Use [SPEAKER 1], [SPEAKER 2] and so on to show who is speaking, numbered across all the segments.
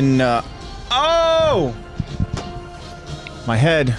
[SPEAKER 1] freaking oh, my head.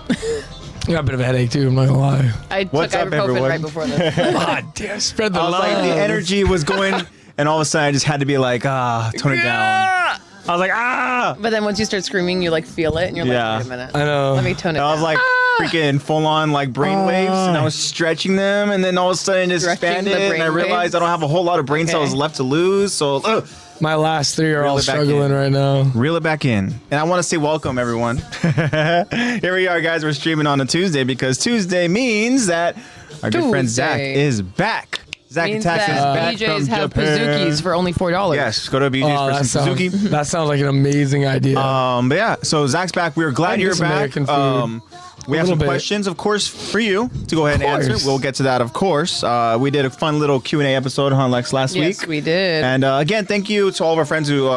[SPEAKER 2] I got a bit of a headache too, I'm not gonna lie.
[SPEAKER 3] I took
[SPEAKER 1] What's up,
[SPEAKER 3] ibuprofen
[SPEAKER 1] everyone?
[SPEAKER 3] right before this.
[SPEAKER 2] God damn, spread the
[SPEAKER 1] I was
[SPEAKER 2] love.
[SPEAKER 1] like, the energy was going, and all of a sudden I just had to be like, tone it down. I was like,
[SPEAKER 3] But then once you start screaming, you like feel it, and you're
[SPEAKER 1] Yeah.
[SPEAKER 3] like, wait a minute.
[SPEAKER 2] I know.
[SPEAKER 3] Let me tone it down.
[SPEAKER 1] I was like freaking full on like brain waves, and I was stretching them, and then all of a sudden it
[SPEAKER 3] Stretching
[SPEAKER 1] expanded,
[SPEAKER 3] the
[SPEAKER 1] and
[SPEAKER 3] brain
[SPEAKER 1] I realized
[SPEAKER 3] waves?
[SPEAKER 1] I don't have a whole lot of brain cells
[SPEAKER 3] Okay.
[SPEAKER 1] left to lose, so
[SPEAKER 2] My last 3 are
[SPEAKER 1] Reel
[SPEAKER 2] all
[SPEAKER 1] it back
[SPEAKER 2] struggling
[SPEAKER 1] in.
[SPEAKER 2] right now.
[SPEAKER 1] reel it back in. And I want to say welcome, everyone. Here we are, guys. We're streaming on a Tuesday because Tuesday means that our good friend Zach
[SPEAKER 3] Tuesday.
[SPEAKER 1] is back. Zach
[SPEAKER 3] means
[SPEAKER 1] Attack is
[SPEAKER 3] that
[SPEAKER 1] back
[SPEAKER 3] BJs
[SPEAKER 1] from
[SPEAKER 3] have
[SPEAKER 1] Japan.
[SPEAKER 3] Pazookies for only $4.
[SPEAKER 1] Yes, go to BJ's
[SPEAKER 2] Oh,
[SPEAKER 1] for
[SPEAKER 2] that
[SPEAKER 1] some
[SPEAKER 2] sounds,
[SPEAKER 1] Suzuki.
[SPEAKER 2] that sounds like an amazing idea.
[SPEAKER 1] But yeah, so Zach's back. We're
[SPEAKER 2] I
[SPEAKER 1] glad
[SPEAKER 2] need
[SPEAKER 1] you're
[SPEAKER 2] some
[SPEAKER 1] back.
[SPEAKER 2] American food.
[SPEAKER 1] We
[SPEAKER 2] A
[SPEAKER 1] have some
[SPEAKER 2] little bit.
[SPEAKER 1] questions, of course, for you to go ahead and answer.
[SPEAKER 2] course.
[SPEAKER 1] We'll get to that, of course. We did a fun little Q&A episode on Lex last
[SPEAKER 3] Yes,
[SPEAKER 1] week.
[SPEAKER 3] we did.
[SPEAKER 1] And again, thank you to all of our friends who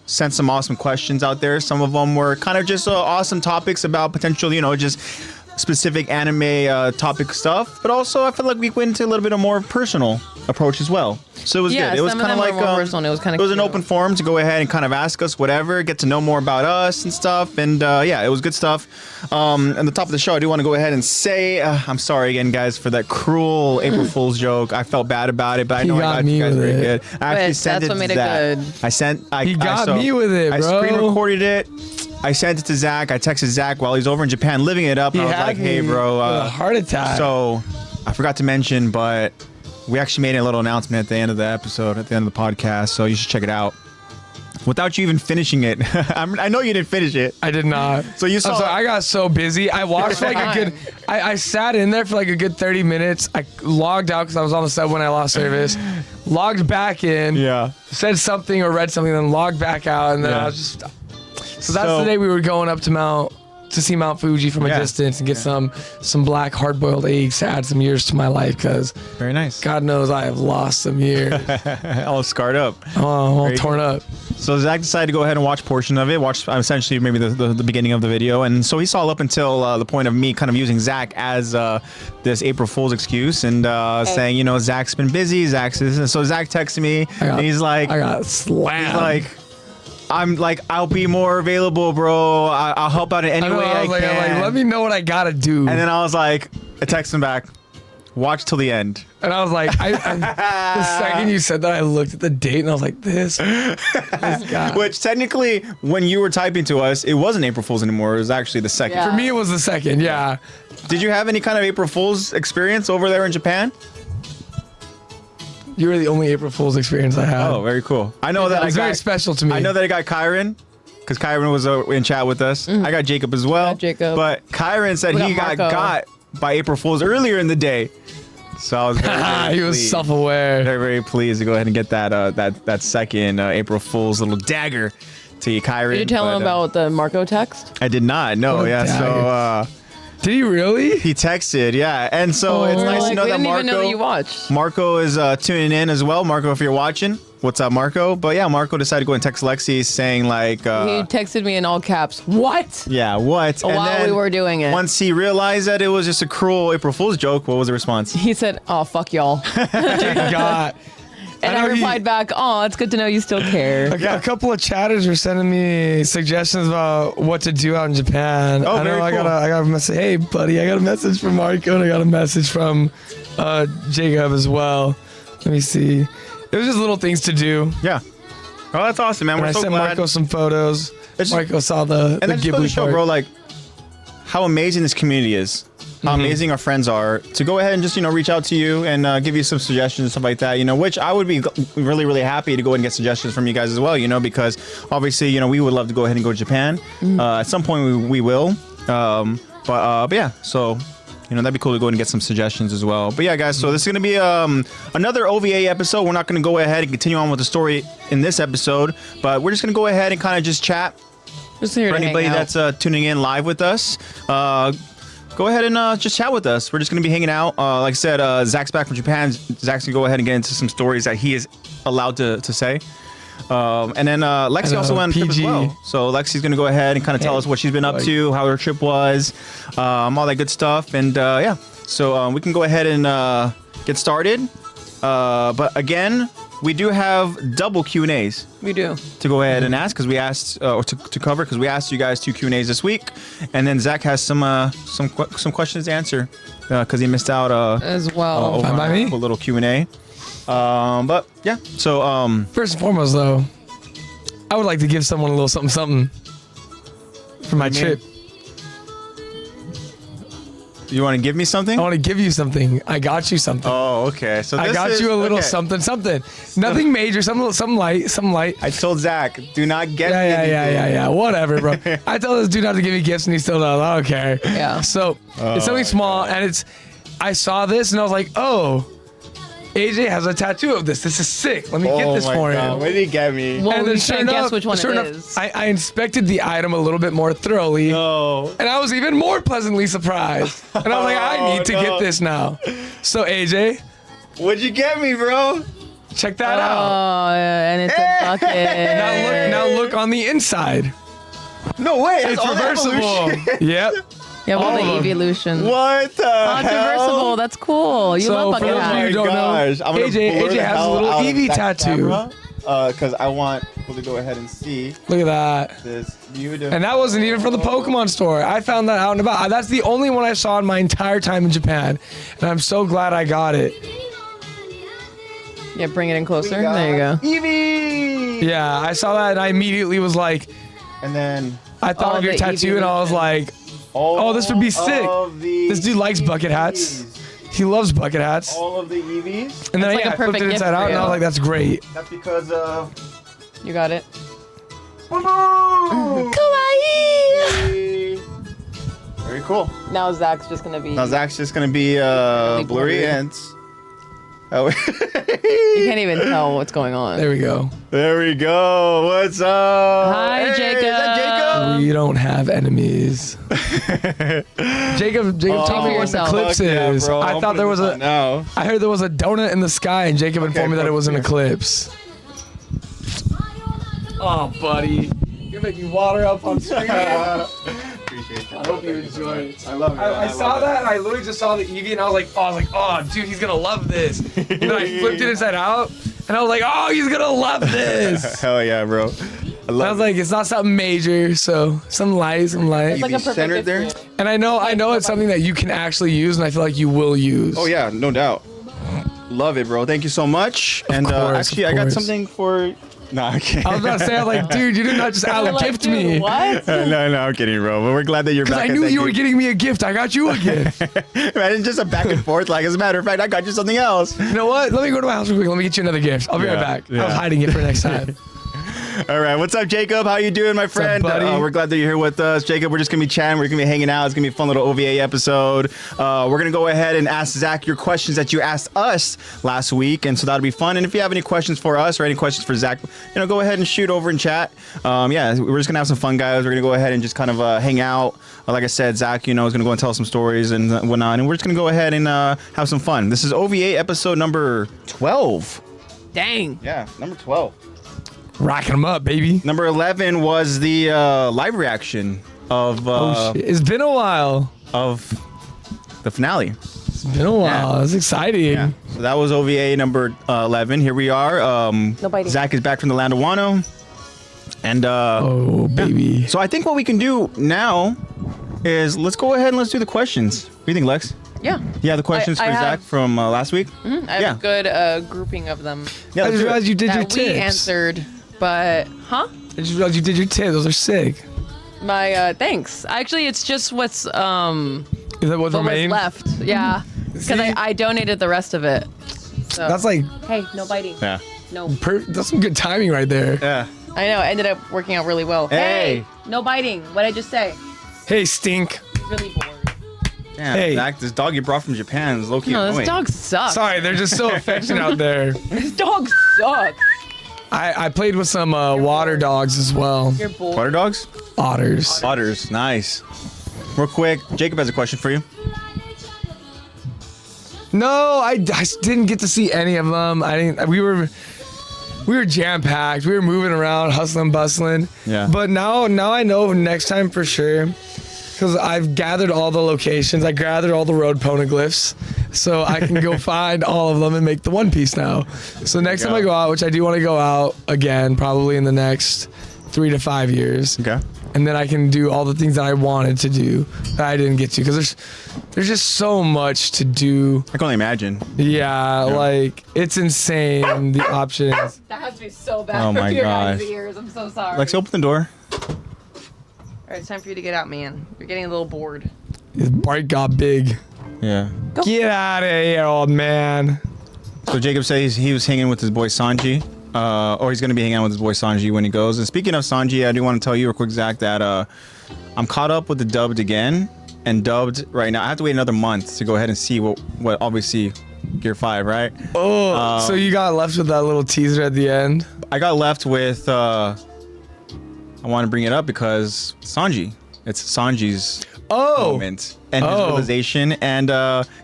[SPEAKER 1] sent some awesome questions out there. Some of them were kind of just awesome topics about potential, just specific anime topic stuff. But also, I feel like we went into a little bit of more personal approach as well. So it was
[SPEAKER 3] Yeah,
[SPEAKER 1] good. It was
[SPEAKER 3] some of
[SPEAKER 1] kind of
[SPEAKER 3] them
[SPEAKER 1] like
[SPEAKER 3] were more personal. It was kinda
[SPEAKER 1] it was an
[SPEAKER 3] cute.
[SPEAKER 1] open forum to go ahead and kind of ask us whatever, get to know more about us and stuff. And yeah, it was good stuff. At the top of the show, I do want to go ahead and say I'm sorry again, guys, for that cruel April Fool's joke. I felt bad about it, but I
[SPEAKER 2] He
[SPEAKER 1] know I
[SPEAKER 2] got
[SPEAKER 1] got
[SPEAKER 2] me
[SPEAKER 1] you guys
[SPEAKER 2] with
[SPEAKER 1] very
[SPEAKER 2] it.
[SPEAKER 1] good. I actually
[SPEAKER 3] But
[SPEAKER 1] sent
[SPEAKER 3] that's
[SPEAKER 1] it
[SPEAKER 3] what
[SPEAKER 1] to
[SPEAKER 3] made it
[SPEAKER 1] Zach.
[SPEAKER 3] good.
[SPEAKER 2] He got me with it,
[SPEAKER 1] I
[SPEAKER 2] bro.
[SPEAKER 1] screen recorded it. I sent it to Zach. I texted Zach while he's over in Japan living it up.
[SPEAKER 2] He
[SPEAKER 1] And I was
[SPEAKER 2] had
[SPEAKER 1] like, hey,
[SPEAKER 2] me
[SPEAKER 1] bro.
[SPEAKER 2] with a heart attack.
[SPEAKER 1] So I forgot to mention, but we actually made a little announcement at the end of the episode, at the end of the podcast. So you should check it out. Without you even finishing it. I know you didn't finish it.
[SPEAKER 2] I did not.
[SPEAKER 1] So you saw-
[SPEAKER 2] I'm sorry, I got so busy. I watched for like a good. I sat in there for like a good 30 minutes. I logged out because I was on the sub when I lost service. Logged back in.
[SPEAKER 1] Yeah.
[SPEAKER 2] Said something or read something, then logged back out, and then
[SPEAKER 1] Yeah.
[SPEAKER 2] I was just. So that's the day we were going up to see Mount Fuji from a
[SPEAKER 1] Yeah.
[SPEAKER 2] distance and get some black hard-boiled eggs to add some years to my life because
[SPEAKER 1] Very nice.
[SPEAKER 2] God knows I have lost some years.
[SPEAKER 1] All scarred up.
[SPEAKER 2] Oh, I'm all
[SPEAKER 1] Very
[SPEAKER 2] torn up.
[SPEAKER 1] So Zach decided to go ahead and watch a portion of it, watch essentially maybe the beginning of the video. And so he saw up until the point of me kind of using Zach as this April Fool's excuse and saying, Zach's been busy. Zach's this. And so Zach texted me and he's like,
[SPEAKER 2] I got slammed.
[SPEAKER 1] he's like, I'm like, I'll be more available, bro. I'll help out in any way I
[SPEAKER 2] I'm like,
[SPEAKER 1] can.
[SPEAKER 2] let me know what I gotta do.
[SPEAKER 1] And then I was like, I texted him back, watch till the end.
[SPEAKER 2] And I was like, the second you said that, I looked at the date and I was like, this guy.
[SPEAKER 1] Which technically, when you were typing to us, it wasn't April Fool's anymore. It was actually the second.
[SPEAKER 3] Yeah.
[SPEAKER 2] For me, it was the second. Yeah.
[SPEAKER 1] Did you have any kind of April Fool's experience over there in Japan?
[SPEAKER 2] You were the only April Fool's experience I had.
[SPEAKER 1] Oh, very cool. I know that
[SPEAKER 2] it was very special to me.
[SPEAKER 1] I know that I got Kyron, because Kyron was in chat with us. I got Jacob as well.
[SPEAKER 3] Got Jacob.
[SPEAKER 1] But Kyron said
[SPEAKER 3] We
[SPEAKER 1] he
[SPEAKER 3] got
[SPEAKER 1] got
[SPEAKER 3] Marco.
[SPEAKER 1] by April Fool's earlier in the day. So I was very, very
[SPEAKER 2] he was
[SPEAKER 1] pleased.
[SPEAKER 2] self-aware.
[SPEAKER 1] Very, very pleased to go ahead and get that second April Fool's little dagger to you, Kyron.
[SPEAKER 3] Did you tell him
[SPEAKER 1] But,
[SPEAKER 3] about the Marco text?
[SPEAKER 1] I did not. No.
[SPEAKER 2] What a
[SPEAKER 1] Yeah.
[SPEAKER 2] dagger.
[SPEAKER 1] So
[SPEAKER 2] Did he really?
[SPEAKER 1] he texted. Yeah. And so it's
[SPEAKER 3] We're
[SPEAKER 1] nice
[SPEAKER 3] like,
[SPEAKER 1] to know
[SPEAKER 3] we
[SPEAKER 1] that
[SPEAKER 3] didn't even know that you
[SPEAKER 1] Marco.
[SPEAKER 3] watched.
[SPEAKER 1] Marco is tuning in as well. Marco, if you're watching, what's up, Marco? But yeah, Marco decided to go and text Lexy saying like,
[SPEAKER 3] He texted me in all caps. What?
[SPEAKER 1] yeah, what? And
[SPEAKER 3] While
[SPEAKER 1] then
[SPEAKER 3] we were doing it.
[SPEAKER 1] once he realized that it was just a cruel April Fool's joke, what was the response?
[SPEAKER 3] He said, "Oh fuck y'all,"
[SPEAKER 2] God.
[SPEAKER 3] and
[SPEAKER 2] I
[SPEAKER 3] I
[SPEAKER 2] know he-
[SPEAKER 3] replied back, "Oh, it's good to know you still care."
[SPEAKER 2] A couple of chatters were sending me suggestions about what to do out in Japan.
[SPEAKER 1] Oh,
[SPEAKER 2] I know
[SPEAKER 1] very
[SPEAKER 2] I
[SPEAKER 1] cool.
[SPEAKER 2] got a message. Hey, buddy, I got a message from Marco and I got a message from Jacob as well. Let me see. It was just little things to do.
[SPEAKER 1] Yeah. Oh, that's awesome, man.
[SPEAKER 2] And
[SPEAKER 1] We're
[SPEAKER 2] I
[SPEAKER 1] so
[SPEAKER 2] sent
[SPEAKER 1] glad.
[SPEAKER 2] Marco some photos.
[SPEAKER 1] It's just-
[SPEAKER 2] Marco saw the
[SPEAKER 1] And that just goes to
[SPEAKER 2] Ghibli
[SPEAKER 1] show,
[SPEAKER 2] part.
[SPEAKER 1] bro, like how amazing this community is. How amazing our friends are to go ahead and just, reach out to you and give you some suggestions and stuff like that, which I would be really, really happy to go ahead and get suggestions from you guys as well, because obviously, we would love to go ahead and go to Japan. At some point we will. But yeah, so, that'd be cool to go ahead and get some suggestions as well. But yeah, guys, so this is going to be another OVA episode. We're not going to go ahead and continue on with the story in this episode, but we're just going to go ahead and kind of just chat.
[SPEAKER 3] Just here
[SPEAKER 1] For
[SPEAKER 3] to
[SPEAKER 1] anybody
[SPEAKER 3] hang out.
[SPEAKER 1] that's tuning in live with us, go ahead and just chat with us. We're just going to be hanging out. Like I said, Zach's back from Japan. Zach's going to go ahead and get into some stories that he is allowed to say. And then Lexy also went on a trip as
[SPEAKER 2] PG.
[SPEAKER 1] well. So Lexi's going to go ahead and kind of tell us what she's been up to, how her trip was, all that good stuff. And yeah, so we can go ahead and get started. But again, we do have double Q&As
[SPEAKER 3] We do.
[SPEAKER 1] to go ahead and ask because we asked, or to cover because we asked you guys 2 Q&As this week, and then Zach has some questions to answer because he missed out
[SPEAKER 3] As well.
[SPEAKER 1] over
[SPEAKER 2] Fine by me.
[SPEAKER 1] a little Q&A. But yeah, so
[SPEAKER 2] First and foremost, though, I would like to give someone a little something for my
[SPEAKER 1] What do you mean?
[SPEAKER 2] trip.
[SPEAKER 1] you want to give me something?
[SPEAKER 2] I want to give you something. I got you something.
[SPEAKER 1] Oh, okay. So
[SPEAKER 2] I
[SPEAKER 1] this
[SPEAKER 2] got
[SPEAKER 1] is-
[SPEAKER 2] you a little
[SPEAKER 1] okay.
[SPEAKER 2] something. Nothing major. Something light.
[SPEAKER 1] I told Zach, do not get me
[SPEAKER 2] Yeah.
[SPEAKER 1] anything.
[SPEAKER 2] Whatever, bro. I told this dude not to give me gifts, and he still does. I don't care.
[SPEAKER 3] Yeah.
[SPEAKER 2] So it's something small, and it's. I saw this, and I was like, oh, AJ has a tattoo of this. This is sick. Let me get this
[SPEAKER 1] my
[SPEAKER 2] for
[SPEAKER 1] God.
[SPEAKER 2] him.
[SPEAKER 1] What did he get me?
[SPEAKER 3] Well,
[SPEAKER 2] And then
[SPEAKER 3] you
[SPEAKER 2] sure
[SPEAKER 3] can't guess
[SPEAKER 2] enough-
[SPEAKER 3] which one
[SPEAKER 2] sure
[SPEAKER 3] it
[SPEAKER 2] enough,
[SPEAKER 3] is.
[SPEAKER 2] I inspected the item a little bit more thoroughly.
[SPEAKER 1] No.
[SPEAKER 2] And I was even more pleasantly surprised. And I was like, I need to
[SPEAKER 1] no.
[SPEAKER 2] get this now. So AJ,
[SPEAKER 1] What'd you get me, bro?
[SPEAKER 2] check that out.
[SPEAKER 3] Oh, and it's a bucket.
[SPEAKER 2] Now look on the inside.
[SPEAKER 1] No way.
[SPEAKER 2] It's
[SPEAKER 1] all the
[SPEAKER 2] reversible.
[SPEAKER 1] evolution.
[SPEAKER 2] Yep.
[SPEAKER 3] Yeah,
[SPEAKER 2] all
[SPEAKER 3] all the
[SPEAKER 2] of them.
[SPEAKER 3] evolution.
[SPEAKER 1] What the
[SPEAKER 3] Oh, it's
[SPEAKER 1] hell?
[SPEAKER 3] reversible. That's cool. You
[SPEAKER 2] So
[SPEAKER 3] love
[SPEAKER 2] for
[SPEAKER 3] bucket
[SPEAKER 2] those of you
[SPEAKER 3] hats.
[SPEAKER 2] who don't know,
[SPEAKER 1] gosh. I'm gonna
[SPEAKER 2] AJ
[SPEAKER 1] blur the
[SPEAKER 2] has a
[SPEAKER 1] hell
[SPEAKER 2] little
[SPEAKER 1] out of
[SPEAKER 2] Eevee
[SPEAKER 1] that
[SPEAKER 2] tattoo.
[SPEAKER 1] Because I want people to go ahead and see
[SPEAKER 2] Look at that.
[SPEAKER 1] this beautiful.
[SPEAKER 2] And that wasn't even from the Pokemon store. I found that out and about. That's the only one I saw in my entire time in Japan. And I'm so glad I got it.
[SPEAKER 3] Yeah, bring it in closer. There you go.
[SPEAKER 1] Eevee!
[SPEAKER 2] Yeah, I saw that and I immediately was like,
[SPEAKER 1] And then
[SPEAKER 2] I thought
[SPEAKER 3] Oh,
[SPEAKER 2] of your
[SPEAKER 3] the
[SPEAKER 2] tattoo and I was
[SPEAKER 3] evolution.
[SPEAKER 2] like,
[SPEAKER 1] all
[SPEAKER 2] Oh, this would be sick.
[SPEAKER 1] of the
[SPEAKER 2] this dude likes bucket hats.
[SPEAKER 1] Eevees.
[SPEAKER 2] He loves bucket hats.
[SPEAKER 1] All of the Eevees.
[SPEAKER 2] And then
[SPEAKER 3] It's like
[SPEAKER 2] yeah,
[SPEAKER 3] a
[SPEAKER 2] I flipped
[SPEAKER 3] perfect
[SPEAKER 2] it
[SPEAKER 3] gift
[SPEAKER 2] inside out
[SPEAKER 3] for
[SPEAKER 2] and I was
[SPEAKER 3] you.
[SPEAKER 2] like, that's great.
[SPEAKER 1] That's because of.
[SPEAKER 3] You got it.
[SPEAKER 1] Kawaii! Very cool.
[SPEAKER 3] Now Zach's just gonna be.
[SPEAKER 1] Now Zach's just gonna be blurry
[SPEAKER 3] blurry.
[SPEAKER 1] and. Oh,
[SPEAKER 3] You can't even tell what's going on.
[SPEAKER 2] There we go.
[SPEAKER 1] there we go. What's up?
[SPEAKER 3] Hi,
[SPEAKER 1] Hey,
[SPEAKER 3] Jacob.
[SPEAKER 1] Is that
[SPEAKER 2] We don't have enemies. Jacob
[SPEAKER 3] Speak
[SPEAKER 2] told
[SPEAKER 3] for
[SPEAKER 2] me what
[SPEAKER 3] yourself.
[SPEAKER 2] Eclipse
[SPEAKER 1] Fuck yeah,
[SPEAKER 2] is.
[SPEAKER 1] bro.
[SPEAKER 2] I
[SPEAKER 1] I'm
[SPEAKER 2] thought there was
[SPEAKER 1] putting
[SPEAKER 2] a.
[SPEAKER 1] this on now.
[SPEAKER 2] I heard there was a donut in the sky, and Jacob informed me that it was an
[SPEAKER 1] fuck yeah.
[SPEAKER 2] eclipse. Oh, buddy, you're making water up on screen. I
[SPEAKER 1] Appreciate you.
[SPEAKER 2] hope you enjoy it.
[SPEAKER 1] I love it.
[SPEAKER 2] I saw that, and I literally just saw the Eevee, and I was like, oh, dude, he's gonna love this. And then I flipped it inside out, and I was like, oh, he's gonna love this.
[SPEAKER 1] Hell yeah, bro. I
[SPEAKER 2] I
[SPEAKER 1] love
[SPEAKER 2] was like, it's not something major, so some light.
[SPEAKER 3] It's like a
[SPEAKER 1] Eevee
[SPEAKER 3] perfect
[SPEAKER 1] centered
[SPEAKER 3] gift
[SPEAKER 1] there.
[SPEAKER 3] for you.
[SPEAKER 2] And I know it's something that you can actually use, and I feel like you will use.
[SPEAKER 1] Oh yeah, no doubt. Love it, bro. Thank you so much. And
[SPEAKER 2] course,
[SPEAKER 1] actually,
[SPEAKER 2] of
[SPEAKER 1] I got
[SPEAKER 2] course.
[SPEAKER 1] something for. No, I can't.
[SPEAKER 2] I was about to say, I was like, dude, you did not just
[SPEAKER 3] You're
[SPEAKER 2] out
[SPEAKER 3] like,
[SPEAKER 2] gift
[SPEAKER 3] dude,
[SPEAKER 2] me.
[SPEAKER 3] What?
[SPEAKER 1] no, I'm kidding, bro. But we're glad that you're back.
[SPEAKER 2] Because I knew you were getting me a gift. I got you a gift.
[SPEAKER 1] Imagine just a back and forth. Like, as a matter of fact, I got you something else.
[SPEAKER 2] You know what? Let me go to my house real quick. Let me get you another gift. I'll be
[SPEAKER 1] Yeah,
[SPEAKER 2] right back. I
[SPEAKER 1] yeah.
[SPEAKER 2] was hiding it for next time.
[SPEAKER 1] All right, what's up, Jacob? How you doing, my friend?
[SPEAKER 2] buddy?
[SPEAKER 1] We're glad that you're here with us, Jacob. We're just gonna be chatting. We're gonna be hanging out. It's gonna be a fun little OVA episode. We're gonna go ahead and ask Zach your questions that you asked us last week, and so that'll be fun. And if you have any questions for us or any questions for Zach, go ahead and shoot over and chat. Yeah, we're just gonna have some fun, guys. We're gonna go ahead and just kind of hang out. Like I said, Zach, is gonna go and tell some stories and whatnot, and we're just gonna go ahead and have some fun. This is OVA episode number 12.
[SPEAKER 3] Dang.
[SPEAKER 1] Yeah, number 12.
[SPEAKER 2] Rocking them up, baby.
[SPEAKER 1] Number 11 was the live reaction of
[SPEAKER 2] Oh, shit. It's been a while.
[SPEAKER 1] of the finale.
[SPEAKER 2] It's been a while. That's exciting.
[SPEAKER 1] Yeah. So that was OVA number 11. Here we are.
[SPEAKER 3] No biting.
[SPEAKER 1] Zach is back from the land of Wano. And
[SPEAKER 2] Oh, baby.
[SPEAKER 1] so I think what we can do now is let's go ahead and let's do the questions. What do you think, Lex?
[SPEAKER 3] Yeah.
[SPEAKER 1] Yeah, the questions
[SPEAKER 3] I
[SPEAKER 1] for Zach
[SPEAKER 3] have-
[SPEAKER 1] from last week?
[SPEAKER 3] I have
[SPEAKER 1] Yeah.
[SPEAKER 3] a good grouping of them
[SPEAKER 1] Yeah,
[SPEAKER 2] I
[SPEAKER 1] let's
[SPEAKER 2] just
[SPEAKER 1] do it.
[SPEAKER 2] realized you did your
[SPEAKER 3] that we
[SPEAKER 2] tips.
[SPEAKER 3] answered, but
[SPEAKER 2] I just realized you did your tips. Those are sick.
[SPEAKER 3] my thanks. Actually, it's just what's
[SPEAKER 2] Is that what
[SPEAKER 3] what was
[SPEAKER 2] remained?
[SPEAKER 3] left. Yeah, because
[SPEAKER 2] See?
[SPEAKER 3] I donated the rest of it. So.
[SPEAKER 2] That's like,
[SPEAKER 3] Hey, no biting.
[SPEAKER 1] Yeah.
[SPEAKER 3] No.
[SPEAKER 2] that's some good timing right there.
[SPEAKER 1] Yeah.
[SPEAKER 3] I know. It ended up working out really well.
[SPEAKER 1] Hey.
[SPEAKER 3] No biting. What'd I just say?
[SPEAKER 2] Hey, Stink.
[SPEAKER 3] Really bored.
[SPEAKER 1] Damn,
[SPEAKER 2] Hey.
[SPEAKER 1] Zach, this dog you brought from Japan is low-key
[SPEAKER 3] No,
[SPEAKER 1] annoying.
[SPEAKER 3] this dog sucks.
[SPEAKER 2] Sorry, they're just so affectionate out there.
[SPEAKER 3] This dog sucks.
[SPEAKER 2] I played with some water dogs as well.
[SPEAKER 3] You're bored.
[SPEAKER 1] Water dogs?
[SPEAKER 2] Otters.
[SPEAKER 1] Otters. Nice. Real quick, Jacob has a question for you.
[SPEAKER 2] No, I didn't get to see any of them. I didn't. We were jam packed. We were moving around, hustling, bustling.
[SPEAKER 1] Yeah.
[SPEAKER 2] But now I know next time for sure. Because I've gathered all the locations. I gathered all the road poneglyphs. So I can go find all of them and make the One Piece now. So next time I go out, which I do want to go out again, probably in the next 3 to 5 years.
[SPEAKER 1] Okay.
[SPEAKER 2] And then I can do all the things that I wanted to do that I didn't get to. Because there's just so much to do.
[SPEAKER 1] I can only imagine.
[SPEAKER 2] Yeah, like, it's insane, the options.
[SPEAKER 3] That has to be so bad
[SPEAKER 1] Oh
[SPEAKER 3] for
[SPEAKER 1] my
[SPEAKER 3] your guys'
[SPEAKER 1] gosh.
[SPEAKER 3] ears. I'm so sorry.
[SPEAKER 1] Lexy, open the door.
[SPEAKER 3] All right, it's time for you to get out, man. You're getting a little bored.
[SPEAKER 2] His bite got big.
[SPEAKER 1] Yeah.
[SPEAKER 3] Go.
[SPEAKER 2] Get out of here, old man.
[SPEAKER 1] So Jacob says he was hanging with his boy Sanji. Or he's going to be hanging out with his boy Sanji when he goes. And speaking of Sanji, I do want to tell you real quick, Zach, that I'm caught up with the dubbed again. And dubbed right now. I have to wait another month to go ahead and see what obviously Gear 5, right?
[SPEAKER 2] Oh, so you got left with that little teaser at the end?
[SPEAKER 1] I got left with, I want to bring it up because Sanji. It's Sanji's moment and his realization. And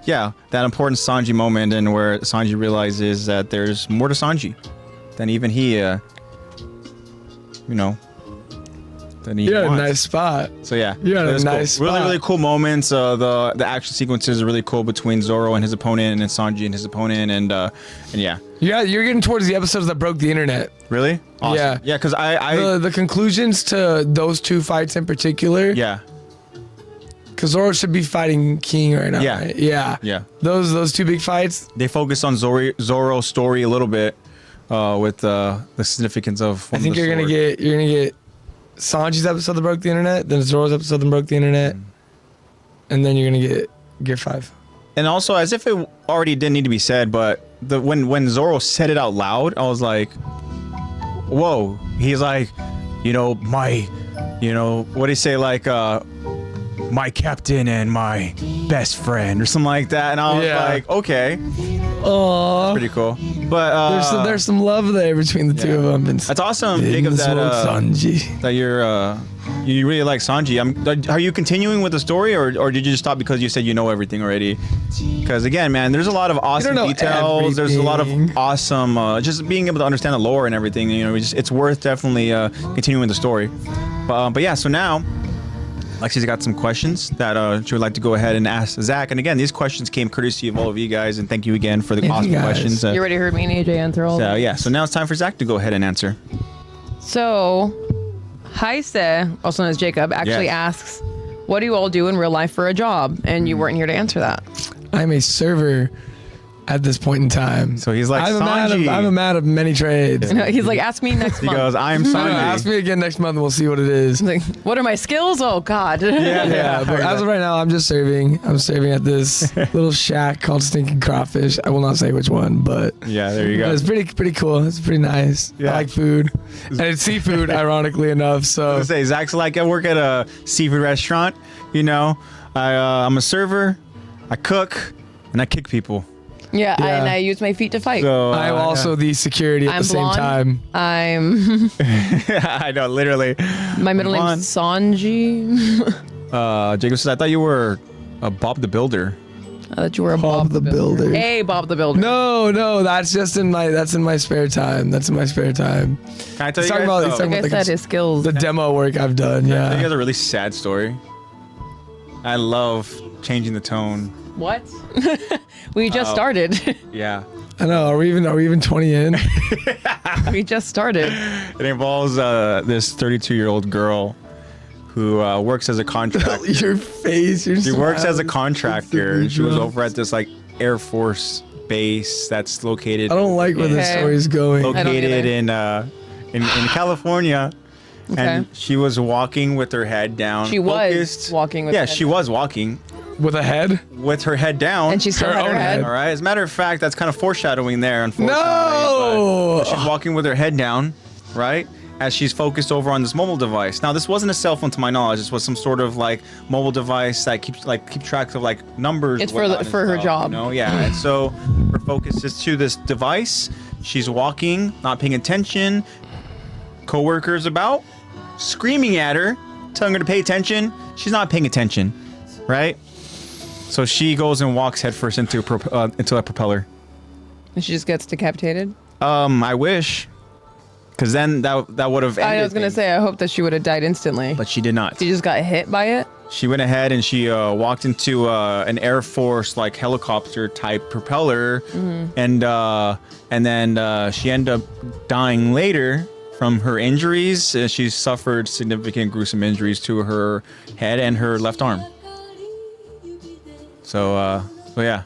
[SPEAKER 1] yeah, that important Sanji moment and where Sanji realizes that there's more to Sanji than even he, you know, than he
[SPEAKER 2] You're at a
[SPEAKER 1] wants.
[SPEAKER 2] nice spot.
[SPEAKER 1] So yeah,
[SPEAKER 2] You're at
[SPEAKER 1] it
[SPEAKER 2] a
[SPEAKER 1] was cool.
[SPEAKER 2] nice
[SPEAKER 1] Really,
[SPEAKER 2] spot.
[SPEAKER 1] really cool moments. The action sequences are really cool between Zoro and his opponent, and then Sanji and his opponent, and yeah.
[SPEAKER 2] Yeah, you're getting towards the episodes that broke the internet.
[SPEAKER 1] Really? Awesome.
[SPEAKER 2] Yeah.
[SPEAKER 1] Yeah, because I
[SPEAKER 2] The conclusions to those two fights in particular.
[SPEAKER 1] yeah.
[SPEAKER 2] Because Zoro should be fighting King right now.
[SPEAKER 1] Yeah.
[SPEAKER 2] Right? Yeah.
[SPEAKER 1] Yeah.
[SPEAKER 2] Those two big fights.
[SPEAKER 1] They focus on Zoro's story a little bit with the significance of.
[SPEAKER 2] I think you're gonna get Sanji's episode that broke the internet, then Zoro's episode that broke the internet, and then you're gonna get Gear 5.
[SPEAKER 1] And also, as if it already didn't need to be said, but when Zoro said it out loud, I was like, "Whoa!" He's like, what do you say, like, my captain and my best friend or something like that, and I was like, okay,
[SPEAKER 2] Oh,
[SPEAKER 1] pretty cool. But
[SPEAKER 2] there's some love there between the two of them. And
[SPEAKER 1] that's awesome, Jacob.
[SPEAKER 2] Sanji.
[SPEAKER 1] That you really like Sanji. Are you continuing with the story, or did you just stop because you said you know everything already? Because again, man, there's a lot of awesome
[SPEAKER 2] know
[SPEAKER 1] details. There's a lot of
[SPEAKER 2] everything.
[SPEAKER 1] awesome, just being able to understand the lore and everything. You know, it's worth definitely continuing the story. But yeah, so now Lexy's got some questions that she would like to go ahead and ask Zach. And again, these questions came courtesy of all of you guys, and thank you again for the
[SPEAKER 2] Thank you
[SPEAKER 1] awesome
[SPEAKER 2] guys.
[SPEAKER 1] questions.
[SPEAKER 3] You already heard me and AJ answer all.
[SPEAKER 1] So yeah, so now it's time for Zach to go ahead and answer.
[SPEAKER 3] So, Heise, also known as Jacob, actually asks, "What do you all do in real life for a job?" And you weren't here to answer that.
[SPEAKER 2] I'm a server at this point in time.
[SPEAKER 1] So he's like,
[SPEAKER 2] I'm
[SPEAKER 1] Sanji.
[SPEAKER 2] a man of many trades.
[SPEAKER 3] No, he's like, "Ask me next
[SPEAKER 1] He
[SPEAKER 3] month."
[SPEAKER 1] goes, I'm
[SPEAKER 2] No,
[SPEAKER 1] Sanji.
[SPEAKER 2] ask me again next month and we'll see what it is.
[SPEAKER 3] Like, what are my skills? Oh God.
[SPEAKER 2] Yeah, but as of right now, I'm just serving. I'm serving at this little shack called Stinking Crawfish. I will not say which one, but
[SPEAKER 1] Yeah, there you go.
[SPEAKER 2] it's pretty cool. It's pretty nice.
[SPEAKER 1] Yeah.
[SPEAKER 2] I like food, and it's seafood, ironically enough. So
[SPEAKER 1] I say Zach's like, I work at a seafood restaurant. You know, I'm a server, I cook, and I kick people.
[SPEAKER 3] Yeah,
[SPEAKER 2] Yeah.
[SPEAKER 3] and I use my feet to fight.
[SPEAKER 1] So
[SPEAKER 2] I'm also the security at
[SPEAKER 3] I'm
[SPEAKER 2] the same
[SPEAKER 3] blonde.
[SPEAKER 2] time.
[SPEAKER 3] I'm.
[SPEAKER 1] I know, literally.
[SPEAKER 3] My middle
[SPEAKER 1] Blonde.
[SPEAKER 3] name's Sanji.
[SPEAKER 1] Jacob says, I thought you were Bob the Builder.
[SPEAKER 3] I thought you were a
[SPEAKER 2] Bob the Builder.
[SPEAKER 3] Hey, Bob the Builder.
[SPEAKER 2] No, that's just in my spare time. That's in my spare time.
[SPEAKER 1] Can I tell
[SPEAKER 2] He's
[SPEAKER 1] you
[SPEAKER 2] talking
[SPEAKER 1] guys,
[SPEAKER 2] about- he's talking
[SPEAKER 3] Like I
[SPEAKER 2] like
[SPEAKER 3] said,
[SPEAKER 2] a-
[SPEAKER 3] his skills.
[SPEAKER 2] The demo work I've done.
[SPEAKER 1] you
[SPEAKER 2] Yeah.
[SPEAKER 1] guys a really sad story. I love changing the tone.
[SPEAKER 3] What? We just started.
[SPEAKER 1] Yeah.
[SPEAKER 2] I know. Are we even 20 in?
[SPEAKER 3] We just started.
[SPEAKER 1] It involves this 32-year-old girl who works as a contractor.
[SPEAKER 2] Your face. You're
[SPEAKER 1] She works as a
[SPEAKER 2] smiling.
[SPEAKER 1] contractor, and she was over at this like Air Force base that's located.
[SPEAKER 2] I don't like where this
[SPEAKER 3] Okay.
[SPEAKER 2] story's going.
[SPEAKER 3] I don't
[SPEAKER 1] Located
[SPEAKER 3] either.
[SPEAKER 1] in California.
[SPEAKER 3] Okay.
[SPEAKER 1] And she was walking with her head down.
[SPEAKER 3] She was
[SPEAKER 1] focused.
[SPEAKER 3] walking with
[SPEAKER 1] Yeah,
[SPEAKER 3] her head
[SPEAKER 1] she was walking
[SPEAKER 2] With a head?
[SPEAKER 1] with her head down.
[SPEAKER 3] And she still
[SPEAKER 2] Her
[SPEAKER 3] had her
[SPEAKER 2] own
[SPEAKER 3] head.
[SPEAKER 1] All right. As a matter of fact, that's kind of foreshadowing there, unfortunately.
[SPEAKER 2] No!
[SPEAKER 1] but she's walking with her head down, right? As she's focused over on this mobile device. Now, this wasn't a cell phone to my knowledge. This was some sort of like mobile device that keep track of like numbers.
[SPEAKER 3] It's
[SPEAKER 1] and whatnot and
[SPEAKER 3] for her
[SPEAKER 1] stuff,
[SPEAKER 3] job.
[SPEAKER 1] You know? Yeah. And so her focus is to this device. She's walking, not paying attention. Coworkers about, screaming at her, telling her to pay attention. She's not paying attention, right? So she goes and walks headfirst into a propeller.
[SPEAKER 3] And she just gets decapitated.
[SPEAKER 1] I wish, because then that would have ended
[SPEAKER 3] I was gonna
[SPEAKER 1] things.
[SPEAKER 3] say, I hope that she would have died instantly.
[SPEAKER 1] But she did not.
[SPEAKER 3] She just got hit by it.
[SPEAKER 1] she went ahead and she walked into an Air Force like helicopter type propeller, and then she ended up dying later from her injuries. She suffered significant gruesome injuries to her head and her left arm. So yeah.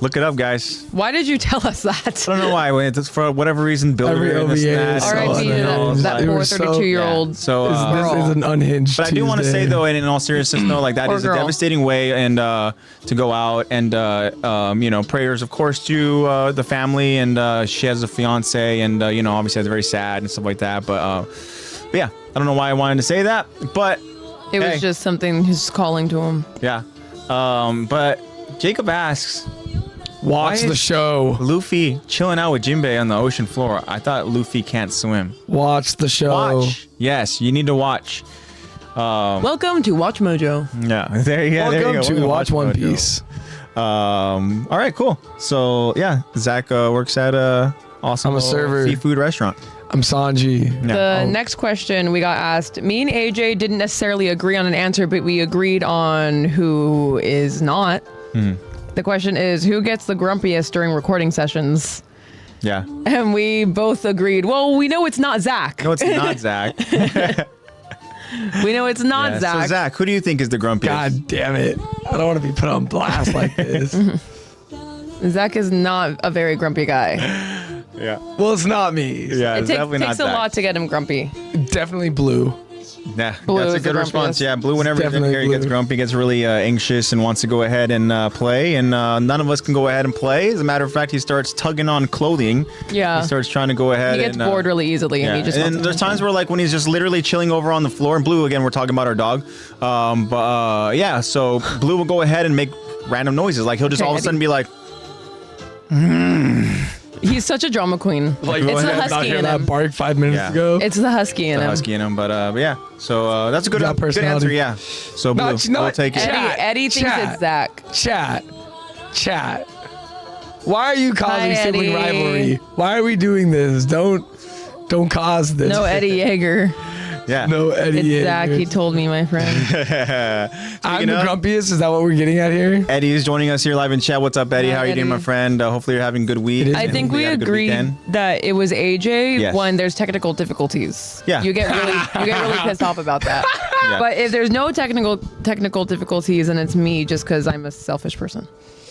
[SPEAKER 1] Look it up, guys.
[SPEAKER 3] Why did you tell us that?
[SPEAKER 1] I don't know why. It's for whatever reason, builder and this and that.
[SPEAKER 3] R.I.P. to that poor 32-year-old.
[SPEAKER 1] Yeah. So
[SPEAKER 2] this is an unhinged.
[SPEAKER 1] But I do want to say though, and in all seriousness, though, like that
[SPEAKER 3] Poor
[SPEAKER 1] is
[SPEAKER 3] girl.
[SPEAKER 1] a devastating way, and to go out and you know, prayers, of course, to the family, and she has a fiance, and you know, obviously that's very sad and stuff like that. But yeah, I don't know why I wanted to say that, but
[SPEAKER 3] It was just something he's calling to him.
[SPEAKER 1] yeah. But Jacob asks,
[SPEAKER 2] Watch
[SPEAKER 1] Why
[SPEAKER 2] the
[SPEAKER 1] is-
[SPEAKER 2] show.
[SPEAKER 1] Luffy chilling out with Jinbei on the ocean floor. I thought Luffy can't swim.
[SPEAKER 2] Watch the show.
[SPEAKER 1] Watch. Yes, you need to watch.
[SPEAKER 3] Welcome to Watch Mojo.
[SPEAKER 1] Yeah, there you go.
[SPEAKER 2] Welcome to Watch One
[SPEAKER 1] Mojo.
[SPEAKER 2] Piece.
[SPEAKER 1] All right, cool. So yeah, Zach works at a awesome
[SPEAKER 2] I'm a server.
[SPEAKER 1] seafood restaurant.
[SPEAKER 2] I'm Sanji.
[SPEAKER 1] Yeah.
[SPEAKER 3] The next question we got asked, me and AJ didn't necessarily agree on an answer, but we agreed on who is not. The question is, who gets the grumpiest during recording sessions?
[SPEAKER 1] Yeah.
[SPEAKER 3] And we both agreed, well, we know it's not Zach.
[SPEAKER 1] No, it's not Zach.
[SPEAKER 3] We know it's not
[SPEAKER 1] Yeah,
[SPEAKER 3] Zach.
[SPEAKER 1] So Zach, who do you think is the grumpiest?
[SPEAKER 2] God damn it. I don't want to be put on blast like this.
[SPEAKER 3] Zach is not a very grumpy guy.
[SPEAKER 1] Yeah.
[SPEAKER 2] Well, it's not me.
[SPEAKER 1] Yeah,
[SPEAKER 3] It
[SPEAKER 1] it's
[SPEAKER 3] takes
[SPEAKER 1] definitely not
[SPEAKER 3] a
[SPEAKER 1] Zach.
[SPEAKER 3] lot to get him grumpy.
[SPEAKER 2] Definitely Blue.
[SPEAKER 1] Yeah,
[SPEAKER 3] Blue
[SPEAKER 1] that's a
[SPEAKER 3] is the
[SPEAKER 1] good response.
[SPEAKER 3] grumpiest.
[SPEAKER 1] Yeah, Blue, whenever he's in
[SPEAKER 2] Definitely
[SPEAKER 1] here, he gets
[SPEAKER 2] Blue.
[SPEAKER 1] grumpy, gets really anxious, and wants to go ahead and play. And none of us can go ahead and play. As a matter of fact, he starts tugging on clothing.
[SPEAKER 3] Yeah.
[SPEAKER 1] He starts trying to go ahead.
[SPEAKER 3] He gets
[SPEAKER 1] and,
[SPEAKER 3] bored really easily,
[SPEAKER 1] Yeah.
[SPEAKER 3] and he just
[SPEAKER 1] And
[SPEAKER 3] wants
[SPEAKER 1] then there's
[SPEAKER 3] attention.
[SPEAKER 1] times where, like, when he's just literally chilling over on the floor. And Blue, again, we're talking about our dog. Yeah, so Blue will go ahead and make random noises. Like, he'll just
[SPEAKER 3] Okay,
[SPEAKER 1] all of a sudden be like,
[SPEAKER 3] He's such a drama queen.
[SPEAKER 2] Like,
[SPEAKER 3] it's the
[SPEAKER 2] not
[SPEAKER 3] husky
[SPEAKER 2] hear
[SPEAKER 3] in
[SPEAKER 2] that
[SPEAKER 3] him.
[SPEAKER 2] bark 5 minutes
[SPEAKER 1] Yeah.
[SPEAKER 2] ago.
[SPEAKER 3] It's the husky in
[SPEAKER 1] the
[SPEAKER 3] him.
[SPEAKER 1] husky in him. But yeah, so that's a good
[SPEAKER 2] Got
[SPEAKER 1] answer.
[SPEAKER 2] personality.
[SPEAKER 1] Yeah. So Blue, we'll take it.
[SPEAKER 2] Chat,
[SPEAKER 3] Eddie thinks
[SPEAKER 2] chat.
[SPEAKER 3] it's Zach.
[SPEAKER 2] Chat. Why are you causing
[SPEAKER 3] Hi,
[SPEAKER 2] sibling
[SPEAKER 3] Eddie.
[SPEAKER 2] rivalry? Why are we doing this? Don't cause this.
[SPEAKER 3] No Eddie Yeager.
[SPEAKER 1] Yeah.
[SPEAKER 2] No Eddie.
[SPEAKER 3] It's Zach.
[SPEAKER 2] Yeager.
[SPEAKER 3] He told me, my friend.
[SPEAKER 2] I'm the
[SPEAKER 1] of-
[SPEAKER 2] grumpiest. Is that what we're getting at here?
[SPEAKER 1] Eddie is joining us here live in chat. What's up, Eddie?
[SPEAKER 3] Hi,
[SPEAKER 1] How are you doing, my
[SPEAKER 3] Eddie.
[SPEAKER 1] friend? Hopefully you're having a good week.
[SPEAKER 2] It is
[SPEAKER 3] I think
[SPEAKER 1] Hopefully
[SPEAKER 3] we
[SPEAKER 1] you had a good
[SPEAKER 3] agreed
[SPEAKER 1] weekend.
[SPEAKER 3] that it was AJ
[SPEAKER 1] Yes.
[SPEAKER 3] when there's technical difficulties.
[SPEAKER 1] Yeah.
[SPEAKER 3] You get really pissed off about that.
[SPEAKER 1] Yeah.
[SPEAKER 3] But if there's no technical difficulties, and it's me just because I'm a selfish person.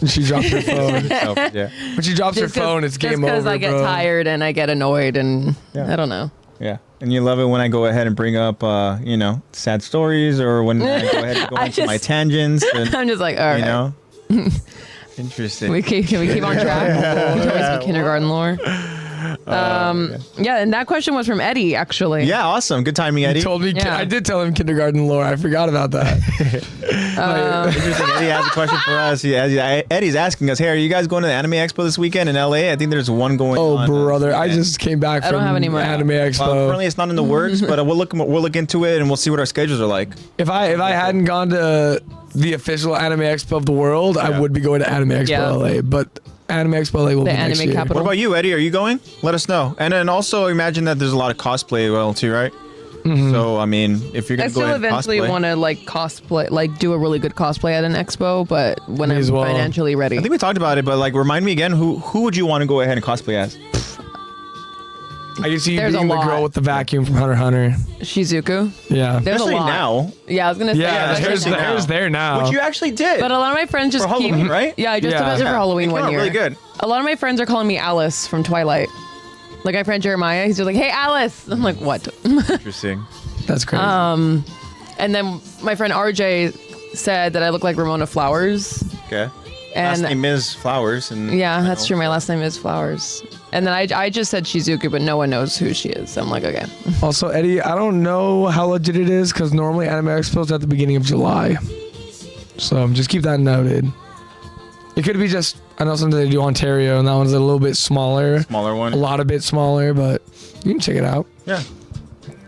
[SPEAKER 2] She drops her phone.
[SPEAKER 1] So, yeah.
[SPEAKER 2] When she drops her
[SPEAKER 3] Just 'cause-
[SPEAKER 2] phone, it's game over,
[SPEAKER 3] Just because I get
[SPEAKER 2] bro.
[SPEAKER 3] tired and I get annoyed and
[SPEAKER 1] Yeah.
[SPEAKER 3] I don't know.
[SPEAKER 1] Yeah. And you love it when I go ahead and bring up, you know, sad stories, or when I go ahead and go
[SPEAKER 3] I
[SPEAKER 1] into my
[SPEAKER 3] just-
[SPEAKER 1] tangents. And,
[SPEAKER 3] I'm just like, all right.
[SPEAKER 1] you know, interesting.
[SPEAKER 3] Can we keep on track? We told us kindergarten lore. Yeah, and that question was from Eddie, actually.
[SPEAKER 1] Yeah, awesome. Good timing, Eddie.
[SPEAKER 2] He told me.
[SPEAKER 3] Yeah.
[SPEAKER 2] I did tell him kindergarten lore. I forgot about that.
[SPEAKER 1] Interesting. Eddie has a question for us. Eddie's asking us, hey, are you guys going to the Anime Expo this weekend in LA? I think there's one going
[SPEAKER 2] Oh,
[SPEAKER 1] on.
[SPEAKER 2] brother, I just came back
[SPEAKER 3] I
[SPEAKER 2] from
[SPEAKER 3] don't have any more.
[SPEAKER 2] Anime Expo.
[SPEAKER 1] Well, currently it's not in the works, but we'll look into it and we'll see what our schedules are like.
[SPEAKER 2] If I hadn't gone to the official Anime Expo of the world, I would be going to Anime Expo
[SPEAKER 3] Yeah.
[SPEAKER 2] LA. But Anime Expo LA will
[SPEAKER 3] The
[SPEAKER 2] be next
[SPEAKER 3] anime
[SPEAKER 2] year.
[SPEAKER 3] capital.
[SPEAKER 1] What about you, Eddie? Are you going? Let us know. And then also imagine that there's a lot of cosplay well too, right? So I mean, if you're
[SPEAKER 3] I
[SPEAKER 1] gonna go
[SPEAKER 3] still
[SPEAKER 1] ahead and
[SPEAKER 3] eventually
[SPEAKER 1] cosplay,
[SPEAKER 3] want to like cosplay, like do a really good cosplay at an expo, but when
[SPEAKER 2] Me
[SPEAKER 3] I'm
[SPEAKER 2] as well.
[SPEAKER 3] financially ready.
[SPEAKER 1] I think we talked about it, but like remind me again, who would you want to go ahead and cosplay as?
[SPEAKER 2] I can see you
[SPEAKER 3] There's
[SPEAKER 2] being
[SPEAKER 3] a
[SPEAKER 2] the girl
[SPEAKER 3] lot.
[SPEAKER 2] with the vacuum from Hunter x Hunter.
[SPEAKER 3] Shizuku.
[SPEAKER 2] Yeah.
[SPEAKER 3] There's
[SPEAKER 1] Especially
[SPEAKER 3] a lot.
[SPEAKER 1] now.
[SPEAKER 3] Yeah, I was gonna say.
[SPEAKER 2] Yeah,
[SPEAKER 3] that's
[SPEAKER 2] the hair's,
[SPEAKER 3] just
[SPEAKER 2] the
[SPEAKER 3] now.
[SPEAKER 2] hair's there now.
[SPEAKER 1] Which you actually did.
[SPEAKER 3] But a lot of my friends just
[SPEAKER 1] For Halloween,
[SPEAKER 3] keep,
[SPEAKER 1] right?
[SPEAKER 3] Yeah, I just
[SPEAKER 2] Yeah.
[SPEAKER 3] did it for
[SPEAKER 1] Yeah,
[SPEAKER 3] Halloween
[SPEAKER 1] it came
[SPEAKER 3] one
[SPEAKER 1] out
[SPEAKER 3] year.
[SPEAKER 1] really good.
[SPEAKER 3] A lot of my friends are calling me Alice from Twilight. Like my friend Jeremiah, he's just like, "Hey, Alice." I'm like, "What?"
[SPEAKER 1] Interesting.
[SPEAKER 2] That's crazy.
[SPEAKER 3] And then my friend RJ said that I look like Ramona Flowers.
[SPEAKER 1] Okay.
[SPEAKER 3] And
[SPEAKER 1] Last name is Flowers, and
[SPEAKER 3] yeah, that's true. My last name is Flowers. And then I just said Shizuku, but no one knows who she is. So I'm like, okay.
[SPEAKER 2] Also, Eddie, I don't know how legit it is because normally Anime Expo's at the beginning of July. So just keep that noted. It could be just, I know something they do Ontario, and that one's a little bit smaller.
[SPEAKER 1] smaller one.
[SPEAKER 2] A lot a bit smaller, but you can check it out.
[SPEAKER 1] Yeah.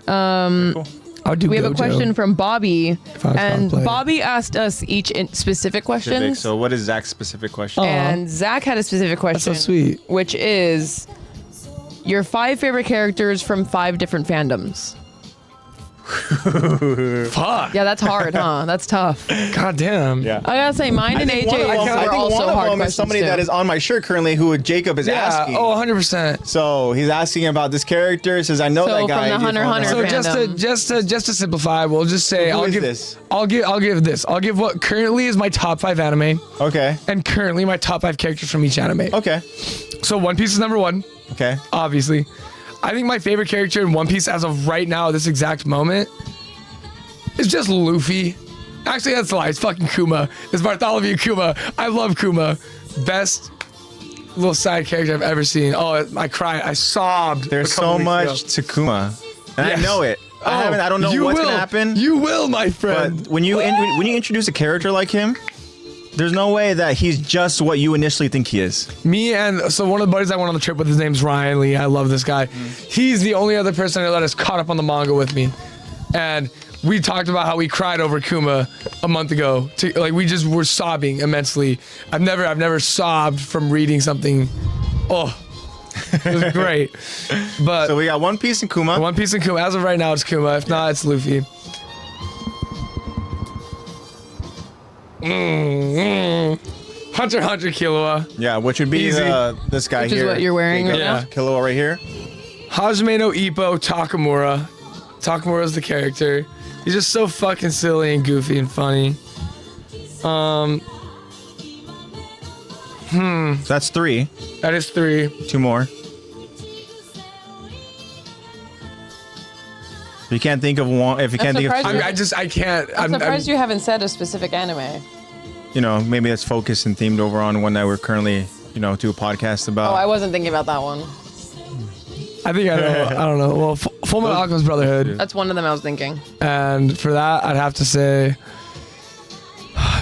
[SPEAKER 1] Cool.
[SPEAKER 2] I would do
[SPEAKER 3] We have a
[SPEAKER 2] Gojo
[SPEAKER 3] question from Bobby,
[SPEAKER 2] if I was
[SPEAKER 3] and
[SPEAKER 2] cosplay.
[SPEAKER 3] Bobby asked us each specific questions.
[SPEAKER 1] Specific. So what is Zach's specific question?
[SPEAKER 2] Oh.
[SPEAKER 3] And Zach had a specific
[SPEAKER 2] That's
[SPEAKER 3] question.
[SPEAKER 2] so sweet.
[SPEAKER 3] Which is your 5 favorite characters from 5 different fandoms.
[SPEAKER 2] Fuck.
[SPEAKER 3] Yeah, that's hard, huh? That's tough.
[SPEAKER 2] God damn.
[SPEAKER 1] Yeah.
[SPEAKER 3] I gotta say, mine and AJ
[SPEAKER 1] I
[SPEAKER 3] are
[SPEAKER 1] think
[SPEAKER 3] also
[SPEAKER 1] one of
[SPEAKER 3] hard
[SPEAKER 1] them is
[SPEAKER 3] questions
[SPEAKER 1] somebody
[SPEAKER 3] too.
[SPEAKER 1] that is on my shirt currently who Jacob is
[SPEAKER 2] Yeah.
[SPEAKER 1] asking.
[SPEAKER 2] Oh, 100%.
[SPEAKER 1] So he's asking about this character. Says I know
[SPEAKER 3] So
[SPEAKER 1] that guy.
[SPEAKER 3] from the Hunter x Hunter
[SPEAKER 2] So
[SPEAKER 3] fandom.
[SPEAKER 2] just to simplify, we'll just say
[SPEAKER 1] Who
[SPEAKER 2] I'll
[SPEAKER 1] is
[SPEAKER 2] give
[SPEAKER 1] this?
[SPEAKER 2] I'll give this. I'll give what currently is my top 5 anime
[SPEAKER 1] Okay.
[SPEAKER 2] and currently my top 5 characters from each anime.
[SPEAKER 1] Okay.
[SPEAKER 2] So One Piece is number 1,
[SPEAKER 1] Okay.
[SPEAKER 2] obviously. I think my favorite character in One Piece as of right now, this exact moment, is just Luffy. Actually, that's a lie. It's fucking Kuma. It's Bartholomew Kuma. I love Kuma. Best little side character I've ever seen. Oh, I cried. I sobbed.
[SPEAKER 1] There's
[SPEAKER 2] a couple
[SPEAKER 1] so
[SPEAKER 2] weeks
[SPEAKER 1] much
[SPEAKER 2] ago.
[SPEAKER 1] to Kuma, and
[SPEAKER 2] Yes.
[SPEAKER 1] I know it. I don't know
[SPEAKER 2] you
[SPEAKER 1] what's
[SPEAKER 2] will.
[SPEAKER 1] gonna happen.
[SPEAKER 2] You will, my friend.
[SPEAKER 1] But when you introduce a character like him, there's no way that he's just what you initially think he is.
[SPEAKER 2] Me and so one of the buddies I went on the trip with, his name's Ryan Lee. I love this guy. He's the only other person that has caught up on the manga with me, and we talked about how we cried over Kuma a month ago. We just were sobbing immensely. I've never sobbed from reading something. Oh, it was great. But
[SPEAKER 1] So we got One Piece and Kuma.
[SPEAKER 2] One Piece and Kuma. As of right now, it's Kuma. If not, it's Luffy. Hunter x Hunter Killua.
[SPEAKER 1] Yeah, which would be
[SPEAKER 2] Easy.
[SPEAKER 1] this guy
[SPEAKER 3] Which is
[SPEAKER 1] here.
[SPEAKER 3] what you're wearing right
[SPEAKER 2] now?
[SPEAKER 1] Killua right here.
[SPEAKER 2] Hajime no Ippo Takamura. Takamura's the character. He's just so fucking silly and goofy and funny.
[SPEAKER 1] So that's 3.
[SPEAKER 2] That is 3.
[SPEAKER 1] 2 more. If you can't think of one, if you can't think of
[SPEAKER 3] surprising.
[SPEAKER 1] two,
[SPEAKER 2] I can't.
[SPEAKER 3] I'm surprised you haven't said a specific anime.
[SPEAKER 1] maybe that's focused and themed over on one that we're currently, do a podcast about.
[SPEAKER 3] Oh, I wasn't thinking about that one.
[SPEAKER 2] I think I know. I don't know. Well, Full Metal Alchemist Brotherhood.
[SPEAKER 3] That's one of them I was thinking.
[SPEAKER 2] And for that, I'd have to say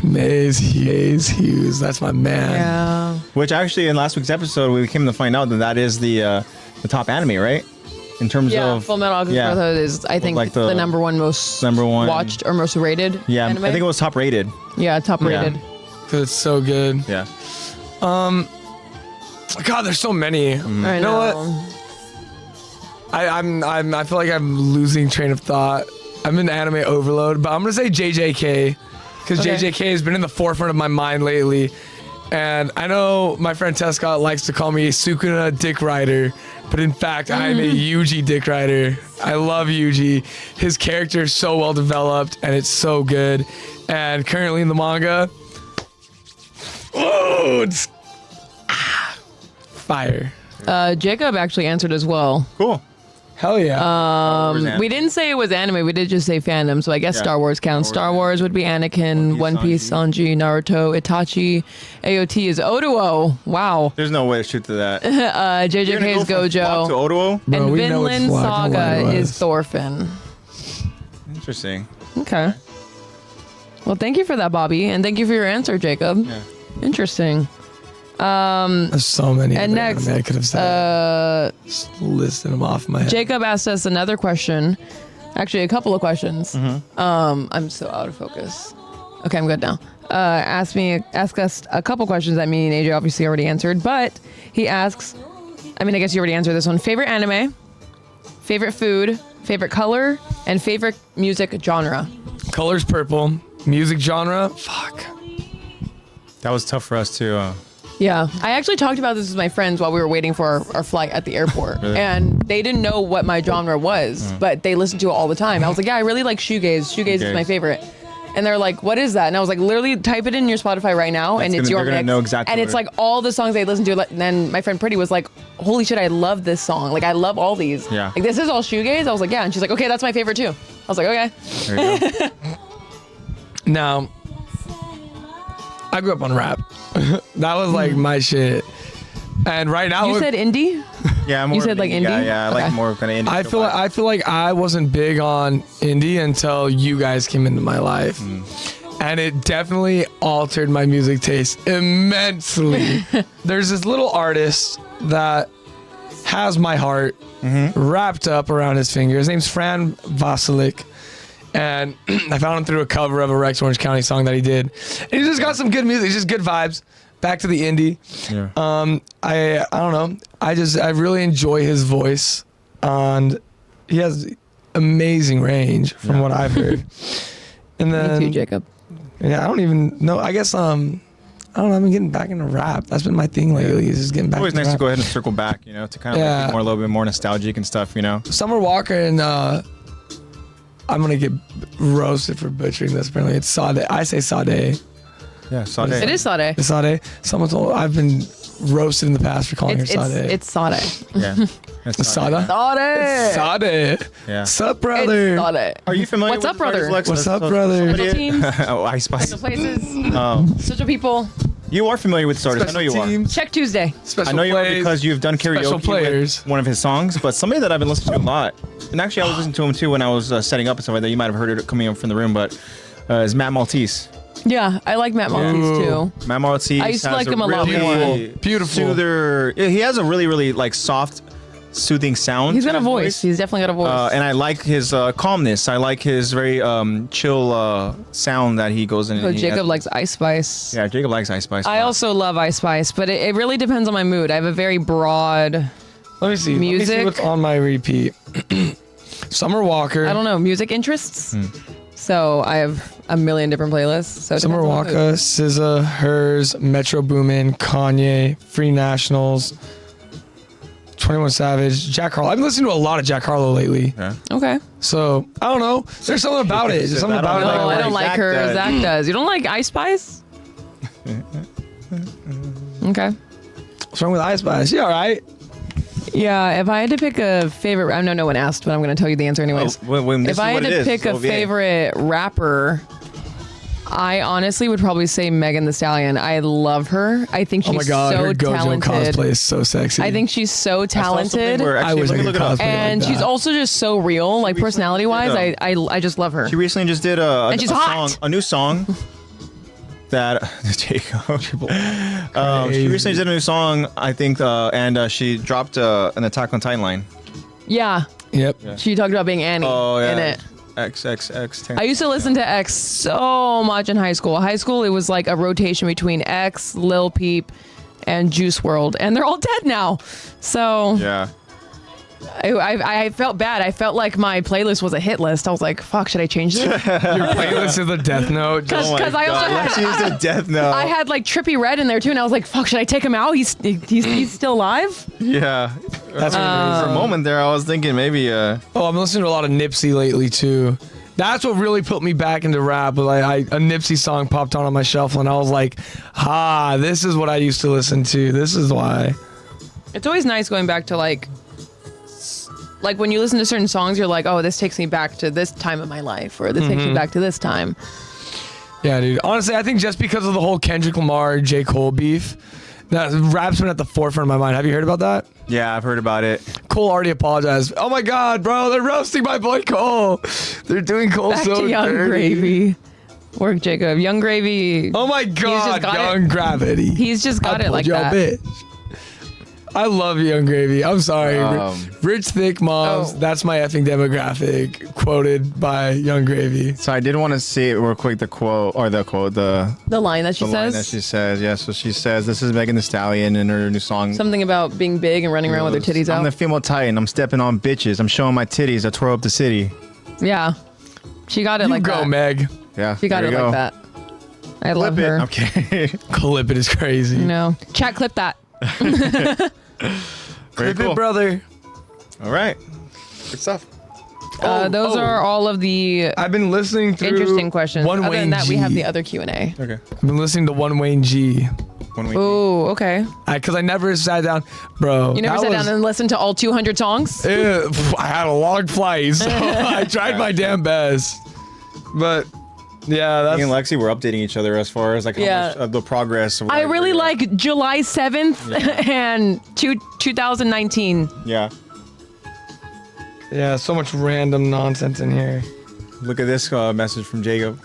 [SPEAKER 2] Maze Hughes. That's my man.
[SPEAKER 3] Yeah.
[SPEAKER 1] Which actually, in last week's episode, we came to find out that is the top anime, right? In terms
[SPEAKER 3] Yeah,
[SPEAKER 1] of
[SPEAKER 3] Full Metal Alchemist Brotherhood is, I think,
[SPEAKER 1] like
[SPEAKER 3] the
[SPEAKER 1] the
[SPEAKER 3] number one most
[SPEAKER 1] number one
[SPEAKER 3] watched or most rated anime.
[SPEAKER 1] I think it was top rated.
[SPEAKER 3] Yeah, top rated.
[SPEAKER 2] Cause it's so good.
[SPEAKER 1] Yeah.
[SPEAKER 2] God, there's so many.
[SPEAKER 3] I
[SPEAKER 2] You know what? I feel like I'm losing train of thought. I'm in anime overload, but I'm gonna say JJK because
[SPEAKER 3] Okay.
[SPEAKER 2] JJK has been in the forefront of my mind lately. And I know my friend Tescott likes to call me a Sukuna dick rider, but in fact, I'm a Yuji dick rider. I love Yuji. His character is so well developed and it's so good. And currently in the manga, it's fire.
[SPEAKER 3] Jacob actually answered as well.
[SPEAKER 1] Cool.
[SPEAKER 2] Hell yeah.
[SPEAKER 3] We didn't say it was anime. We did just say fandom. So I guess
[SPEAKER 1] Yeah.
[SPEAKER 3] Star Wars counts.
[SPEAKER 1] Star Wars,
[SPEAKER 3] Star Wars would be Anakin, One Piece, Sanji, Naruto, Itachi. AOT is Oduo. Wow.
[SPEAKER 1] There's no way to shoot to that.
[SPEAKER 3] JJK is
[SPEAKER 1] To
[SPEAKER 3] Gojo.
[SPEAKER 1] Oduo?
[SPEAKER 2] Bro,
[SPEAKER 3] And
[SPEAKER 2] we know it's
[SPEAKER 3] Vinland
[SPEAKER 2] black and
[SPEAKER 3] Saga
[SPEAKER 2] white.
[SPEAKER 3] is Thorfinn.
[SPEAKER 1] Interesting.
[SPEAKER 3] Okay. Well, thank you for that, Bobby. And thank you for your answer, Jacob.
[SPEAKER 1] Yeah.
[SPEAKER 3] Interesting.
[SPEAKER 2] There's so many.
[SPEAKER 3] And
[SPEAKER 2] other
[SPEAKER 3] next,
[SPEAKER 2] anime I could have said. Just listing them off my head.
[SPEAKER 3] Jacob asked us another question. Actually, a couple of questions. I'm so out of focus. Okay, I'm good now. Ask us a couple questions that me and AJ obviously already answered, but he asks, I guess you already answered this one. Favorite anime, favorite food, favorite color, and favorite music genre.
[SPEAKER 2] Color's purple. Music genre. Fuck.
[SPEAKER 1] That was tough for us too.
[SPEAKER 3] Yeah, I actually talked about this with my friends while we were waiting for our flight at the airport,
[SPEAKER 1] Really?
[SPEAKER 3] and they didn't know what my genre was, but they listened to it all the time. I was like, yeah, I really like shoegaze. Shoegaze is my favorite. And they're like, what is that? And I was like, literally type it in your Spotify right now, and it's your
[SPEAKER 1] they're gonna
[SPEAKER 3] mix.
[SPEAKER 1] know exactly
[SPEAKER 3] and
[SPEAKER 1] what
[SPEAKER 3] it's
[SPEAKER 1] it
[SPEAKER 3] like all the songs they listen to. And then my friend Pretty was like, holy shit, I love this song. Like, I love all these.
[SPEAKER 1] Yeah.
[SPEAKER 3] Like, this is all shoegaze? I was like, yeah. And she's like, okay, that's my favorite too. I was like, okay.
[SPEAKER 1] There you go.
[SPEAKER 2] Now, I grew up on rap. That was like my shit. And right now,
[SPEAKER 3] You said indie?
[SPEAKER 1] Yeah, I'm
[SPEAKER 3] You
[SPEAKER 1] more
[SPEAKER 3] said
[SPEAKER 1] of an
[SPEAKER 3] like
[SPEAKER 1] indie guy.
[SPEAKER 3] indie?
[SPEAKER 1] Yeah, I like
[SPEAKER 3] Okay.
[SPEAKER 1] more kind of indie.
[SPEAKER 2] I feel like I wasn't big on indie until you guys came into my life. And it definitely altered my music taste immensely. There's this little artist that has my heart wrapped up around his finger. His name's Fran Vasilik. And I found him through a cover of a Rex Orange County song that he did. And he's just got some good music. He's just good vibes. Back to the indie.
[SPEAKER 1] Yeah.
[SPEAKER 2] I don't know. I really enjoy his voice, and he has amazing range from what I've heard. And then
[SPEAKER 3] Me too, Jacob.
[SPEAKER 2] yeah, I don't even know. I guess I don't know. I've been getting back into rap. That's been my thing lately. Is just getting back.
[SPEAKER 1] Always
[SPEAKER 2] into
[SPEAKER 1] nice
[SPEAKER 2] rap.
[SPEAKER 1] to go ahead and circle back, you know, to kind of
[SPEAKER 2] Yeah.
[SPEAKER 1] make it a little bit more nostalgic and stuff, you know.
[SPEAKER 2] Summer Walker and I'm gonna get roasted for butchering this. Apparently, it's Sade. I say Sade.
[SPEAKER 1] Yeah, Sade.
[SPEAKER 3] It is Sade.
[SPEAKER 2] It's Sade. Someone told I've been roasted in the past for calling
[SPEAKER 3] It's
[SPEAKER 2] her Sade.
[SPEAKER 3] it's Sade.
[SPEAKER 1] Yeah. It's
[SPEAKER 2] Sada.
[SPEAKER 3] Sade.
[SPEAKER 2] Sade.
[SPEAKER 1] Yeah.
[SPEAKER 2] Sup, brother?
[SPEAKER 3] It's Sade.
[SPEAKER 1] Are you familiar
[SPEAKER 3] What's
[SPEAKER 1] with
[SPEAKER 3] up, brother?
[SPEAKER 1] Lex?
[SPEAKER 2] What's up, brother?
[SPEAKER 1] somebody-
[SPEAKER 3] Special teams.
[SPEAKER 1] Oh, Ice Spice.
[SPEAKER 3] Special places.
[SPEAKER 1] Oh,
[SPEAKER 3] Special people.
[SPEAKER 1] you are familiar with this artist. I know you are.
[SPEAKER 2] Teams,
[SPEAKER 3] Check Tuesday.
[SPEAKER 2] Special
[SPEAKER 1] I know you are
[SPEAKER 2] plays.
[SPEAKER 1] because you've done
[SPEAKER 2] special
[SPEAKER 1] karaoke
[SPEAKER 2] players.
[SPEAKER 1] with one of his songs, but somebody that I've been listening to a lot, and actually I was listening to him too when I was setting up and stuff like that. You might have heard it coming up from the room, but is Matt Maltese.
[SPEAKER 3] Yeah, I like Matt Maltese
[SPEAKER 2] Ooh.
[SPEAKER 3] too.
[SPEAKER 1] Matt Maltese
[SPEAKER 3] I used to
[SPEAKER 1] has
[SPEAKER 3] like him a lot
[SPEAKER 1] really
[SPEAKER 2] more. Beautiful.
[SPEAKER 1] soother. He has a really, really like soft, soothing sound.
[SPEAKER 3] He's
[SPEAKER 1] to
[SPEAKER 3] got a
[SPEAKER 1] his
[SPEAKER 3] voice. He's definitely got a voice.
[SPEAKER 1] And I like his calmness. I like his very chill sound that he goes in.
[SPEAKER 3] So
[SPEAKER 1] and he
[SPEAKER 3] Jacob
[SPEAKER 1] has-
[SPEAKER 3] likes Ice Spice.
[SPEAKER 1] Yeah, Jacob likes Ice Spice. a
[SPEAKER 3] I
[SPEAKER 1] lot.
[SPEAKER 3] also love Ice Spice, but it really depends on my mood. I have a very broad.
[SPEAKER 2] Let me see. Let me see
[SPEAKER 3] Music.
[SPEAKER 2] what's on my repeat. Summer Walker.
[SPEAKER 3] I don't know, music interests. So I have a million different playlists. So it
[SPEAKER 2] Summer
[SPEAKER 3] depends on my mood.
[SPEAKER 2] Walker, SZA, Hers, Metro Boomin, Kanye, Free Nationals, 21 Savage, Jack Harlow. I've been listening to a lot of Jack Harlow lately.
[SPEAKER 1] Yeah.
[SPEAKER 3] Okay.
[SPEAKER 2] So I don't know. There's something about it. There's something
[SPEAKER 1] I don't
[SPEAKER 2] about it.
[SPEAKER 1] know.
[SPEAKER 3] No, I
[SPEAKER 1] like
[SPEAKER 3] don't like
[SPEAKER 1] Zach
[SPEAKER 3] her.
[SPEAKER 1] does.
[SPEAKER 3] Zach does. You don't like Ice Spice? Okay.
[SPEAKER 2] What's wrong with Ice Spice? You all right?
[SPEAKER 3] Yeah, if I had to pick a favorite, I know no one asked, but I'm going to tell you the answer anyways.
[SPEAKER 1] This
[SPEAKER 3] If
[SPEAKER 1] is
[SPEAKER 3] I
[SPEAKER 1] what
[SPEAKER 3] had
[SPEAKER 1] it
[SPEAKER 3] to
[SPEAKER 1] is.
[SPEAKER 3] pick a
[SPEAKER 1] OVA.
[SPEAKER 3] favorite rapper, I honestly would probably say Megan Thee Stallion. I love her. I think she's
[SPEAKER 2] Oh my God,
[SPEAKER 3] so
[SPEAKER 2] her Gojo
[SPEAKER 3] talented.
[SPEAKER 2] cosplay is so sexy.
[SPEAKER 3] I think she's so
[SPEAKER 1] I saw something
[SPEAKER 3] talented.
[SPEAKER 1] where-
[SPEAKER 2] I
[SPEAKER 1] actually,
[SPEAKER 2] wish
[SPEAKER 1] let
[SPEAKER 2] I
[SPEAKER 1] me
[SPEAKER 2] could
[SPEAKER 1] look it up.
[SPEAKER 2] cosplay
[SPEAKER 3] And
[SPEAKER 2] like
[SPEAKER 3] she's
[SPEAKER 2] that.
[SPEAKER 3] also just so real, like
[SPEAKER 1] recently
[SPEAKER 3] personality wise.
[SPEAKER 1] did,
[SPEAKER 3] I just love her.
[SPEAKER 1] She recently just did a
[SPEAKER 3] she's
[SPEAKER 1] a
[SPEAKER 3] hot.
[SPEAKER 1] song, a new song. That Jacob. She
[SPEAKER 2] Crazy.
[SPEAKER 1] recently did a new song, I think, and she dropped an AttackOnTitan line.
[SPEAKER 3] Yeah,
[SPEAKER 2] Yep.
[SPEAKER 3] she talked about being Annie
[SPEAKER 1] Oh yeah.
[SPEAKER 3] in it.
[SPEAKER 1] XXX.
[SPEAKER 3] I used to listen to X so much in high school. High school, it was like a rotation between X, Lil Peep, and Juice WRLD, and they're all dead now. So
[SPEAKER 1] Yeah.
[SPEAKER 3] I felt bad. I felt like my playlist was a hit list. I was like, fuck, should I change this?
[SPEAKER 2] Your playlist is the Death Note.
[SPEAKER 3] Because
[SPEAKER 1] Oh my
[SPEAKER 3] I also
[SPEAKER 1] God.
[SPEAKER 3] had
[SPEAKER 1] She's the death note.
[SPEAKER 3] I had like Trippy Red in there too, and I was like, fuck, should I take him out? He's still alive?
[SPEAKER 1] Yeah.
[SPEAKER 2] That's
[SPEAKER 1] for a moment there, I was thinking maybe.
[SPEAKER 2] Oh, I'm listening to a lot of Nipsey lately too. That's what really put me back into rap. Like a Nipsey song popped on my shelf, and I was like, this is what I used to listen to. This is why.
[SPEAKER 3] It's always nice going back to like when you listen to certain songs, you're like, oh, this takes me back to this time of my life, or this takes me back to this time.
[SPEAKER 2] Yeah, dude. Honestly, I think just because of the whole Kendrick Lamar, J. Cole beef, that rap's been at the forefront of my mind. Have you heard about that?
[SPEAKER 1] Yeah, I've heard about it.
[SPEAKER 2] Cole already apologized. Oh my God, bro, they're roasting my boy Cole. They're doing Cole
[SPEAKER 3] Back
[SPEAKER 2] so
[SPEAKER 3] to Young
[SPEAKER 2] dirty.
[SPEAKER 3] Gravy. Work, Jacob. Young Gravy.
[SPEAKER 2] Oh my God,
[SPEAKER 3] got
[SPEAKER 2] Young Gravity.
[SPEAKER 3] He's just got
[SPEAKER 2] I
[SPEAKER 3] it like
[SPEAKER 2] pulled your
[SPEAKER 3] that.
[SPEAKER 2] bitch. I love Young Gravy. I'm sorry. Rich, thick moms.
[SPEAKER 3] Oh.
[SPEAKER 2] That's my effing demographic. Quoted by Young Gravy.
[SPEAKER 1] So I did want to see real quick the
[SPEAKER 3] The line that she
[SPEAKER 1] line
[SPEAKER 3] says.
[SPEAKER 1] that she says. Yeah, so she says this is Megan Thee Stallion in her new song.
[SPEAKER 3] Something about being big and running around with her titties
[SPEAKER 1] I'm
[SPEAKER 3] out.
[SPEAKER 1] the female titan. I'm stepping on bitches. I'm showing my titties. I tore up the city.
[SPEAKER 3] Yeah. She got it
[SPEAKER 2] You
[SPEAKER 3] like
[SPEAKER 2] go,
[SPEAKER 3] that.
[SPEAKER 2] Meg.
[SPEAKER 1] Yeah,
[SPEAKER 3] She got
[SPEAKER 1] there
[SPEAKER 3] it
[SPEAKER 1] you go.
[SPEAKER 3] like that. I love
[SPEAKER 1] Flip it.
[SPEAKER 3] her.
[SPEAKER 1] I'm kidding.
[SPEAKER 2] Clip it is crazy.
[SPEAKER 3] No. Chat, clip that.
[SPEAKER 1] Very
[SPEAKER 2] Clip
[SPEAKER 1] cool.
[SPEAKER 2] it, brother.
[SPEAKER 1] All right. Good stuff.
[SPEAKER 3] Those are all of the
[SPEAKER 2] I've been listening through
[SPEAKER 3] interesting questions.
[SPEAKER 2] One
[SPEAKER 3] Other than
[SPEAKER 2] Wayne
[SPEAKER 3] that, we
[SPEAKER 2] G.
[SPEAKER 3] have the other Q&A.
[SPEAKER 1] Okay.
[SPEAKER 2] I've been listening to One Wayne G.
[SPEAKER 1] When we
[SPEAKER 3] Ooh, okay.
[SPEAKER 2] Because I never sat down, bro.
[SPEAKER 3] You never
[SPEAKER 2] that
[SPEAKER 3] sat
[SPEAKER 2] was-
[SPEAKER 3] down and listened to all 200 songs?
[SPEAKER 2] I had a long flight, so I tried my damn best. But yeah,
[SPEAKER 1] Me and
[SPEAKER 2] that's
[SPEAKER 1] Lexy were updating each other as far as like how
[SPEAKER 3] Yeah.
[SPEAKER 1] much of the progress. Of
[SPEAKER 3] I
[SPEAKER 1] what
[SPEAKER 3] really
[SPEAKER 1] we're-
[SPEAKER 3] like July 7th and 2019.
[SPEAKER 1] Yeah.
[SPEAKER 2] yeah, so much random nonsense in here.
[SPEAKER 1] Look at this message from Jacob.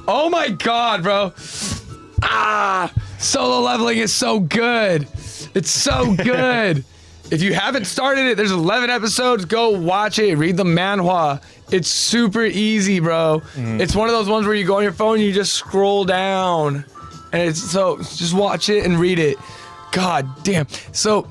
[SPEAKER 2] Oh my God, bro. Solo leveling is so good. It's so good. If you haven't started it, there's 11 episodes. Go watch it. Read the manhwa. It's super easy, bro. It's one of those ones where you go on your phone and you just scroll down. And it's so just watch it and read it. God damn. So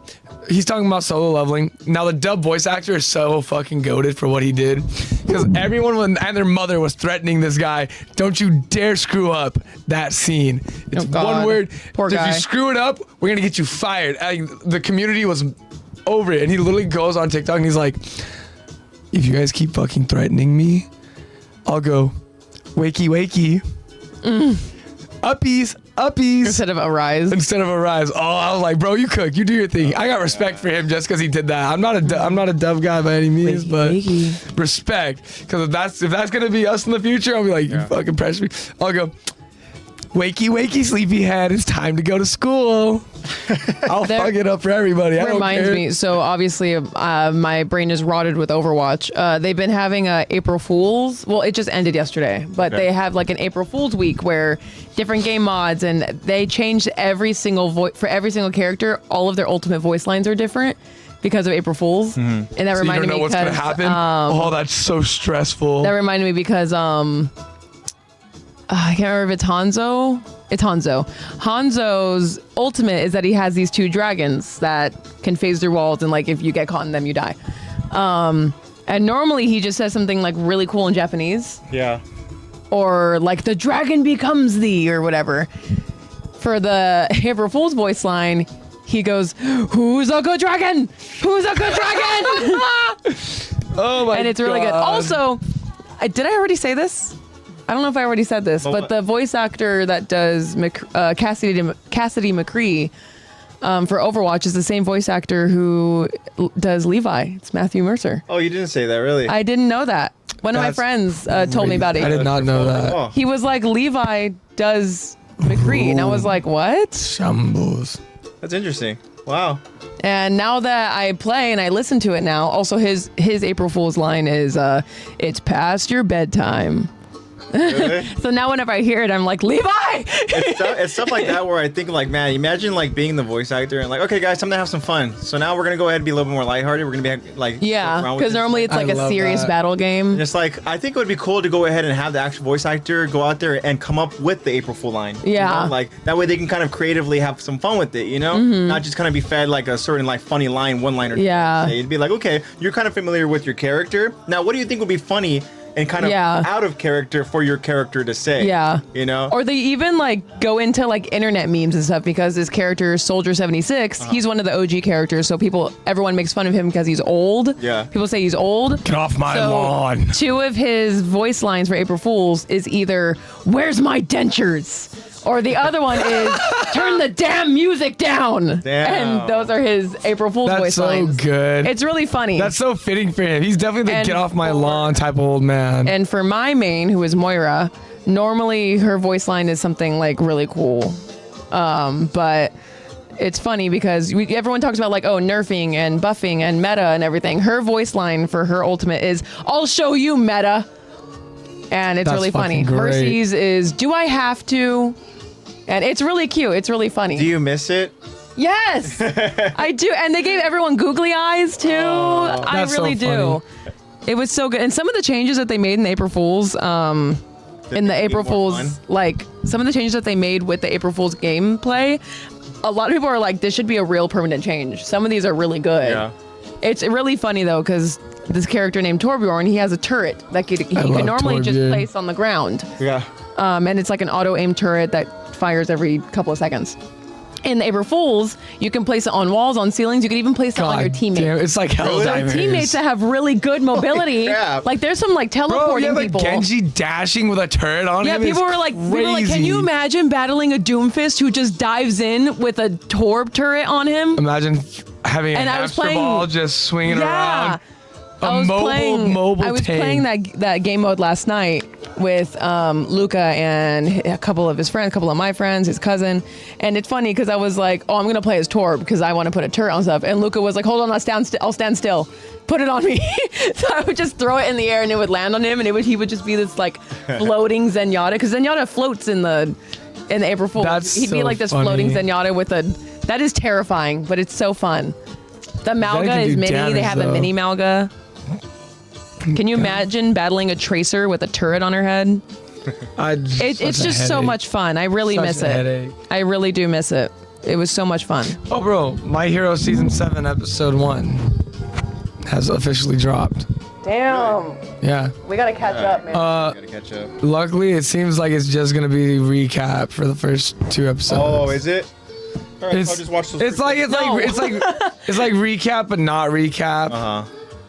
[SPEAKER 2] he's talking about solo leveling. Now the dub voice actor is so fucking goated for what he did, because everyone and their mother was threatening this guy. Don't you dare screw up that scene. It's one word.
[SPEAKER 3] Poor guy.
[SPEAKER 2] If you screw it up, we're gonna get you fired. The community was over it, and he literally goes on TikTok and he's like, if you guys keep fucking threatening me, I'll go wakey wakey. Uppies.
[SPEAKER 3] Instead of arise.
[SPEAKER 2] Oh, I was like, bro, you cook, you do your thing. I got respect for him just because he did that. I'm not a dub guy by any means, but respect. Because if that's gonna be us in the future, I'll be like, you fucking pressure me. I'll go, wakey, sleepyhead. It's time to go to school. I'll fuck it up for everybody. I don't
[SPEAKER 3] Reminds
[SPEAKER 2] care.
[SPEAKER 3] me. So obviously, my brain is rotted with Overwatch. They've been having a April Fools. Well, it just ended yesterday, but they have like an April Fools week where different game mods, and they changed every single for every single character. All of their ultimate voice lines are different because of April Fools, and that
[SPEAKER 2] So you
[SPEAKER 3] reminded
[SPEAKER 2] don't know
[SPEAKER 3] me
[SPEAKER 2] what's gonna
[SPEAKER 3] because
[SPEAKER 2] happen. That's so stressful.
[SPEAKER 3] that reminded me because I can't remember if it's Hanzo. It's Hanzo. Hanzo's ultimate is that he has these 2 dragons that can phase through walls, and like if you get caught in them, you die. And normally he just says something like really cool in Japanese.
[SPEAKER 1] Yeah.
[SPEAKER 3] Or like the dragon becomes thee or whatever. For the April Fool's voice line, he goes, "Who's a good dragon? Who's a good dragon?"
[SPEAKER 2] Oh my god.
[SPEAKER 3] And it's really good. Also, did I already say this? I don't know if I already said this, but the voice actor that does Cassidy McCree for Overwatch is the same voice actor who does Levi. It's Matthew Mercer.
[SPEAKER 1] Oh, you didn't say that, really?
[SPEAKER 3] I didn't know that. One of my friends told me about it.
[SPEAKER 2] I did not know that.
[SPEAKER 1] Oh.
[SPEAKER 3] He was like, Levi does McCree. And I was like, what?
[SPEAKER 2] Shambles.
[SPEAKER 1] That's interesting. Wow.
[SPEAKER 3] And now that I play and I listen to it now, also his April Fool's line is, it's past your bedtime.
[SPEAKER 1] Really?
[SPEAKER 3] So now whenever I hear it, I'm like, Levi!
[SPEAKER 1] It's stuff like that where I think like, man, imagine like being the voice actor and like, okay guys, time to have some fun. So now we're gonna go ahead and be a little bit more lighthearted. We're gonna be like,
[SPEAKER 3] Yeah,
[SPEAKER 1] around with
[SPEAKER 3] because
[SPEAKER 1] this.
[SPEAKER 3] normally it's like
[SPEAKER 2] I
[SPEAKER 3] a
[SPEAKER 2] love
[SPEAKER 3] serious
[SPEAKER 2] that.
[SPEAKER 3] battle game.
[SPEAKER 1] It's like, I think it would be cool to go ahead and have the actual voice actor go out there and come up with the April Fool line.
[SPEAKER 3] Yeah.
[SPEAKER 1] You know? Like that way they can kind of creatively have some fun with it, you know? Not just kind of be fed like a certain like funny line, one-liner.
[SPEAKER 3] Yeah.
[SPEAKER 1] It'd be like, okay, you're kind of familiar with your character. Now, what do you think would be funny and kind of out of character for your character to say?
[SPEAKER 3] Yeah.
[SPEAKER 1] You know?
[SPEAKER 3] Or they even like go into like internet memes and stuff because his character Soldier 76, he's one of the OG characters, so everyone makes fun of him because he's old.
[SPEAKER 1] Yeah.
[SPEAKER 3] People say he's old.
[SPEAKER 2] Get off my lawn.
[SPEAKER 3] 2 of his voice lines for April Fools is either "Where's my dentures?" or the other one is "Turn the damn music down."
[SPEAKER 1] Damn.
[SPEAKER 3] And those are his April Fools
[SPEAKER 2] That's
[SPEAKER 3] voice
[SPEAKER 2] so
[SPEAKER 3] lines.
[SPEAKER 2] good.
[SPEAKER 3] It's really funny.
[SPEAKER 2] That's so fitting for him. He's definitely the
[SPEAKER 3] And
[SPEAKER 2] get off my lawn type of old man.
[SPEAKER 3] And for my main, who is Moira, normally her voice line is something like really cool. But it's funny because everyone talks about like, oh, nerfing and buffing and meta and everything. Her voice line for her ultimate is, "I'll show you meta." And it's
[SPEAKER 2] That's
[SPEAKER 3] really funny.
[SPEAKER 2] fucking great.
[SPEAKER 3] Mercy's is, "Do I have to?" And it's really cute. It's really funny.
[SPEAKER 1] Do you miss it?
[SPEAKER 3] Yes, I do. And they gave everyone googly eyes too. I
[SPEAKER 2] That's so
[SPEAKER 3] really do. It was so good. And some of the changes that they made in the April Fools, in the April Fools, like some of the changes that they made with the April Fools gameplay, a lot of people are like, this should be a real permanent change. Some of these are really good.
[SPEAKER 1] Yeah.
[SPEAKER 3] It's really funny though, because this character named Torbjorn, he has a turret that he could normally just
[SPEAKER 2] Torbjorn.
[SPEAKER 3] place on the ground.
[SPEAKER 1] Yeah.
[SPEAKER 3] And it's like an auto aim turret that fires every couple of seconds. In the April Fools, you can place it on walls, on ceilings. You can even place it on your teammates.
[SPEAKER 2] Damn, it's like Helldivers.
[SPEAKER 3] Teammates that have really good mobility.
[SPEAKER 1] crap.
[SPEAKER 3] Like there's some like
[SPEAKER 2] Bro, you
[SPEAKER 3] teleporting
[SPEAKER 2] have like
[SPEAKER 3] people.
[SPEAKER 2] Genji dashing with a turret on
[SPEAKER 3] Yeah,
[SPEAKER 2] him.
[SPEAKER 3] people
[SPEAKER 2] It's
[SPEAKER 3] were like,
[SPEAKER 2] crazy.
[SPEAKER 3] can you imagine battling a Doomfist who just dives in with a Torb turret on him?
[SPEAKER 2] Imagine having a
[SPEAKER 3] And I was
[SPEAKER 2] hamster
[SPEAKER 3] playing-
[SPEAKER 2] ball just swinging around.
[SPEAKER 3] I was
[SPEAKER 2] mobile
[SPEAKER 3] playing that game mode last night with Luca and a couple of his friends, a couple of my friends, his cousin. And it's funny because I was like, oh, I'm going to play as Torb because I want to put a turret on stuff. And Luca was like, hold on, I'll stand still. Put it on me. So I would just throw it in the air and it would land on him. And he would just be this like floating Zenyatta, because Zenyatta floats in the April Fools. He'd be
[SPEAKER 2] so
[SPEAKER 3] like this
[SPEAKER 2] funny.
[SPEAKER 3] floating Zenyatta with that is terrifying, but it's so fun. The Malga
[SPEAKER 2] can
[SPEAKER 3] is
[SPEAKER 2] do
[SPEAKER 3] mini. They
[SPEAKER 2] damage,
[SPEAKER 3] have
[SPEAKER 2] though.
[SPEAKER 3] a mini Malga. Can you imagine battling a Tracer with a turret on her head? It's just so much fun. I really miss it. I really do miss it. It was so much fun.
[SPEAKER 2] Oh, bro, My Hero Season 7, Episode 1 has officially dropped.
[SPEAKER 3] Damn.
[SPEAKER 2] Yeah.
[SPEAKER 3] We gotta catch up, man.
[SPEAKER 1] Gotta catch up.
[SPEAKER 2] Luckily, it seems like it's just gonna be recap for the first 2 episodes.
[SPEAKER 1] Oh, is it? All right,
[SPEAKER 2] It's,
[SPEAKER 1] I'll just watch those.
[SPEAKER 2] it's like recap, but not recap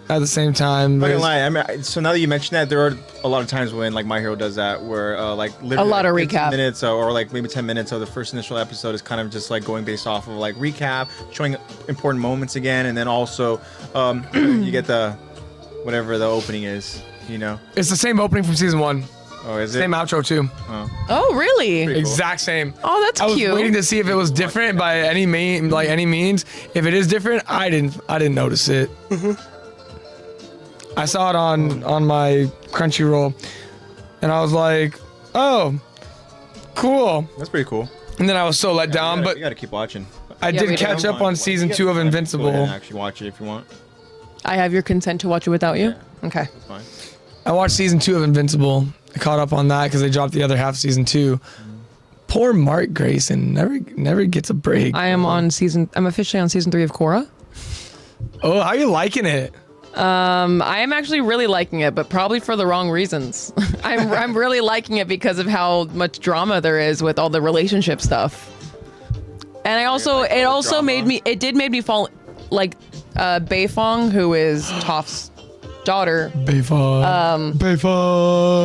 [SPEAKER 2] at the same time.
[SPEAKER 1] I'm not
[SPEAKER 2] There's-
[SPEAKER 1] gonna lie. I mean, so now that you mention that, there are a lot of times when like My Hero does that, where like literally
[SPEAKER 3] A lot of
[SPEAKER 1] 15
[SPEAKER 3] recap.
[SPEAKER 1] minutes or like maybe 10 minutes of the first initial episode is kind of just like going based off of like recap, showing important moments again, and then also you get the whatever the opening is, you know.
[SPEAKER 2] It's the same opening from Season 1.
[SPEAKER 1] Oh, is it?
[SPEAKER 2] Same outro too.
[SPEAKER 3] Oh, really?
[SPEAKER 1] Pretty cool.
[SPEAKER 2] Exact same.
[SPEAKER 3] Oh, that's
[SPEAKER 2] I was
[SPEAKER 3] cute.
[SPEAKER 2] waiting to see if it was different by any means. If it is different, I didn't notice it. I saw it on my Crunchyroll, and I was like, oh, cool.
[SPEAKER 1] That's pretty cool.
[SPEAKER 2] And then I was so let down,
[SPEAKER 1] you gotta keep watching.
[SPEAKER 2] I
[SPEAKER 3] Yeah,
[SPEAKER 2] did
[SPEAKER 3] we
[SPEAKER 2] catch
[SPEAKER 3] do.
[SPEAKER 2] up on Season 2 of
[SPEAKER 1] Go ahead
[SPEAKER 2] Invincible.
[SPEAKER 1] and actually watch it if you want.
[SPEAKER 3] I have your consent to watch it without you? Okay.
[SPEAKER 1] That's fine.
[SPEAKER 2] I watched Season 2 of Invincible. I caught up on that because they dropped the other half of Season 2. Poor Mark Grayson never gets a break.
[SPEAKER 3] I'm officially on season 3 of Korra.
[SPEAKER 2] Oh, how you liking it?
[SPEAKER 3] I am actually really liking it, but probably for the wrong reasons. I'm really liking it because of how much drama there is with all the relationship stuff. And it did make me fall like Beifong, who is Toph's daughter.
[SPEAKER 2] Beifong.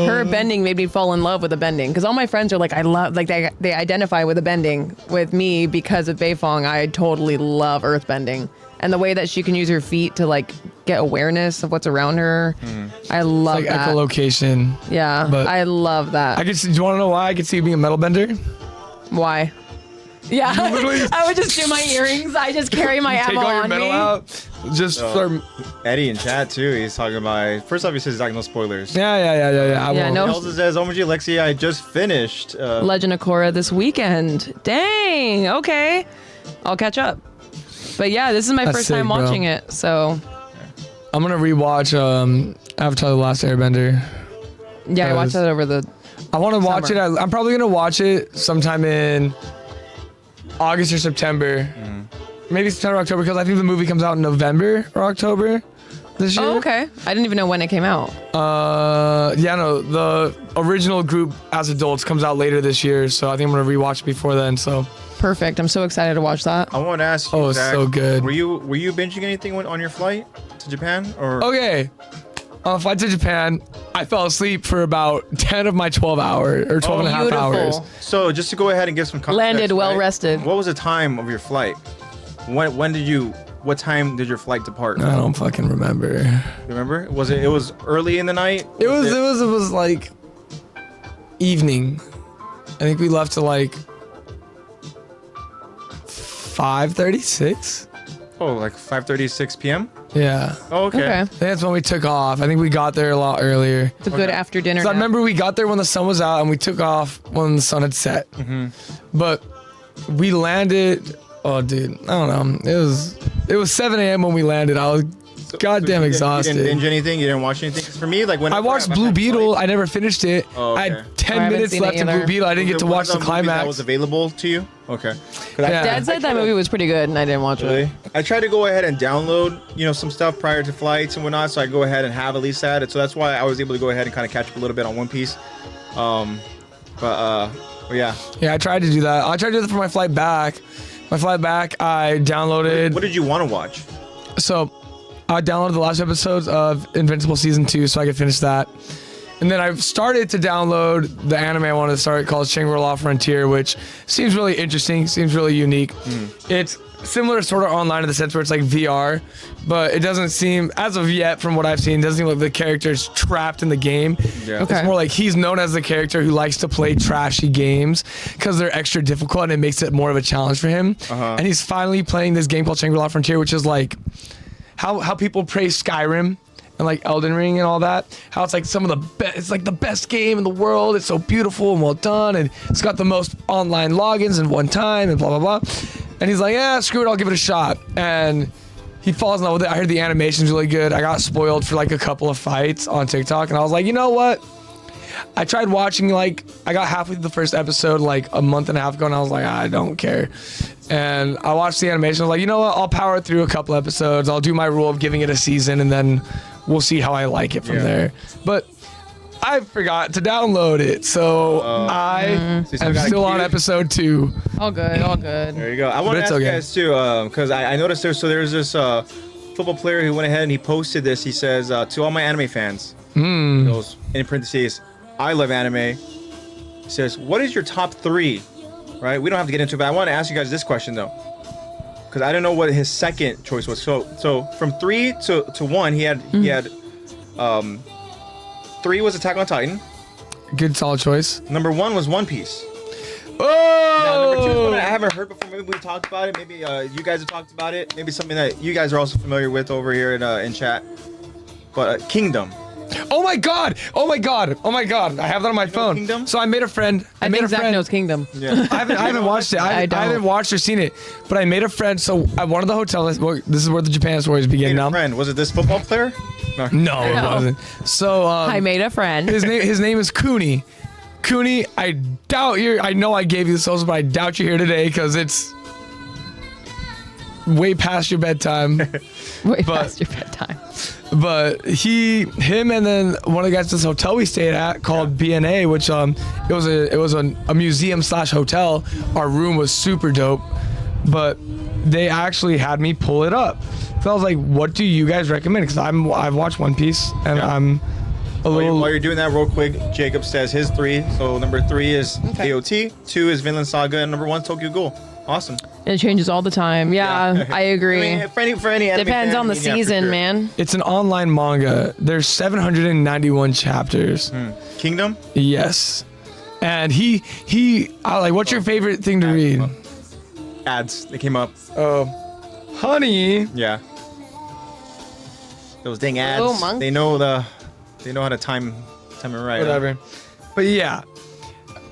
[SPEAKER 3] Her bending made me fall in love with the bending because all my friends are like, they identify with the bending with me because of Beifong. I totally love earthbending and the way that she can use her feet to like get awareness of what's around her. I love
[SPEAKER 2] Like
[SPEAKER 3] that.
[SPEAKER 2] echolocation.
[SPEAKER 3] Yeah,
[SPEAKER 2] But
[SPEAKER 3] I love that.
[SPEAKER 2] Do you want to know why I could see you being a metal bender?
[SPEAKER 3] Why? Yeah,
[SPEAKER 2] literally-
[SPEAKER 3] I would just do my earrings. I just carry my
[SPEAKER 2] Take
[SPEAKER 3] ammo
[SPEAKER 2] all your
[SPEAKER 3] on
[SPEAKER 2] metal
[SPEAKER 3] me.
[SPEAKER 2] out. Just for
[SPEAKER 1] Eddie in chat too. He's talking about. First off, he says like no spoilers.
[SPEAKER 2] yeah. I
[SPEAKER 3] Yeah,
[SPEAKER 2] won't.
[SPEAKER 3] no.
[SPEAKER 1] He also says, "OMG, Lexy, I just finished."
[SPEAKER 3] Legend of Korra this weekend. Dang. Okay, I'll catch up. But yeah, this is my
[SPEAKER 2] That's
[SPEAKER 3] first time
[SPEAKER 2] sick, bro.
[SPEAKER 3] watching it, so
[SPEAKER 2] I'm gonna rewatch Avatar: The Last Airbender.
[SPEAKER 3] yeah, I watched
[SPEAKER 2] Because-
[SPEAKER 3] that over the.
[SPEAKER 2] I want to watch it.
[SPEAKER 3] Summer.
[SPEAKER 2] I'm probably gonna watch it sometime in August or September. Maybe September, October, because I think the movie comes out in November or October this year.
[SPEAKER 3] Oh, okay. I didn't even know when it came out.
[SPEAKER 2] Yeah, no, the original group as adults comes out later this year, so I think I'm gonna rewatch it before then. So,
[SPEAKER 3] Perfect. I'm so excited to watch that.
[SPEAKER 1] I want to ask you.
[SPEAKER 2] Oh, it's
[SPEAKER 1] Zach,
[SPEAKER 2] so good.
[SPEAKER 1] Were you binging anything on your flight to Japan or?
[SPEAKER 2] okay, on a flight to Japan, I fell asleep for about 10 of my 12 hours or 12 and a half
[SPEAKER 3] Beautiful.
[SPEAKER 2] hours.
[SPEAKER 1] So just to go ahead and give some context.
[SPEAKER 3] Landed well
[SPEAKER 1] right?
[SPEAKER 3] rested.
[SPEAKER 1] What was the time of your flight? What time did your flight depart?
[SPEAKER 2] I don't fucking remember.
[SPEAKER 1] Remember? It was early in the night?
[SPEAKER 2] It was like evening. I think we left to like 5:36.
[SPEAKER 1] Oh, like 5:36 p.m.?
[SPEAKER 2] Yeah.
[SPEAKER 1] Oh, okay.
[SPEAKER 3] Okay.
[SPEAKER 2] I think that's when we took off. I think we got there a lot earlier.
[SPEAKER 3] It's a good after dinner.
[SPEAKER 2] So I
[SPEAKER 3] nap.
[SPEAKER 2] remember we got there when the sun was out and we took off when the sun had set. But we landed. Oh, dude, I don't know. It was 7 a.m. when we landed. I was goddamn exhausted.
[SPEAKER 1] You didn't binge anything? You didn't watch anything? 'Cause for me, like when
[SPEAKER 2] I watched Blue Beetle. I never finished it.
[SPEAKER 1] Oh, okay.
[SPEAKER 2] I had
[SPEAKER 3] I
[SPEAKER 2] 10
[SPEAKER 3] haven't
[SPEAKER 2] minutes
[SPEAKER 3] seen it
[SPEAKER 2] left in
[SPEAKER 3] either.
[SPEAKER 2] Blue Beetle. I didn't get to watch the
[SPEAKER 1] That
[SPEAKER 2] climax.
[SPEAKER 1] was available to you? Okay. 'Cause
[SPEAKER 2] Yeah.
[SPEAKER 3] Dad said that movie was pretty good, and I didn't watch
[SPEAKER 1] Really?
[SPEAKER 3] it.
[SPEAKER 1] I tried to go ahead and download, some stuff prior to flights and whatnot, so I go ahead and have at least that. So that's why I was able to go ahead and kind of catch up a little bit on One Piece. But yeah.
[SPEAKER 2] Yeah, I tried to do that. I tried to do that for my flight back. My flight back, I downloaded.
[SPEAKER 1] What did you want to watch?
[SPEAKER 2] So I downloaded the last episodes of Invincible Season 2 so I could finish that. And then I've started to download the anime I wanted to start called Shangri-La Frontier, which seems really interesting, seems really unique. It's similar sort of online in the sense where it's like VR, but it doesn't seem, as of yet, from what I've seen, it doesn't seem like the character's trapped in the game.
[SPEAKER 1] Yeah.
[SPEAKER 3] Okay.
[SPEAKER 2] It's more like he's known as the character who likes to play trashy games because they're extra difficult and it makes it more of a challenge for him. And he's finally playing this game called Shangri-La Frontier, which is like how people praise Skyrim and like Elden Ring and all that. How it's like some of the best, it's like the best game in the world. It's so beautiful and well done, and it's got the most online logins in one time and blah blah blah. And he's like, yeah, screw it, I'll give it a shot. And he falls in love with it. I heard the animation's really good. I got spoiled for like a couple of fights on TikTok, and I was like, you know what? I tried watching, like, I got halfway through the first episode like a month and a half ago, and I was like, I don't care. And I watched the animation. I was like, you know what? I'll power through a couple episodes. I'll do my rule of giving it a season, and then we'll see how I like it from there. But I forgot to download it, so I am still on episode 2.
[SPEAKER 3] All good, all good.
[SPEAKER 1] There you go. I want to ask you guys too, because I noticed there's this football player who went ahead and he posted this. He says, to all my anime fans, he goes, in parentheses, I love anime. He says, what is your top 3? Right? We don't have to get into it, but I want to ask you guys this question though, because I don't know what his second choice was. So from 3 to 1, he had 3 was Attack on Titan.
[SPEAKER 2] Good, solid choice.
[SPEAKER 1] Number 1 was One Piece.
[SPEAKER 2] Oh!
[SPEAKER 1] Now, number 2 is one I haven't heard before. Maybe we talked about it. Maybe you guys have talked about it. Maybe something that you guys are also familiar with over here in chat. But Kingdom.
[SPEAKER 2] Oh my god! Oh my god! Oh my god! I have that on my phone.
[SPEAKER 1] Kingdom?
[SPEAKER 2] So I made a friend.
[SPEAKER 3] I think Zach knows Kingdom.
[SPEAKER 1] Yeah.
[SPEAKER 2] I haven't watched it. I haven't watched or seen it. But I made a friend. So at one of the hotels, well, this is where the Japan stories begin now.
[SPEAKER 1] Friend, was it this football player?
[SPEAKER 2] No, it wasn't. So
[SPEAKER 3] I made a friend.
[SPEAKER 2] his name is Cooney. Cooney, I doubt you're. I know I gave you the social, but I doubt you're here today because it's way past your bedtime.
[SPEAKER 3] Way past your bedtime.
[SPEAKER 2] But him, and then one of the guys at this hotel we stayed at called BNA, which it was a museum / hotel. Our room was super dope, but they actually had me pull it up. So I was like, "What do you guys recommend?" Because I've watched One Piece, and I'm a little.
[SPEAKER 1] While you're doing that, real quick, Jacob says his 3. So number 3 is AOT, 2 is Vinland Saga, and number 1 Tokyo Ghoul. Awesome.
[SPEAKER 3] It changes all the time. Yeah, I agree.
[SPEAKER 1] I mean, for any anime
[SPEAKER 3] Depends
[SPEAKER 1] fan,
[SPEAKER 3] on the
[SPEAKER 1] yeah, for
[SPEAKER 3] season,
[SPEAKER 1] sure.
[SPEAKER 3] man.
[SPEAKER 2] It's an online manga. There's 791 chapters.
[SPEAKER 1] Kingdom.
[SPEAKER 2] Yes, and I like. What's your favorite thing to read?
[SPEAKER 1] Ads. They came up.
[SPEAKER 2] Oh, honey.
[SPEAKER 1] Yeah. Those dang ads.
[SPEAKER 3] Oh, monk.
[SPEAKER 1] They know how to time it right.
[SPEAKER 2] Whatever. But yeah,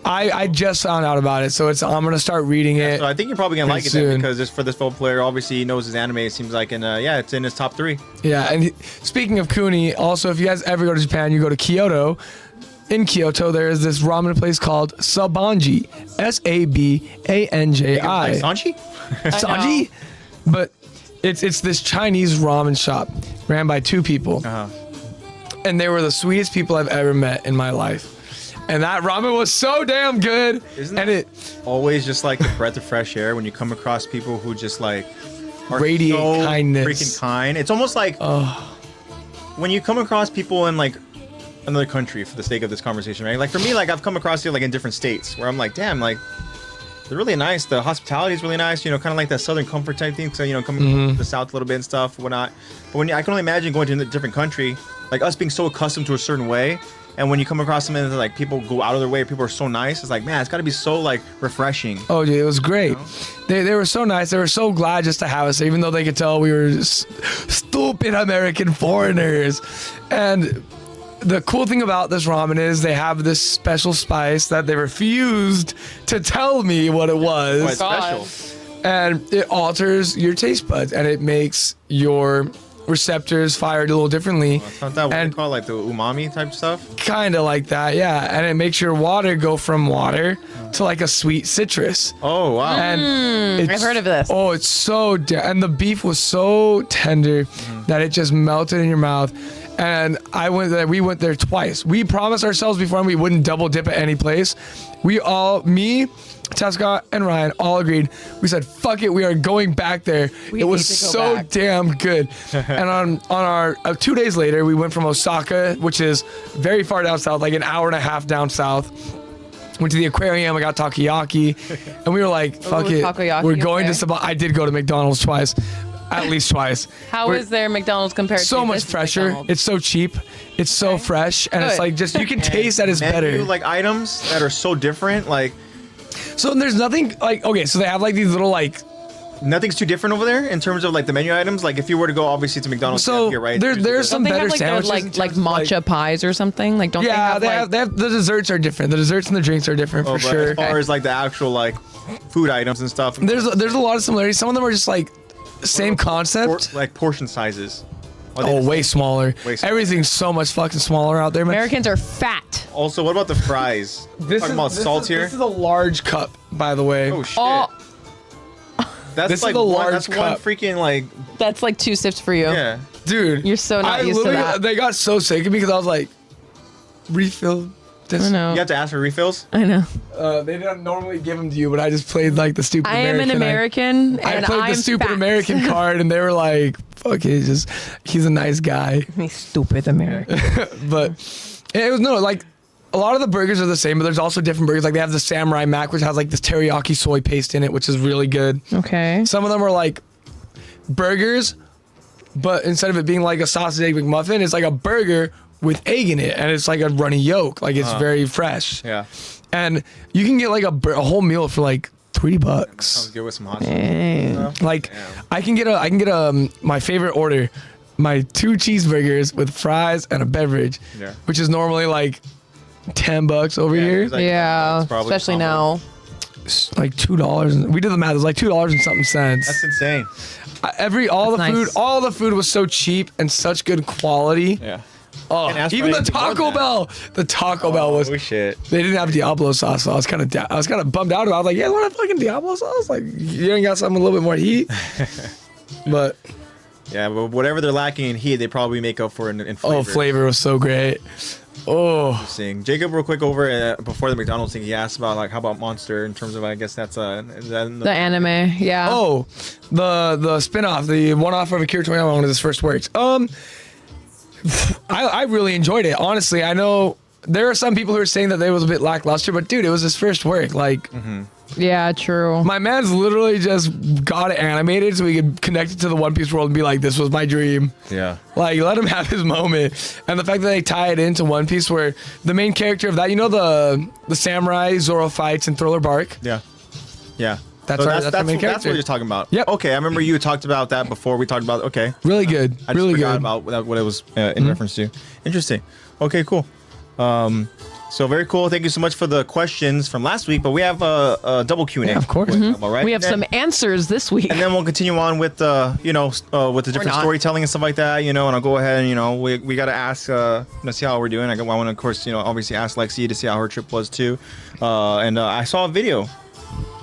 [SPEAKER 2] I just found out about it, so I'm gonna start reading it.
[SPEAKER 1] So I think you're probably gonna like it
[SPEAKER 2] soon.
[SPEAKER 1] then, because just for this football player, obviously he knows his anime. It seems like, and it's in his top 3.
[SPEAKER 2] Yeah, and speaking of Cooney, also if you guys ever go to Japan, you go to Kyoto. In Kyoto, there is this ramen place called Sabanji, Sabanji.
[SPEAKER 1] Like Sanji?
[SPEAKER 2] Sanji, but it's this Chinese ramen shop ran by 2 people, and they were the sweetest people I've ever met in my life. And that ramen was so damn good.
[SPEAKER 1] Isn't
[SPEAKER 2] and
[SPEAKER 1] it always just like a breath of fresh air when you come across people who just like are
[SPEAKER 2] radiate
[SPEAKER 1] so
[SPEAKER 2] kindness,
[SPEAKER 1] freaking kind. It's almost like when you come across people in like another country, for the sake of this conversation, right? Like for me, like I've come across you like in different states where I'm like, damn, like they're really nice. The hospitality is really nice. You know, kind of like that Southern comfort type thing. So, you know, coming from the South a little bit and stuff, whatnot. But I can only imagine going to a different country, like us being so accustomed to a certain way. And when you come across them and like people go out of their way, people are so nice. It's like, man, it's got to be so like refreshing.
[SPEAKER 2] Oh, dude, it was great.
[SPEAKER 1] You know?
[SPEAKER 2] They were so nice. They were so glad just to have us, even though they could tell we were stupid American foreigners. And the cool thing about this ramen is they have this special spice that they refused to tell me what it was.
[SPEAKER 1] Quite special.
[SPEAKER 2] And it alters your taste buds, and it makes your receptors fired a little differently.
[SPEAKER 1] It's not that what they call like the umami type stuff?
[SPEAKER 2] Kind of like that, yeah. And it makes your water go from water to like a sweet citrus.
[SPEAKER 1] Oh, wow.
[SPEAKER 2] And
[SPEAKER 3] I've heard of this.
[SPEAKER 2] Oh, it's so and the beef was so tender that it just melted in your mouth. And we went there twice. We promised ourselves before we wouldn't double dip at any place. Me, Tesca, and Ryan all agreed. We said, fuck it, we are going back there. It was so damn good. And on our 2 days later, we went from Osaka, which is very far down south, like an hour and a half down south. Went to the aquarium, I got takoyaki, and we were like, fuck it. We're going to Sabah. I did go to McDonald's twice. At least twice.
[SPEAKER 3] How is their McDonald's compared to
[SPEAKER 2] so much
[SPEAKER 3] this
[SPEAKER 2] fresher?
[SPEAKER 3] McDonald's?
[SPEAKER 2] It's so cheap. It's so fresh, and it's like just you can taste that it's better.
[SPEAKER 1] Like items that are so different, like
[SPEAKER 2] so there's nothing like so they have like these little like
[SPEAKER 1] nothing's too different over there in terms of like the menu items. Like if you were to go obviously to McDonald's,
[SPEAKER 2] so
[SPEAKER 1] here, right?
[SPEAKER 2] there's some
[SPEAKER 3] Don't they
[SPEAKER 2] better
[SPEAKER 3] have
[SPEAKER 2] sandwiches
[SPEAKER 3] like matcha pies or something? Like don't they have
[SPEAKER 2] they have the desserts are different. The desserts and the drinks are different for sure.
[SPEAKER 1] As far as like the actual like food items and stuff,
[SPEAKER 2] there's a lot of similarities. Some of them are just like same concept,
[SPEAKER 1] like portion sizes.
[SPEAKER 2] Oh, way smaller.
[SPEAKER 1] Way smaller.
[SPEAKER 2] Everything's so much fucking smaller out there, man.
[SPEAKER 3] Americans are fat.
[SPEAKER 1] Also, what about the fries? Talking about salt here.
[SPEAKER 2] This is a large cup, by the way.
[SPEAKER 1] Oh shit.
[SPEAKER 3] Oh,
[SPEAKER 1] That's
[SPEAKER 2] this is
[SPEAKER 1] like
[SPEAKER 2] a
[SPEAKER 1] one.
[SPEAKER 2] large
[SPEAKER 1] That's one
[SPEAKER 2] cup.
[SPEAKER 1] freaking like.
[SPEAKER 3] that's like 2 sips for you.
[SPEAKER 1] Yeah.
[SPEAKER 2] Dude,
[SPEAKER 3] You're so not used to
[SPEAKER 2] literally-
[SPEAKER 3] that.
[SPEAKER 2] They got so sick of me because I was like, refill this.
[SPEAKER 3] I know.
[SPEAKER 1] You have to ask for refills.
[SPEAKER 3] I know.
[SPEAKER 2] They don't normally give them to you, but I just played like the stupid
[SPEAKER 3] I am
[SPEAKER 2] American.
[SPEAKER 3] an American,
[SPEAKER 2] I
[SPEAKER 3] and
[SPEAKER 2] played
[SPEAKER 3] I'm
[SPEAKER 2] the stupid
[SPEAKER 3] fat.
[SPEAKER 2] American card, and they were like, "Fuck it, he's a nice guy."
[SPEAKER 3] Me stupid American.
[SPEAKER 2] But it was like a lot of the burgers are the same, but there's also different burgers. Like they have the Samurai Mac, which has like this teriyaki soy paste in it, which is really good.
[SPEAKER 3] Okay.
[SPEAKER 2] Some of them are like burgers, but instead of it being like a sausage egg McMuffin, it's like a burger with egg in it, and it's like a runny yolk. Like it's very fresh.
[SPEAKER 1] Yeah.
[SPEAKER 2] And you can get like a whole meal for like $20.
[SPEAKER 1] Sounds good with some hot sauce.
[SPEAKER 3] Hey.
[SPEAKER 2] Like
[SPEAKER 1] Damn.
[SPEAKER 2] I can get my favorite order, my 2 cheeseburgers with fries and a beverage,
[SPEAKER 1] Yeah.
[SPEAKER 2] which is normally like $10 over here.
[SPEAKER 1] it's like-
[SPEAKER 3] Yeah,
[SPEAKER 1] it's probably
[SPEAKER 3] especially
[SPEAKER 1] combo.
[SPEAKER 3] now.
[SPEAKER 2] It's like $2. We did the math. It was like $2 and something cents.
[SPEAKER 1] That's insane.
[SPEAKER 2] All
[SPEAKER 3] That's nice.
[SPEAKER 2] all the food was so cheap and such good quality.
[SPEAKER 1] Yeah.
[SPEAKER 2] Oh,
[SPEAKER 1] Can't ask for
[SPEAKER 2] even the
[SPEAKER 1] anything more
[SPEAKER 2] Taco
[SPEAKER 1] than that.
[SPEAKER 2] Bell. The Taco Bell was.
[SPEAKER 1] Oh shit.
[SPEAKER 2] They didn't have Diablo sauce, so I was kind of bummed out about it. I was like, yeah, I want a fucking Diablo sauce. Like, you ain't got something a little bit more heat. But
[SPEAKER 1] Yeah, but whatever they're lacking in heat, they probably make up for in flavor.
[SPEAKER 2] oh, flavor was so great. Oh,
[SPEAKER 1] Interesting. Jacob, real quick over before the McDonald's thing, he asked about like how about Monster in terms of I guess that's is that in
[SPEAKER 3] The anime, yeah.
[SPEAKER 2] oh, the spinoff, the one-off of Akira Toriyama when this first worked. I really enjoyed it. Honestly, I know there are some people who are saying that it was a bit lackluster, but dude, it was his first work. Like,
[SPEAKER 3] Yeah, true.
[SPEAKER 2] my man's literally just got it animated so he could connect it to the One Piece world and be like, this was my dream.
[SPEAKER 1] Yeah.
[SPEAKER 2] Like, let him have his moment. And the fact that they tie it into One Piece where the main character of that, you know, the samurai Zoro fights in Thriller Bark?
[SPEAKER 1] Yeah. Yeah.
[SPEAKER 2] That's our- that's the main
[SPEAKER 1] that's
[SPEAKER 2] character.
[SPEAKER 1] what you're talking about.
[SPEAKER 2] Yep.
[SPEAKER 1] Okay, I remember you talked about that before. We talked about
[SPEAKER 2] Really good.
[SPEAKER 1] I just
[SPEAKER 2] Really
[SPEAKER 1] forgot
[SPEAKER 2] good.
[SPEAKER 1] about what it was in reference to. Interesting. Okay, cool. So very cool. Thank you so much for the questions from last week. But we have a double Q&A.
[SPEAKER 2] Yeah, of course.
[SPEAKER 1] All right.
[SPEAKER 3] We have some answers this week.
[SPEAKER 1] And then we'll continue on with with the different
[SPEAKER 3] not.
[SPEAKER 1] storytelling and stuff like that, and I'll go ahead and we got to ask see how we're doing. I want to of course obviously ask Lexy to see how her trip was too, and I saw a video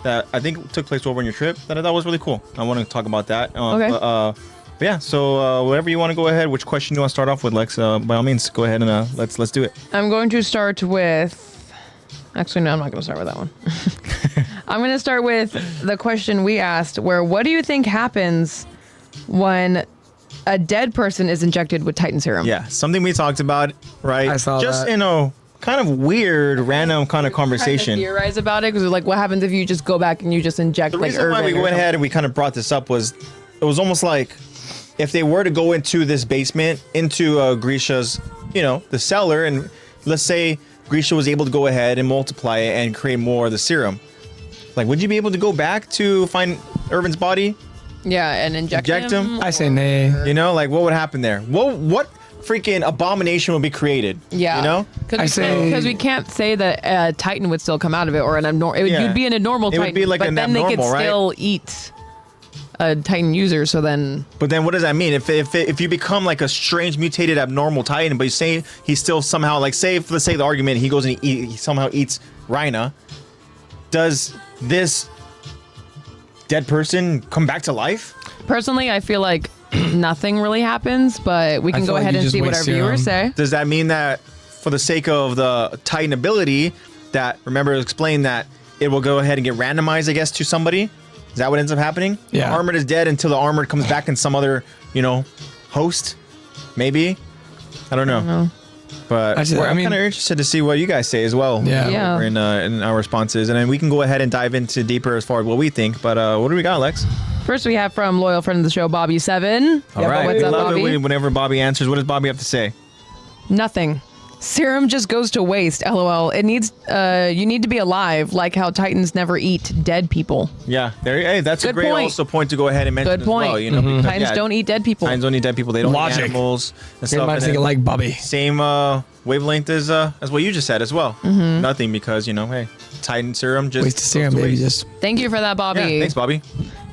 [SPEAKER 1] that I think took place over on your trip that I thought was really cool. I want to talk about that.
[SPEAKER 3] Okay.
[SPEAKER 1] But yeah, so whatever you want to go ahead. Which question do you want to start off with, Lex? By all means, go ahead and let's do it.
[SPEAKER 3] I'm going to start with. Actually, no, I'm not going to start with that one. I'm going to start with the question we asked, where what do you think happens when a dead person is injected with Titan serum?
[SPEAKER 1] Yeah, something we talked about, right?
[SPEAKER 2] I saw
[SPEAKER 1] just
[SPEAKER 2] that.
[SPEAKER 1] kind of weird, random kind of conversation.
[SPEAKER 3] Kind of theorize about it because like, what happens if you just go back and you just inject
[SPEAKER 1] The
[SPEAKER 3] like
[SPEAKER 1] reason why
[SPEAKER 3] Irvin
[SPEAKER 1] we
[SPEAKER 3] or
[SPEAKER 1] went ahead
[SPEAKER 3] something?
[SPEAKER 1] and we kind of brought this up was it was almost like if they were to go into this basement, into Grisha's, the cellar, and let's say Grisha was able to go ahead and multiply it and create more of the serum. Like, would you be able to go back to find Irvin's body?
[SPEAKER 3] Yeah, and inject
[SPEAKER 1] Inject him?
[SPEAKER 2] I say nay.
[SPEAKER 1] Like what would happen there? What freaking abomination would be created?
[SPEAKER 3] Yeah.
[SPEAKER 2] I say-
[SPEAKER 3] Because we can't say that Titan would still come out of it, or an abnormal.
[SPEAKER 1] Yeah.
[SPEAKER 3] You'd be an abnormal
[SPEAKER 1] It would
[SPEAKER 3] Titan,
[SPEAKER 1] be like
[SPEAKER 3] but
[SPEAKER 1] an
[SPEAKER 3] then they could
[SPEAKER 1] abnormal, right?
[SPEAKER 3] still eat a Titan user. So then,
[SPEAKER 1] But then what does that mean? If you become like a strange mutated abnormal Titan, but you say he's still somehow like let's say the argument he goes and he somehow eats Rhina, does this dead person come back to life?
[SPEAKER 3] personally, I feel like nothing really happens. But we can
[SPEAKER 2] feel
[SPEAKER 3] go
[SPEAKER 2] like
[SPEAKER 3] ahead
[SPEAKER 2] you
[SPEAKER 3] and
[SPEAKER 2] just
[SPEAKER 3] see what
[SPEAKER 2] waste
[SPEAKER 3] our
[SPEAKER 2] serum.
[SPEAKER 3] viewers say.
[SPEAKER 1] Does that mean that for the sake of the Titan ability, that remember to explain that it will go ahead and get randomized, I guess, to somebody? Is that what ends up happening?
[SPEAKER 2] Yeah.
[SPEAKER 1] The Armored is dead until the Armored comes back in some other, host? Maybe? I don't know. But
[SPEAKER 2] I
[SPEAKER 1] I'm kind of interested to see what you guys say as well.
[SPEAKER 2] Yeah.
[SPEAKER 3] Yeah.
[SPEAKER 1] over in our responses. And then we can go ahead and dive into deeper as far as what we think. But what do we got, Lex?
[SPEAKER 3] First, we have from loyal friend of the show, Bobby7.
[SPEAKER 1] All right.
[SPEAKER 3] What's
[SPEAKER 1] We
[SPEAKER 3] up,
[SPEAKER 1] love
[SPEAKER 3] Bobby?
[SPEAKER 1] it whenever Bobby answers. What does Bobby have to say?
[SPEAKER 3] Nothing. Serum just goes to waste. LOL. It needs. You need to be alive, like how Titans never eat dead people.
[SPEAKER 1] Yeah. Hey, that's a
[SPEAKER 3] Good
[SPEAKER 1] great
[SPEAKER 3] point.
[SPEAKER 1] also point to go ahead and mention
[SPEAKER 3] Good
[SPEAKER 1] as
[SPEAKER 3] point.
[SPEAKER 1] well. Because,
[SPEAKER 3] Titans don't eat dead people.
[SPEAKER 1] Titans don't eat dead people. They don't
[SPEAKER 2] Logic.
[SPEAKER 1] eat animals and
[SPEAKER 2] Your
[SPEAKER 1] stuff.
[SPEAKER 2] mind's
[SPEAKER 1] And
[SPEAKER 2] thinking
[SPEAKER 1] then
[SPEAKER 2] like Bobby.
[SPEAKER 1] same wavelength as what you just said as well. Nothing because hey, Titan serum just
[SPEAKER 2] Waste of serum,
[SPEAKER 1] goes to
[SPEAKER 2] baby.
[SPEAKER 1] waste.
[SPEAKER 2] Just
[SPEAKER 3] Thank you for that, Bobby.
[SPEAKER 1] Yeah, thanks, Bobby.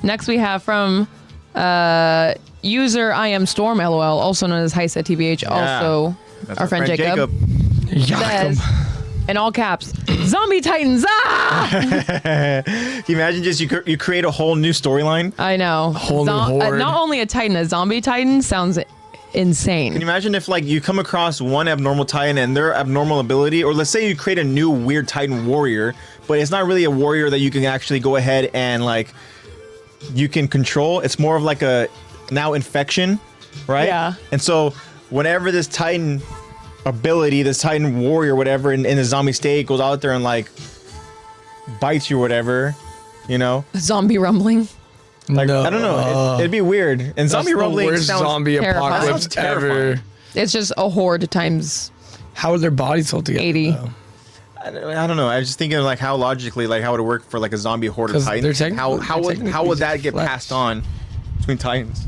[SPEAKER 3] Next, we have from User I am Storm LOL, also known as Heist at TBH, also
[SPEAKER 1] That's
[SPEAKER 3] our friend Jacob. Says, in all caps, Zombie Titans! Ah!
[SPEAKER 1] Can you imagine just you create a whole new storyline?
[SPEAKER 3] I know.
[SPEAKER 2] Whole new horde.
[SPEAKER 3] Not only a Titan, a Zombie Titan sounds insane.
[SPEAKER 1] Can you imagine if like you come across one abnormal Titan and their abnormal ability, or let's say you create a new weird Titan warrior, but it's not really a warrior that you can actually go ahead and like you can control. It's more of like a now infection, right?
[SPEAKER 3] Yeah.
[SPEAKER 1] And so whenever this Titan ability, this Titan warrior, whatever, in the zombie state goes out there and like bites you or whatever, you know?
[SPEAKER 3] Zombie rumbling.
[SPEAKER 1] Like I don't know. It'd be weird. And zombie rumbling
[SPEAKER 2] worst
[SPEAKER 1] sounds
[SPEAKER 2] zombie
[SPEAKER 3] terrifying.
[SPEAKER 2] apocalypse
[SPEAKER 1] Sounds terrifying.
[SPEAKER 2] ever.
[SPEAKER 3] It's just a horde times
[SPEAKER 2] How are their bodies held together?
[SPEAKER 3] 80.
[SPEAKER 2] though?
[SPEAKER 1] I don't know. I was just thinking like how logically, like how would it work for like a zombie horde of
[SPEAKER 2] 'Cause they're
[SPEAKER 1] Titans?
[SPEAKER 2] technically-
[SPEAKER 1] How
[SPEAKER 2] they're
[SPEAKER 1] would that get
[SPEAKER 2] flesh.
[SPEAKER 1] passed on between Titans?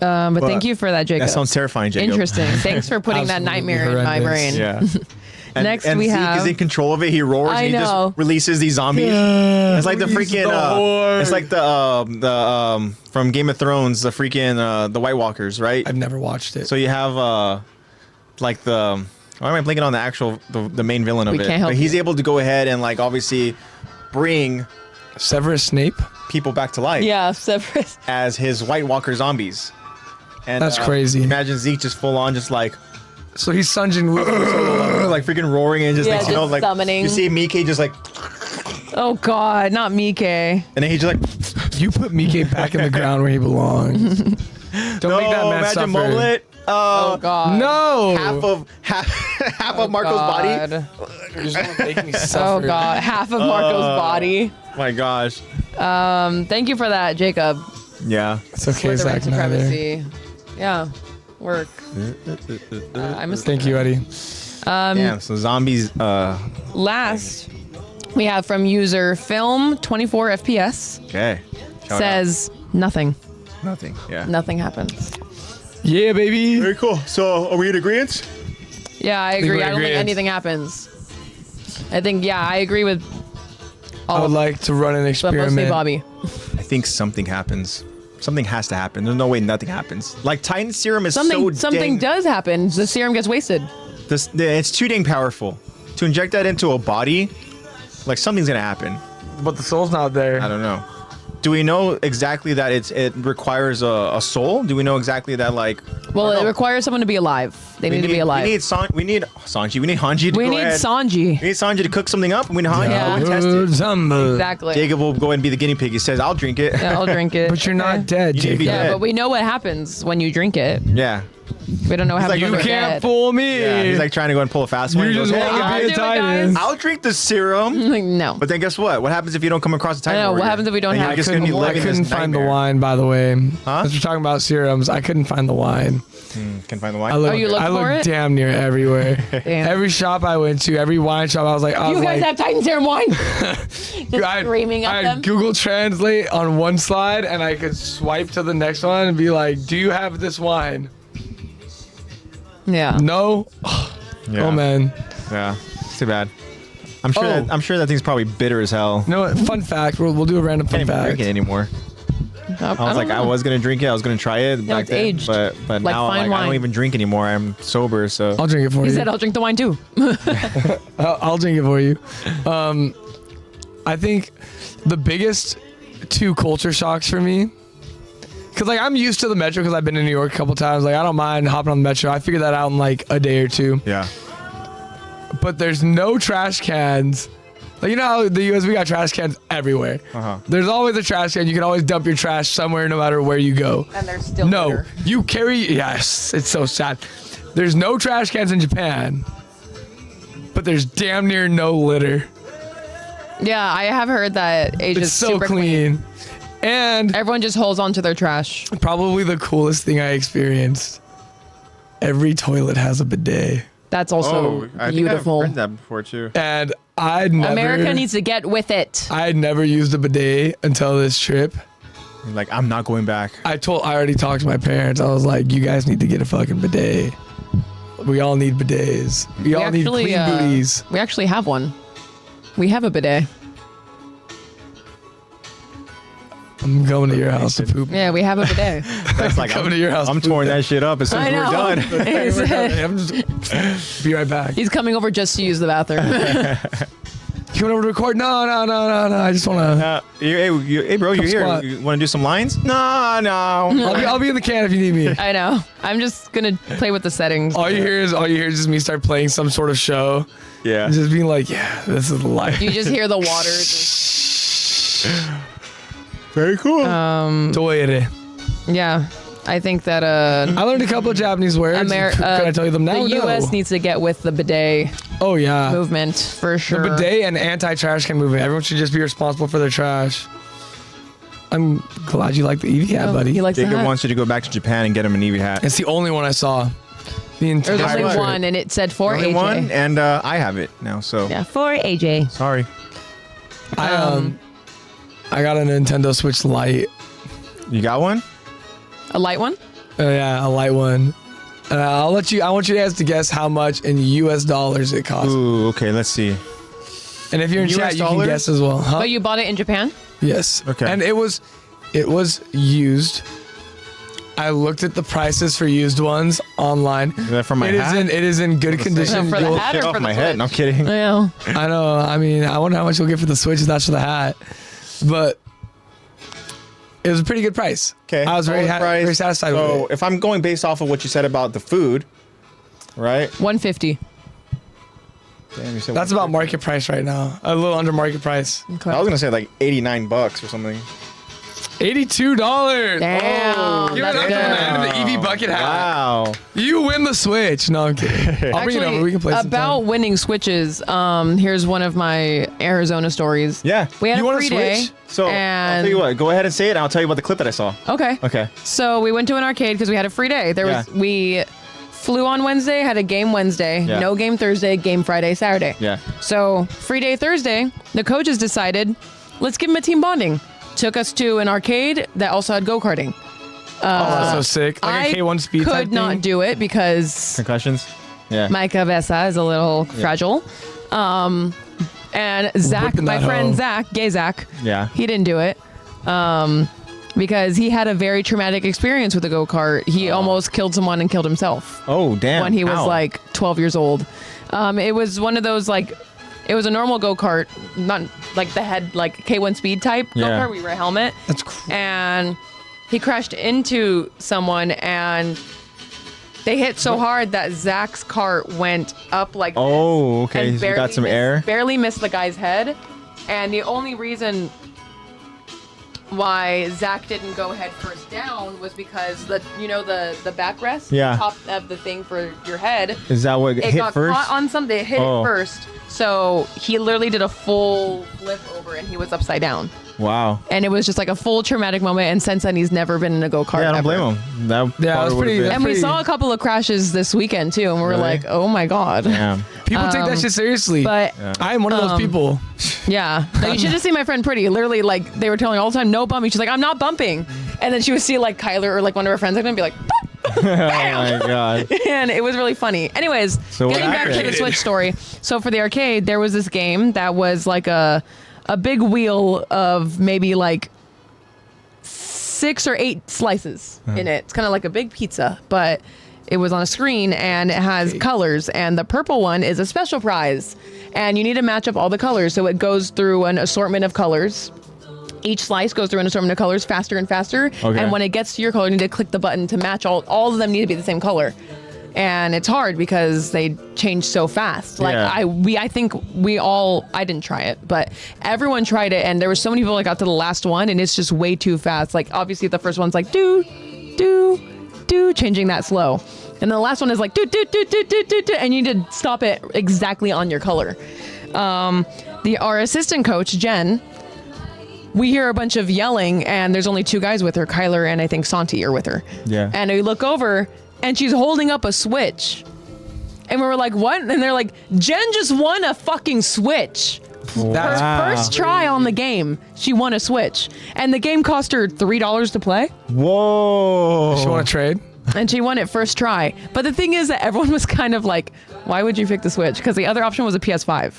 [SPEAKER 3] But thank you for that, Jacob.
[SPEAKER 1] That sounds terrifying, Jacob.
[SPEAKER 3] Interesting. Thanks for putting that
[SPEAKER 2] Absolutely
[SPEAKER 3] nightmare in my
[SPEAKER 2] horrendous.
[SPEAKER 3] brain.
[SPEAKER 1] Yeah. And,
[SPEAKER 3] Next
[SPEAKER 1] and
[SPEAKER 3] we
[SPEAKER 1] Zeke
[SPEAKER 3] have-
[SPEAKER 1] is in control of it. He roars
[SPEAKER 3] I
[SPEAKER 1] and he
[SPEAKER 3] know.
[SPEAKER 1] just releases these zombies. It's like the freaking it's like the from Game of Thrones, the freaking the White Walkers, right?
[SPEAKER 2] I've never watched it.
[SPEAKER 1] So you have like the why am I blinking on the actual the main villain of
[SPEAKER 3] We
[SPEAKER 1] it?
[SPEAKER 3] can't help
[SPEAKER 1] But he's
[SPEAKER 3] you.
[SPEAKER 1] able to go ahead and like obviously bring
[SPEAKER 2] Severus Snape?
[SPEAKER 1] people back to life
[SPEAKER 3] Yeah, Severus.
[SPEAKER 1] as his White Walker zombies. And
[SPEAKER 2] That's crazy.
[SPEAKER 1] Imagine Zeke just full on just like
[SPEAKER 2] So he's Sunjin Woo.
[SPEAKER 1] like freaking roaring and just
[SPEAKER 3] Yeah,
[SPEAKER 1] like you know
[SPEAKER 3] just
[SPEAKER 1] like
[SPEAKER 3] summoning.
[SPEAKER 1] you see Mike just like
[SPEAKER 3] Oh God, not Mike.
[SPEAKER 1] and then he just like
[SPEAKER 2] You put Mike back in the ground where he belongs. Don't make that man
[SPEAKER 1] imagine
[SPEAKER 2] suffer.
[SPEAKER 1] mullet.
[SPEAKER 3] Oh God.
[SPEAKER 2] No.
[SPEAKER 1] half of Marco's body.
[SPEAKER 3] God.
[SPEAKER 2] You're just gonna make me
[SPEAKER 3] Oh
[SPEAKER 2] suffer.
[SPEAKER 3] God, half of Marco's body.
[SPEAKER 1] My gosh.
[SPEAKER 3] Thank you for that, Jacob.
[SPEAKER 1] Yeah.
[SPEAKER 2] It's okay,
[SPEAKER 3] For the
[SPEAKER 2] Zach.
[SPEAKER 3] right
[SPEAKER 2] Neither.
[SPEAKER 3] supremacy. Yeah, work. I missed
[SPEAKER 2] Thank you, Eddie.
[SPEAKER 1] Damn. So zombies.
[SPEAKER 3] Last, we have from user film 24 FPS
[SPEAKER 1] Okay. Shout
[SPEAKER 3] says nothing.
[SPEAKER 1] out. Nothing. Yeah.
[SPEAKER 3] Nothing happens.
[SPEAKER 2] Yeah, baby.
[SPEAKER 1] Very cool. So are we in agreement?
[SPEAKER 3] Yeah, I
[SPEAKER 2] think
[SPEAKER 3] agree.
[SPEAKER 2] we're
[SPEAKER 3] I don't think
[SPEAKER 2] agreed.
[SPEAKER 3] anything happens. I think I agree with
[SPEAKER 2] I
[SPEAKER 3] all
[SPEAKER 2] would
[SPEAKER 3] of
[SPEAKER 2] like to run an
[SPEAKER 3] but
[SPEAKER 2] experiment.
[SPEAKER 3] mostly Bobby.
[SPEAKER 1] I think something happens. Something has to happen. There's no way nothing happens. Like Titan serum is
[SPEAKER 3] Something
[SPEAKER 1] so dang,
[SPEAKER 3] does happen. The serum gets wasted.
[SPEAKER 1] It's too dang powerful to inject that into a body. Like something's gonna happen.
[SPEAKER 2] But the soul's not there.
[SPEAKER 1] I don't know. Do we know exactly that it requires a soul? Do we know exactly that like?
[SPEAKER 3] Well,
[SPEAKER 1] I don't
[SPEAKER 3] it
[SPEAKER 1] know.
[SPEAKER 3] requires someone to be alive. They need to be alive.
[SPEAKER 1] We need Sanji. We need Hanji to
[SPEAKER 3] We
[SPEAKER 1] go
[SPEAKER 3] need
[SPEAKER 1] ahead.
[SPEAKER 3] Sanji.
[SPEAKER 1] We need Sanji to cook something up. We need Hanji
[SPEAKER 3] Yeah.
[SPEAKER 1] to go and test it.
[SPEAKER 3] Exactly.
[SPEAKER 1] Jacob will go and be the guinea pig. He says, "I'll drink it."
[SPEAKER 3] Yeah, I'll drink it.
[SPEAKER 2] But you're not dead,
[SPEAKER 1] You need to be
[SPEAKER 2] Jacob.
[SPEAKER 3] Yeah,
[SPEAKER 1] dead.
[SPEAKER 3] but we know what happens when you drink it.
[SPEAKER 1] Yeah.
[SPEAKER 3] We don't know what
[SPEAKER 1] like,
[SPEAKER 3] happens
[SPEAKER 1] you
[SPEAKER 3] when we're
[SPEAKER 2] Can't
[SPEAKER 3] dead.
[SPEAKER 2] fool me.
[SPEAKER 1] Yeah. He's like trying to go and pull a fast one.
[SPEAKER 2] You
[SPEAKER 1] He goes,
[SPEAKER 2] just
[SPEAKER 1] "Hey,
[SPEAKER 2] want to
[SPEAKER 3] I'll
[SPEAKER 2] be
[SPEAKER 3] do
[SPEAKER 2] a
[SPEAKER 3] it,
[SPEAKER 2] Titan.
[SPEAKER 3] guys.
[SPEAKER 1] I'll drink the serum."
[SPEAKER 3] Like, no.
[SPEAKER 1] But then guess what? What happens if you don't come across a Titan
[SPEAKER 3] I know, what
[SPEAKER 1] warrior?
[SPEAKER 3] happens if we don't
[SPEAKER 1] Then
[SPEAKER 3] have-
[SPEAKER 1] You're just
[SPEAKER 3] I
[SPEAKER 1] gonna be
[SPEAKER 3] couldn't-
[SPEAKER 2] I
[SPEAKER 1] living
[SPEAKER 2] couldn't
[SPEAKER 1] this
[SPEAKER 2] find the
[SPEAKER 1] nightmare.
[SPEAKER 2] wine, by the way.
[SPEAKER 1] Huh?
[SPEAKER 2] As we're talking about serums, I couldn't find the wine.
[SPEAKER 1] Can find the
[SPEAKER 2] I
[SPEAKER 1] wine.
[SPEAKER 2] looked,
[SPEAKER 3] you looked
[SPEAKER 2] I
[SPEAKER 3] for
[SPEAKER 2] looked
[SPEAKER 3] it?
[SPEAKER 2] damn near everywhere.
[SPEAKER 3] Damn.
[SPEAKER 2] Every shop I went to, every wine shop, I was like,
[SPEAKER 3] You guys have Titan serum wine. Just
[SPEAKER 2] I
[SPEAKER 3] screaming at
[SPEAKER 2] had
[SPEAKER 3] them.
[SPEAKER 2] Google Translate on one slide, and I could swipe to the next one and be like, "Do you have this wine?"
[SPEAKER 3] Yeah.
[SPEAKER 2] No.
[SPEAKER 1] Yeah.
[SPEAKER 2] Oh man.
[SPEAKER 1] Yeah. It's too bad. I'm sure.
[SPEAKER 2] Oh.
[SPEAKER 1] I'm sure that thing's probably bitter as hell.
[SPEAKER 2] You know what? Fun fact. We'll do a random
[SPEAKER 1] Can't
[SPEAKER 2] fun
[SPEAKER 1] even
[SPEAKER 2] fact.
[SPEAKER 1] drink it anymore. I was like, I was gonna drink it. I was gonna try it back
[SPEAKER 3] it's
[SPEAKER 1] then,
[SPEAKER 3] aged.
[SPEAKER 1] but
[SPEAKER 3] Like
[SPEAKER 1] now
[SPEAKER 3] fine
[SPEAKER 1] I
[SPEAKER 3] wine.
[SPEAKER 1] don't even drink anymore. I'm sober, so
[SPEAKER 2] I'll drink it for
[SPEAKER 3] He
[SPEAKER 2] you.
[SPEAKER 3] said I'll drink the wine too.
[SPEAKER 2] I'll drink it for you. I think the biggest two culture shocks for me, because like I'm used to the metro because I've been in New York a couple times. Like I don't mind hopping on the metro. I figured that out in like a day or two.
[SPEAKER 1] yeah.
[SPEAKER 2] But there's no trash cans. Like you know how the US we got trash cans everywhere.
[SPEAKER 1] Uh-huh.
[SPEAKER 2] There's always a trash can. You can always dump your trash somewhere, no matter where you go.
[SPEAKER 3] And there's still
[SPEAKER 2] No,
[SPEAKER 3] litter.
[SPEAKER 2] you carry. Yes, it's so sad. There's no trash cans in Japan, but there's damn near no litter.
[SPEAKER 3] Yeah, I have heard that Asia's
[SPEAKER 2] It's so
[SPEAKER 3] super clean.
[SPEAKER 2] clean. And
[SPEAKER 3] Everyone just holds on to their trash.
[SPEAKER 2] probably the coolest thing I experienced. Every toilet has a bidet.
[SPEAKER 3] That's also beautiful.
[SPEAKER 1] I've heard that before too.
[SPEAKER 2] And I'd never
[SPEAKER 3] America needs to get with it.
[SPEAKER 2] I had never used a bidet until this trip.
[SPEAKER 1] Like I'm not going back.
[SPEAKER 2] I already talked to my parents. I was like, you guys need to get a fucking bidet. We all need bidets. We all need clean booties.
[SPEAKER 3] We actually have one. We have a bidet.
[SPEAKER 2] I'm going to your house to poop.
[SPEAKER 3] Yeah, we have a bidet.
[SPEAKER 1] That's like
[SPEAKER 2] Coming to your house.
[SPEAKER 1] I'm touring that shit up as soon
[SPEAKER 3] I
[SPEAKER 1] as we're
[SPEAKER 3] know.
[SPEAKER 1] done.
[SPEAKER 2] I'm just be right back.
[SPEAKER 3] He's coming over just to use the bathroom.
[SPEAKER 2] You coming over to record? No. I just want to.
[SPEAKER 1] Hey, bro, you're here.
[SPEAKER 2] squat.
[SPEAKER 1] You want to do some lines? No.
[SPEAKER 2] I'll be in the can if you need me.
[SPEAKER 3] I know. I'm just gonna play with the settings.
[SPEAKER 2] All you hear is just me start playing some sort of show.
[SPEAKER 1] Yeah.
[SPEAKER 2] And just being like, yeah, this is life.
[SPEAKER 3] You just hear the water. Just,
[SPEAKER 1] Very cool.
[SPEAKER 2] Toire.
[SPEAKER 3] yeah, I think that
[SPEAKER 2] I learned a couple of Japanese words. Can I tell you them now?
[SPEAKER 3] The U.S. needs to get with the bidet
[SPEAKER 2] Oh yeah.
[SPEAKER 3] movement for sure.
[SPEAKER 2] The bidet and anti-trash can movement. Everyone should just be responsible for their trash. I'm glad you like the Eevee hat, buddy.
[SPEAKER 3] He likes the
[SPEAKER 1] Jacob
[SPEAKER 3] hat.
[SPEAKER 1] wants you to go back to Japan and get him an Eevee hat.
[SPEAKER 2] It's the only one I saw. The entire
[SPEAKER 3] There's only
[SPEAKER 2] trip.
[SPEAKER 3] one, and it said for
[SPEAKER 1] Only
[SPEAKER 3] AJ.
[SPEAKER 1] one, and I have it now. So
[SPEAKER 3] Yeah, for AJ.
[SPEAKER 1] sorry.
[SPEAKER 2] I got a Nintendo Switch Lite.
[SPEAKER 1] You got one?
[SPEAKER 3] A light one?
[SPEAKER 2] Yeah, a light one. I want you guys to guess how much in US dollars it costs.
[SPEAKER 1] Ooh, okay. Let's see.
[SPEAKER 2] And if you're in
[SPEAKER 1] US
[SPEAKER 2] chat, you
[SPEAKER 1] dollars?
[SPEAKER 2] can guess as well. Huh?
[SPEAKER 3] But you bought it in Japan?
[SPEAKER 2] Yes.
[SPEAKER 1] Okay.
[SPEAKER 2] And it was used. I looked at the prices for used ones online.
[SPEAKER 1] Is that from my
[SPEAKER 2] It is
[SPEAKER 1] hat?
[SPEAKER 2] it is in good condition.
[SPEAKER 3] No, for the
[SPEAKER 2] You'll-
[SPEAKER 3] hat
[SPEAKER 1] Shit
[SPEAKER 3] or
[SPEAKER 1] off
[SPEAKER 3] for
[SPEAKER 1] my
[SPEAKER 3] the
[SPEAKER 1] head.
[SPEAKER 3] Switch?
[SPEAKER 1] No, I'm kidding.
[SPEAKER 3] Yeah.
[SPEAKER 2] I know. I mean, I wonder how much you'll get for the Switch if that's for the hat. But it was a pretty good price.
[SPEAKER 1] Okay.
[SPEAKER 2] I was very very satisfied
[SPEAKER 1] So
[SPEAKER 2] with it.
[SPEAKER 1] if I'm going based off of what you said about the food, right?
[SPEAKER 3] 150.
[SPEAKER 1] Damn, you said
[SPEAKER 2] That's about market price right now. A little under market price.
[SPEAKER 3] Okay.
[SPEAKER 1] I was gonna say like $89 or something.
[SPEAKER 2] $82.
[SPEAKER 3] Damn.
[SPEAKER 2] Give it
[SPEAKER 3] That's
[SPEAKER 2] up to the
[SPEAKER 3] good.
[SPEAKER 2] man in the Eevee bucket hat.
[SPEAKER 1] Wow.
[SPEAKER 2] You win the Switch. No, I'm kidding. I'll bring it over. We can play some
[SPEAKER 3] about
[SPEAKER 2] time.
[SPEAKER 3] winning Switches, here's one of my Arizona stories.
[SPEAKER 1] Yeah.
[SPEAKER 3] We had
[SPEAKER 2] You
[SPEAKER 3] a
[SPEAKER 2] want a
[SPEAKER 3] free day.
[SPEAKER 2] Switch?
[SPEAKER 1] So I'll
[SPEAKER 3] and
[SPEAKER 1] tell you what. Go ahead and say it. And I'll tell you about the clip that I saw.
[SPEAKER 3] Okay.
[SPEAKER 1] Okay.
[SPEAKER 3] So we went to an arcade because we had a free day. We flew on Wednesday, had a game Wednesday,
[SPEAKER 1] Yeah.
[SPEAKER 3] no game Thursday, game Friday, Saturday.
[SPEAKER 1] Yeah.
[SPEAKER 3] So free day Thursday, the coaches decided, let's give them a team bonding. Took us to an arcade that also had go-karting.
[SPEAKER 2] Oh, that's so sick. Like
[SPEAKER 3] I
[SPEAKER 2] a K1 speed type
[SPEAKER 3] could not
[SPEAKER 2] thing.
[SPEAKER 3] do it because
[SPEAKER 1] Concussions. Yeah.
[SPEAKER 3] my cabeza is a little fragile. And Zach,
[SPEAKER 2] Whipping
[SPEAKER 3] my
[SPEAKER 2] that
[SPEAKER 3] friend
[SPEAKER 2] hoe.
[SPEAKER 3] Zach, gay Zach,
[SPEAKER 1] Yeah.
[SPEAKER 3] he didn't do it because he had a very traumatic experience with a go-kart. He almost killed someone and killed himself
[SPEAKER 1] Oh damn.
[SPEAKER 3] when he was
[SPEAKER 1] Ow.
[SPEAKER 3] like 12 years old. It was one of those like, it was a normal go-kart, not like the head, like K1 speed type
[SPEAKER 1] Yeah.
[SPEAKER 3] go-kart where you wear a helmet.
[SPEAKER 2] That's cool.
[SPEAKER 3] And he crashed into someone and they hit so hard that Zach's cart went up like this.
[SPEAKER 1] Oh, okay.
[SPEAKER 3] And
[SPEAKER 1] So you got some air.
[SPEAKER 3] Barely missed the guy's head. And the only reason why Zach didn't go head first down was because the backrest,
[SPEAKER 1] Yeah.
[SPEAKER 3] the top of the thing for your head,
[SPEAKER 1] Is that what
[SPEAKER 3] it
[SPEAKER 1] hit
[SPEAKER 3] got
[SPEAKER 1] first?
[SPEAKER 3] caught on something. It hit
[SPEAKER 1] Oh.
[SPEAKER 3] it first. So he literally did a full flip over and he was upside down.
[SPEAKER 1] Wow.
[SPEAKER 3] And it was just like a full traumatic moment. And since then, he's never been in a go-kart.
[SPEAKER 1] Yeah, I don't
[SPEAKER 3] ever.
[SPEAKER 1] blame him. That
[SPEAKER 2] Yeah, it was
[SPEAKER 1] probably would've
[SPEAKER 2] pretty-
[SPEAKER 1] been-
[SPEAKER 3] And we
[SPEAKER 2] Pretty-
[SPEAKER 3] saw a couple of crashes this weekend too, and we were
[SPEAKER 1] Really?
[SPEAKER 3] like, "Oh my god!"
[SPEAKER 1] Damn.
[SPEAKER 2] People take that shit seriously.
[SPEAKER 3] But
[SPEAKER 2] I am one of those people.
[SPEAKER 3] yeah, no, you should have seen my friend Pretty. Literally, like they were telling her all the time, "No bumping." She's like, "I'm not bumping," and then she would see like Kyler or like one of her friends, like, gonna be like,
[SPEAKER 1] Oh my god.
[SPEAKER 3] and it was really funny. Anyways,
[SPEAKER 1] So what
[SPEAKER 3] getting back to the
[SPEAKER 2] happened?
[SPEAKER 3] Switch story. So for the arcade, there was this game that was like a big wheel of maybe like 6 or 8 slices in it. It's kind of like a big pizza, but it was on a screen and it has colors, and the purple one is a special prize, and you need to match up all the colors. So it goes through an assortment of colors. Each slice goes through an assortment of colors faster and faster.
[SPEAKER 1] Okay.
[SPEAKER 3] And when it gets to your color, you need to click the button to match all of them need to be the same color. And it's hard because they change so fast. Like
[SPEAKER 1] Yeah.
[SPEAKER 3] I think I didn't try it, but everyone tried it, and there were so many people that got to the last one, and it's just way too fast. Like obviously the first one's like do, changing that slow. And the last one is like do, and you need to stop it exactly on your color. Our assistant coach, Jen, we hear a bunch of yelling, and there's only 2 guys with her, Kyler and I think Santi are with her.
[SPEAKER 1] Yeah.
[SPEAKER 3] And we look over, and she's holding up a Switch. And we were like, what? And they're like, Jen just won a fucking Switch.
[SPEAKER 2] That's
[SPEAKER 3] First try on the game, she won a Switch. And the game cost her $3 to play,
[SPEAKER 1] Whoa.
[SPEAKER 2] You want to trade?
[SPEAKER 3] and she won it first try. But the thing is that everyone was kind of like, why would you pick the Switch? Because the other option was a PS5.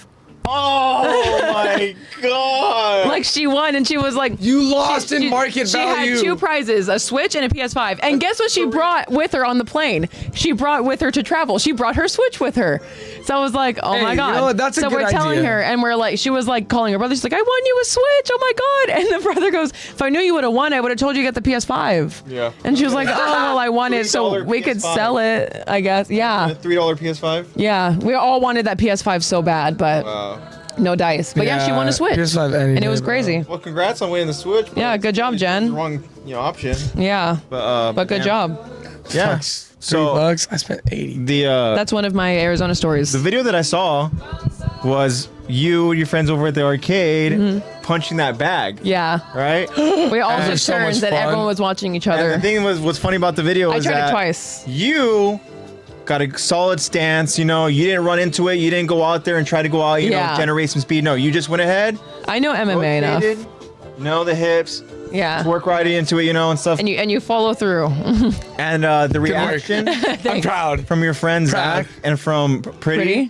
[SPEAKER 1] Oh my god!
[SPEAKER 3] Like she won, and she was like,
[SPEAKER 2] You lost in market value.
[SPEAKER 3] She had 2 prizes, a Switch and a PS5. And guess what she brought with her on the plane? She brought with her to travel. She brought her Switch with her. So I was like, oh my god.
[SPEAKER 2] You know what? That's a
[SPEAKER 3] so
[SPEAKER 2] good
[SPEAKER 3] we're telling
[SPEAKER 2] idea.
[SPEAKER 3] her, and we're like, she was like calling her brother. She's like, I won you a Switch. Oh my god. And the brother goes, if I knew you would have won, I would have told you to get the PS5.
[SPEAKER 1] Yeah.
[SPEAKER 3] And she was like, oh well, I won it, so
[SPEAKER 1] $3
[SPEAKER 3] we could
[SPEAKER 1] PS5.
[SPEAKER 3] sell it, I guess. Yeah.
[SPEAKER 1] A $3 PS5.
[SPEAKER 3] Yeah. We all wanted that PS5 so bad, but
[SPEAKER 1] Wow.
[SPEAKER 3] no dice. But yeah, she won a Switch.
[SPEAKER 2] PS5 any
[SPEAKER 3] And it was
[SPEAKER 2] day, bro.
[SPEAKER 3] crazy.
[SPEAKER 1] Well, congrats on winning the Switch. but
[SPEAKER 3] Yeah, good job,
[SPEAKER 1] you chose
[SPEAKER 3] Jen.
[SPEAKER 1] The wrong, option.
[SPEAKER 3] Yeah.
[SPEAKER 1] But
[SPEAKER 3] But good job.
[SPEAKER 1] Yeah.
[SPEAKER 2] Fucks.
[SPEAKER 1] So
[SPEAKER 2] $3. I spent 80.
[SPEAKER 1] the
[SPEAKER 3] That's one of my Arizona stories.
[SPEAKER 1] the video that I saw was you and your friends over at the arcade punching that bag.
[SPEAKER 3] Yeah.
[SPEAKER 1] Right.
[SPEAKER 3] We all
[SPEAKER 2] That
[SPEAKER 3] took
[SPEAKER 2] was so much
[SPEAKER 3] turns and
[SPEAKER 2] fun.
[SPEAKER 3] everyone was watching each
[SPEAKER 1] And
[SPEAKER 3] other.
[SPEAKER 1] the thing was, what's funny about the video
[SPEAKER 3] I
[SPEAKER 1] is
[SPEAKER 3] tried
[SPEAKER 1] that
[SPEAKER 3] it twice.
[SPEAKER 1] you got a solid stance. You know, you didn't run into it. You didn't go out there and try to go out. You know,
[SPEAKER 3] Yeah.
[SPEAKER 1] generate some speed. No, you just went ahead.
[SPEAKER 3] I know MMA enough.
[SPEAKER 1] rotated, know the hips.
[SPEAKER 3] Yeah.
[SPEAKER 1] Work right into it. You know, and stuff.
[SPEAKER 3] And you follow through.
[SPEAKER 1] And the reaction
[SPEAKER 2] I'm proud.
[SPEAKER 1] from your friend
[SPEAKER 2] Proud.
[SPEAKER 1] Zach and from Pretty,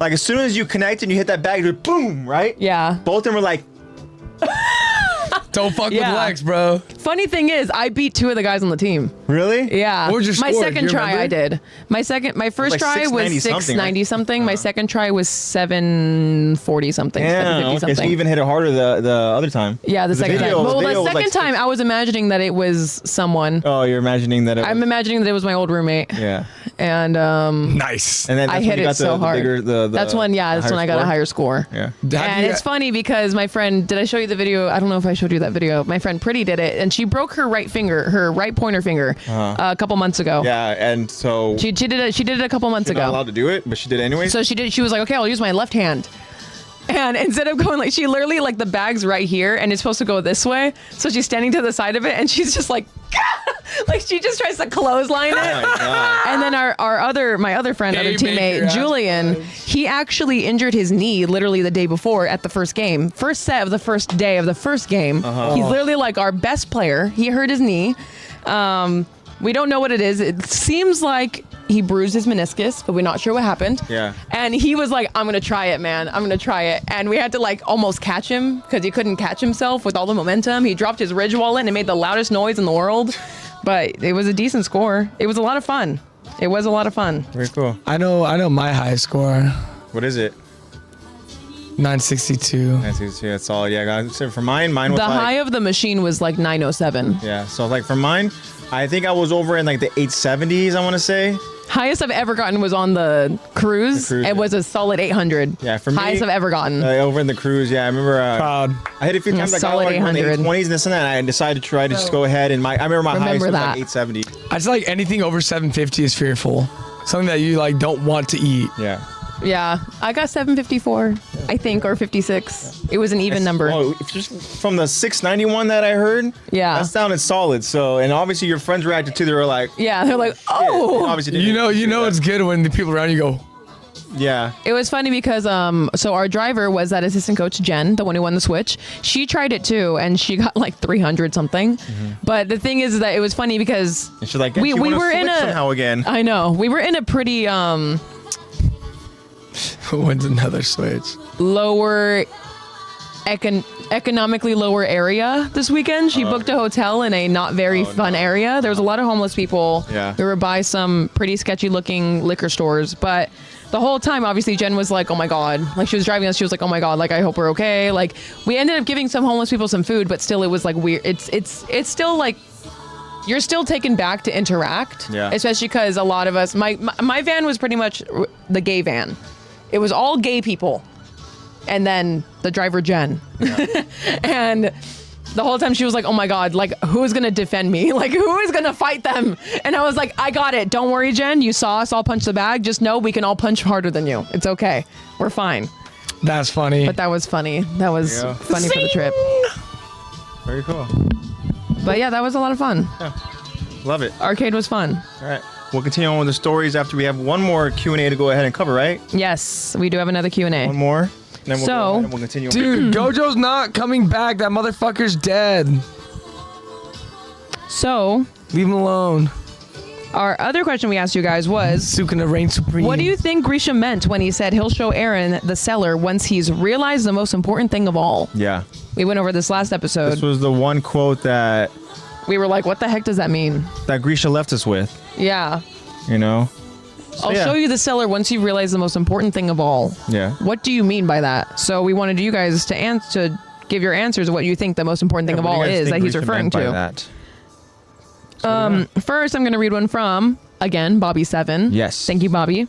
[SPEAKER 1] like as soon as you connect and you hit that bag, you're boom, right?
[SPEAKER 3] Yeah.
[SPEAKER 1] Both of them were like,
[SPEAKER 2] Don't fuck
[SPEAKER 3] Yeah.
[SPEAKER 2] with Lex, bro.
[SPEAKER 3] Funny thing is, I beat 2 of the guys on the team.
[SPEAKER 1] really?
[SPEAKER 3] Yeah.
[SPEAKER 2] What was your
[SPEAKER 3] my
[SPEAKER 2] score?
[SPEAKER 3] second
[SPEAKER 2] Do you
[SPEAKER 3] try, I
[SPEAKER 2] remember?
[SPEAKER 3] did. My first
[SPEAKER 1] like
[SPEAKER 3] try was
[SPEAKER 1] 690 something,
[SPEAKER 3] 690 something. My second try was 740 something.
[SPEAKER 1] Yeah.
[SPEAKER 3] 750
[SPEAKER 1] Okay. So
[SPEAKER 3] something.
[SPEAKER 1] you even hit it harder the other time.
[SPEAKER 3] Yeah, the second
[SPEAKER 1] video-
[SPEAKER 3] time.
[SPEAKER 1] the
[SPEAKER 3] Well,
[SPEAKER 1] video
[SPEAKER 3] the
[SPEAKER 1] was
[SPEAKER 3] second
[SPEAKER 1] like
[SPEAKER 3] time, I was imagining that it was someone.
[SPEAKER 1] Oh, you're imagining that it was.
[SPEAKER 3] I'm imagining that it was my old roommate.
[SPEAKER 1] Yeah.
[SPEAKER 3] And
[SPEAKER 2] Nice.
[SPEAKER 1] And then
[SPEAKER 3] I
[SPEAKER 1] that's
[SPEAKER 3] hit
[SPEAKER 1] when you
[SPEAKER 3] it
[SPEAKER 1] got
[SPEAKER 3] so
[SPEAKER 1] the
[SPEAKER 3] hard.
[SPEAKER 1] bigger, the
[SPEAKER 3] that's when, yeah, that's when I got a
[SPEAKER 1] score.
[SPEAKER 3] higher score.
[SPEAKER 1] Yeah.
[SPEAKER 3] And it's funny because my friend, did I show you the video? I don't know if I showed you that video. My friend Pretty did it, and she broke her right finger, her right pointer finger, a couple months ago.
[SPEAKER 1] Yeah, and so
[SPEAKER 3] She did it a couple months
[SPEAKER 1] you're not
[SPEAKER 3] ago.
[SPEAKER 1] allowed to do it, but she did anyway.
[SPEAKER 3] So she was like, okay, I'll use my left hand. And instead of going like, she literally like the bag's right here and it's supposed to go this way. So she's standing to the side of it and she's just like, like she just tries to clothesline
[SPEAKER 1] oh
[SPEAKER 3] it.
[SPEAKER 1] my god.
[SPEAKER 3] And then my other friend, other
[SPEAKER 2] Haymaker
[SPEAKER 3] teammate,
[SPEAKER 2] ass
[SPEAKER 3] Julian, he actually injured his knee literally the day before at the first game. First set of the first day of the first game. He's literally like our best player. He hurt his knee. We don't know what it is. It seems like he bruised his meniscus, but we're not sure what happened.
[SPEAKER 1] Yeah.
[SPEAKER 3] And he was like, I'm going to try it, man. I'm going to try it. And we had to like almost catch him because he couldn't catch himself with all the momentum. He dropped his Ridge wallet and it made the loudest noise in the world. But it was a decent score. It was a lot of fun. It was a lot of fun.
[SPEAKER 1] Very cool.
[SPEAKER 2] I know my high score.
[SPEAKER 1] What is it?
[SPEAKER 2] 962.
[SPEAKER 1] That's all. Yeah, guys. So for mine was
[SPEAKER 3] The
[SPEAKER 1] like,
[SPEAKER 3] high of the machine was like 907.
[SPEAKER 1] yeah. So like for mine, I think I was over in like the 870s. I want to say.
[SPEAKER 3] Highest I've ever gotten was on the cruise.
[SPEAKER 1] The cruise,
[SPEAKER 3] It was a solid 800.
[SPEAKER 1] Yeah, for me,
[SPEAKER 3] Highest I've ever gotten.
[SPEAKER 1] Over in the cruise. Yeah, I remember.
[SPEAKER 2] Proud.
[SPEAKER 1] I hit a few times. I got
[SPEAKER 3] solid
[SPEAKER 1] like in the
[SPEAKER 3] 800.
[SPEAKER 1] 820s and this and that. And I decided to try to just go ahead and I remember my highest was
[SPEAKER 3] that.
[SPEAKER 1] like 870.
[SPEAKER 2] I just like anything over 750 is fearful. Something that you like don't want to eat.
[SPEAKER 1] Yeah.
[SPEAKER 3] Yeah, I got 754, I think, or 56. It was an even number.
[SPEAKER 1] Oh, just from the 691 that I heard.
[SPEAKER 3] Yeah.
[SPEAKER 1] That sounded solid. So, and obviously your friends reacted too. They were like,
[SPEAKER 3] Yeah, they're like,
[SPEAKER 1] "Shit."
[SPEAKER 3] oh.
[SPEAKER 1] Obviously didn't
[SPEAKER 2] You know
[SPEAKER 1] that.
[SPEAKER 2] it's good when the people around you go,
[SPEAKER 1] Yeah.
[SPEAKER 3] It was funny because so our driver was that assistant coach Jen, the one who won the Switch. She tried it too, and she got like 300 something. But the thing is that it was funny because
[SPEAKER 1] And she's like,
[SPEAKER 3] we
[SPEAKER 1] "You wanna
[SPEAKER 3] were in
[SPEAKER 1] switch
[SPEAKER 3] a
[SPEAKER 1] somehow again."
[SPEAKER 3] I know we were in a pretty
[SPEAKER 2] when's another Switch?
[SPEAKER 3] lower economically lower area this weekend. She booked a hotel in a not very fun area. There was a lot of homeless people.
[SPEAKER 1] Yeah.
[SPEAKER 3] We were by some pretty sketchy looking liquor stores, but the whole time, obviously, Jen was like, oh my God. Like, she was driving us. She was like, oh my God, like, I hope we're okay. Like, we ended up giving some homeless people some food, but still, it was like weird. It's still like, you're still taken back to interact.
[SPEAKER 1] Yeah.
[SPEAKER 3] Especially because a lot of us, my van was pretty much the gay van. It was all gay people. And then the driver, Jen.
[SPEAKER 1] Yeah.
[SPEAKER 3] And the whole time she was like, oh my God, like, who's going to defend me? Like, who is going to fight them? And I was like, I got it. Don't worry, Jen. You saw us all punch the bag. Just know we can all punch harder than you. It's okay. We're fine.
[SPEAKER 2] That's funny.
[SPEAKER 3] But that was funny. That was
[SPEAKER 1] Yeah.
[SPEAKER 3] funny for the trip.
[SPEAKER 1] Very cool.
[SPEAKER 3] But yeah, that was a lot of fun.
[SPEAKER 1] Love it.
[SPEAKER 3] Arcade was fun.
[SPEAKER 1] All right. We'll continue on with the stories after we have one more Q&A to go ahead and cover, right?
[SPEAKER 3] Yes, we do have another Q&A.
[SPEAKER 1] One more. And then we'll
[SPEAKER 3] So-
[SPEAKER 1] go ahead and we'll continue.
[SPEAKER 2] Dude, Gojo's not coming back. That motherfucker's dead.
[SPEAKER 3] So,
[SPEAKER 2] Leave him alone.
[SPEAKER 3] Our other question we asked you guys was,
[SPEAKER 2] Sukuna reign supreme.
[SPEAKER 3] what do you think Grisha meant when he said he'll show Eren the cellar once he's realized the most important thing of all?
[SPEAKER 1] Yeah.
[SPEAKER 3] We went over this last episode.
[SPEAKER 1] This was the one quote that
[SPEAKER 3] We were like, what the heck does that mean?
[SPEAKER 1] Grisha left us with,
[SPEAKER 3] Yeah.
[SPEAKER 1] you know? So,
[SPEAKER 3] I'll
[SPEAKER 1] yeah.
[SPEAKER 3] show you the cellar once you realize the most important thing of all.
[SPEAKER 1] Yeah.
[SPEAKER 3] What do you mean by that? So we wanted you guys to give your answers of what you think the most important thing of all is that he's referring to.
[SPEAKER 1] That?
[SPEAKER 3] First, I'm going to read one from, again, Bobby7.
[SPEAKER 1] Yes.
[SPEAKER 3] Thank you, Bobby.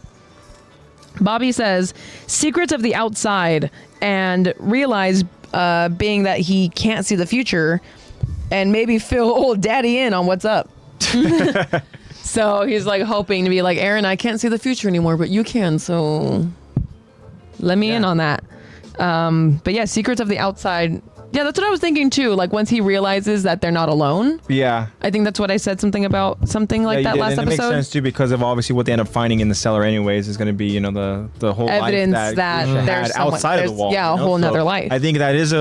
[SPEAKER 3] Bobby says, secrets of the outside, and realize being that he can't see the future and maybe fill old daddy in on what's up. So he's like hoping to be like, Eren, I can't see the future anymore, but you can, so let me in on that. But yeah, secrets of the outside. Yeah, that's what I was thinking too. Like once he realizes that they're not alone.
[SPEAKER 1] Yeah.
[SPEAKER 3] I think that's what I said something about, something like
[SPEAKER 1] you
[SPEAKER 3] that
[SPEAKER 1] did,
[SPEAKER 3] last
[SPEAKER 1] and
[SPEAKER 3] episode.
[SPEAKER 1] It makes sense too because of obviously what they end up finding in the cellar anyways is going to be, you know, the whole
[SPEAKER 3] Evidence
[SPEAKER 1] life
[SPEAKER 3] that
[SPEAKER 1] Grisha
[SPEAKER 3] there's
[SPEAKER 1] had
[SPEAKER 3] someone-
[SPEAKER 1] outside of the
[SPEAKER 3] there's-
[SPEAKER 1] wall.
[SPEAKER 3] yeah, a
[SPEAKER 1] you know?
[SPEAKER 3] whole
[SPEAKER 1] So
[SPEAKER 3] nother life.
[SPEAKER 1] I think that's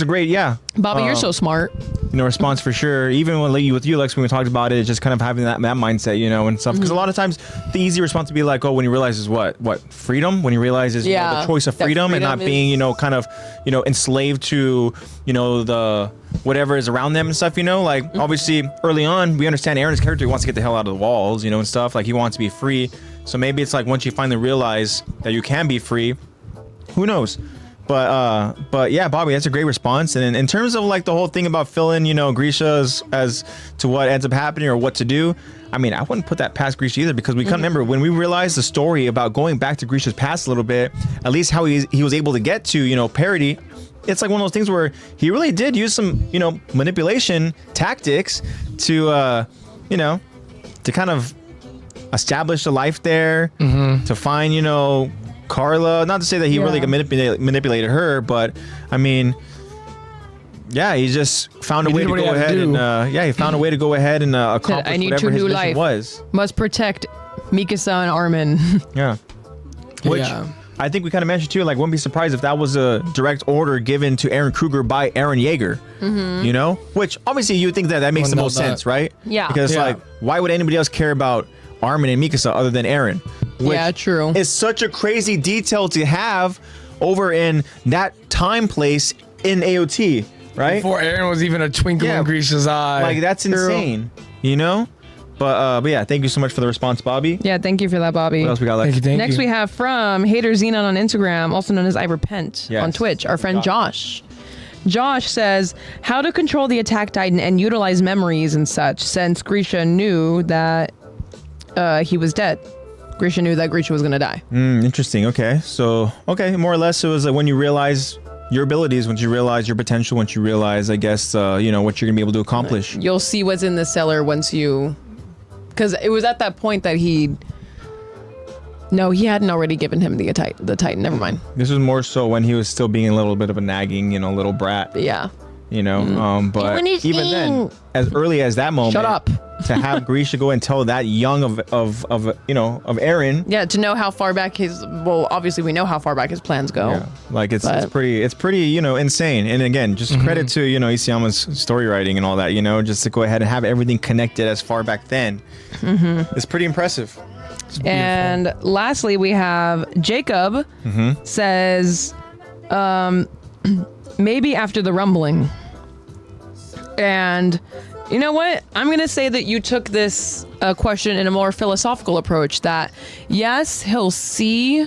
[SPEAKER 1] a great, yeah.
[SPEAKER 3] Bobby, you're so smart.
[SPEAKER 1] You know, response for sure. Even with you, Lex, when we talked about it, it's just kind of having that mindset, you know, and stuff. Because a lot of times, the easy response would be like, oh, when he realizes what freedom, when he realizes you know, the choice of
[SPEAKER 3] that
[SPEAKER 1] freedom and not
[SPEAKER 3] freedom
[SPEAKER 1] being,
[SPEAKER 3] is-
[SPEAKER 1] you know, kind of, you know, enslaved to, you know, the whatever is around them and stuff. You know, like obviously early on, we understand Eren's character wants to get the hell out of the walls, you know, and stuff. Like he wants to be free. So maybe it's like once you finally realize that you can be free, who knows? But yeah, Bobby, that's a great response. And in terms of like the whole thing about filling, you know, Grisha as to what ends up happening or what to do, I mean, I wouldn't put that past Grisha either because we can't remember when we realized the story about going back to Grisha's past a little bit, at least how he was able to get to, you know, parody. It's like one of those things where he really did use some, you know, manipulation tactics to, you know, to kind of establish a life there, to find, you know, Carla. Not to say that he really manipulated her, but I mean, yeah, he just found a way to go ahead and he found a way to go ahead and accomplish
[SPEAKER 3] I need
[SPEAKER 1] whatever
[SPEAKER 3] to
[SPEAKER 1] his
[SPEAKER 3] new
[SPEAKER 1] mission
[SPEAKER 3] life.
[SPEAKER 1] was.
[SPEAKER 3] Must protect Mikasa and Armin.
[SPEAKER 1] Yeah, which
[SPEAKER 2] Yeah.
[SPEAKER 1] I think we kind of mentioned too. Like, wouldn't be surprised if that was a direct order given to Eren Kruger by Eren Yeager. You know, which obviously you would think that makes the most sense, right?
[SPEAKER 3] Yeah.
[SPEAKER 1] Because
[SPEAKER 2] Yeah.
[SPEAKER 1] like, why would anybody else care about Armin and Mikasa other than Eren? Which
[SPEAKER 3] Yeah, true.
[SPEAKER 1] It's such a crazy detail to have over in that time place in AOT, right?
[SPEAKER 2] Before Eren was even a twinkle
[SPEAKER 1] Yeah.
[SPEAKER 2] in Grisha's eye.
[SPEAKER 1] Like that's insane, you know? But yeah, thank you so much for the response, Bobby.
[SPEAKER 3] Yeah, thank you for that, Bobby.
[SPEAKER 1] What else we got left?
[SPEAKER 2] Thank you.
[SPEAKER 3] Next, we have from Hater Xenon on Instagram, also known as I Repent
[SPEAKER 1] Yes.
[SPEAKER 3] on Twitch, our friend Josh. Josh says, how to control the Attack Titan and utilize memories and such, since Grisha knew that he was dead. Grisha knew that Grisha was going to die.
[SPEAKER 1] Interesting. Okay. So, more or less, it was like when you realize your abilities, once you realize your potential, once you realize, I guess, you know, what you're going to be able to accomplish.
[SPEAKER 3] You'll see what's in the cellar once you... Because it was at that point that he... No, he hadn't already given him the Titan. Never mind.
[SPEAKER 1] This was more so when he was still being a little bit of a nagging, you know, little brat.
[SPEAKER 3] Yeah.
[SPEAKER 1] You know, but even then, as early as that moment,
[SPEAKER 3] Shut up.
[SPEAKER 1] to have Grisha go and tell that young of you know, of Eren.
[SPEAKER 3] Yeah, to know how far back his... Well, obviously we know how far back his plans go.
[SPEAKER 1] Yeah, like it's
[SPEAKER 3] But-
[SPEAKER 1] pretty, you know, insane. And again, just credit to, you know, Isayama's story writing and all that, you know, just to go ahead and have everything connected as far back then. It's pretty impressive.
[SPEAKER 3] And lastly, we have Jacob says, maybe after the rumbling. And you know what? I'm going to say that you took this question in a more philosophical approach, that yes, he'll see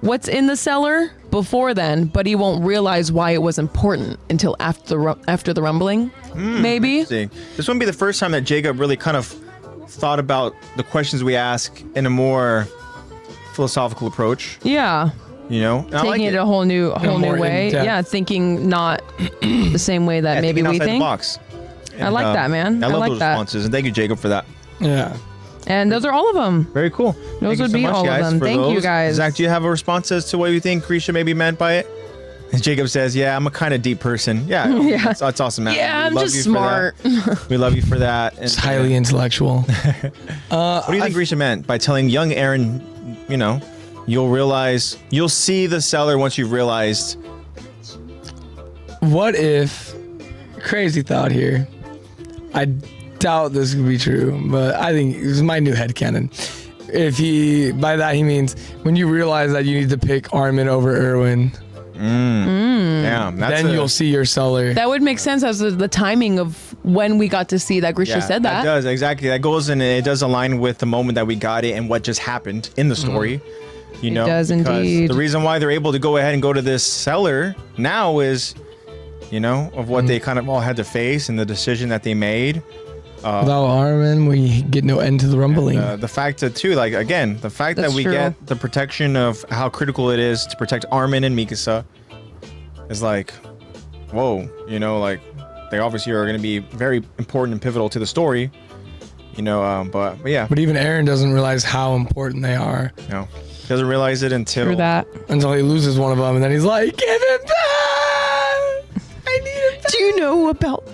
[SPEAKER 3] what's in the cellar before then, but he won't realize why it was important until after the rumbling. Maybe.
[SPEAKER 1] Interesting. This wouldn't be the first time that Jacob really kind of thought about the questions we ask in a more philosophical approach,
[SPEAKER 3] Yeah.
[SPEAKER 1] you know? And I
[SPEAKER 3] Taking
[SPEAKER 1] like
[SPEAKER 3] it a whole new
[SPEAKER 2] more
[SPEAKER 3] way.
[SPEAKER 2] in-depth.
[SPEAKER 3] Yeah, thinking not the same way that maybe
[SPEAKER 1] thinking
[SPEAKER 3] we
[SPEAKER 1] outside
[SPEAKER 3] think.
[SPEAKER 1] the box.
[SPEAKER 3] I like that, man.
[SPEAKER 1] I
[SPEAKER 3] I
[SPEAKER 1] love
[SPEAKER 3] like
[SPEAKER 1] those
[SPEAKER 3] that.
[SPEAKER 1] responses, and thank you, Jacob, for that.
[SPEAKER 2] Yeah.
[SPEAKER 3] And those are all of them.
[SPEAKER 1] Very cool.
[SPEAKER 3] Those
[SPEAKER 1] Thank you
[SPEAKER 3] would
[SPEAKER 1] so
[SPEAKER 3] be
[SPEAKER 1] much,
[SPEAKER 3] all of
[SPEAKER 1] guys,
[SPEAKER 3] them.
[SPEAKER 1] for
[SPEAKER 3] Thank you,
[SPEAKER 1] those.
[SPEAKER 3] guys.
[SPEAKER 1] Zach, do you have a response as to what you think Grisha maybe meant by it? And Jacob says, yeah, I'm a kind of deep person. Yeah,
[SPEAKER 3] Yeah.
[SPEAKER 1] That's awesome, man.
[SPEAKER 3] Yeah,
[SPEAKER 1] We
[SPEAKER 3] I'm
[SPEAKER 1] love
[SPEAKER 3] just
[SPEAKER 1] you for that.
[SPEAKER 3] smart.
[SPEAKER 1] We love you for that. And,
[SPEAKER 2] It's highly intellectual.
[SPEAKER 1] what do you think Grisha meant by telling young Eren, you know, you'll see the cellar once you've realized.
[SPEAKER 2] What if, crazy thought here, I doubt this could be true, but I think it's my new headcanon. If by that he means when you realize that you need to pick Armin over Erwin,
[SPEAKER 1] Damn,
[SPEAKER 2] then you'll see your seller.
[SPEAKER 3] That would make sense as the timing of when we got to see that Grisha said that.
[SPEAKER 1] That does, exactly. That goes and it does align with the moment that we got it and what just happened in the story. You know,
[SPEAKER 3] does
[SPEAKER 1] because
[SPEAKER 3] indeed.
[SPEAKER 1] the reason why they're able to go ahead and go to this seller now is, you know, of what they kind of all had to face and the decision that they made.
[SPEAKER 2] Without Armin, we get no end to the rumbling.
[SPEAKER 1] The fact that too, like again, the fact
[SPEAKER 3] That's
[SPEAKER 1] that we
[SPEAKER 3] true.
[SPEAKER 1] get the protection of how critical it is to protect Armin and Mikasa is like, whoa, you know, like they obviously are going to be very important and pivotal to the story, you know. But yeah,
[SPEAKER 2] But even Eren doesn't realize how important they are
[SPEAKER 1] you know, doesn't realize it until
[SPEAKER 3] Through that.
[SPEAKER 2] until he loses one of them, and then he's like, "Give it back! I need it back!"
[SPEAKER 3] Do you know about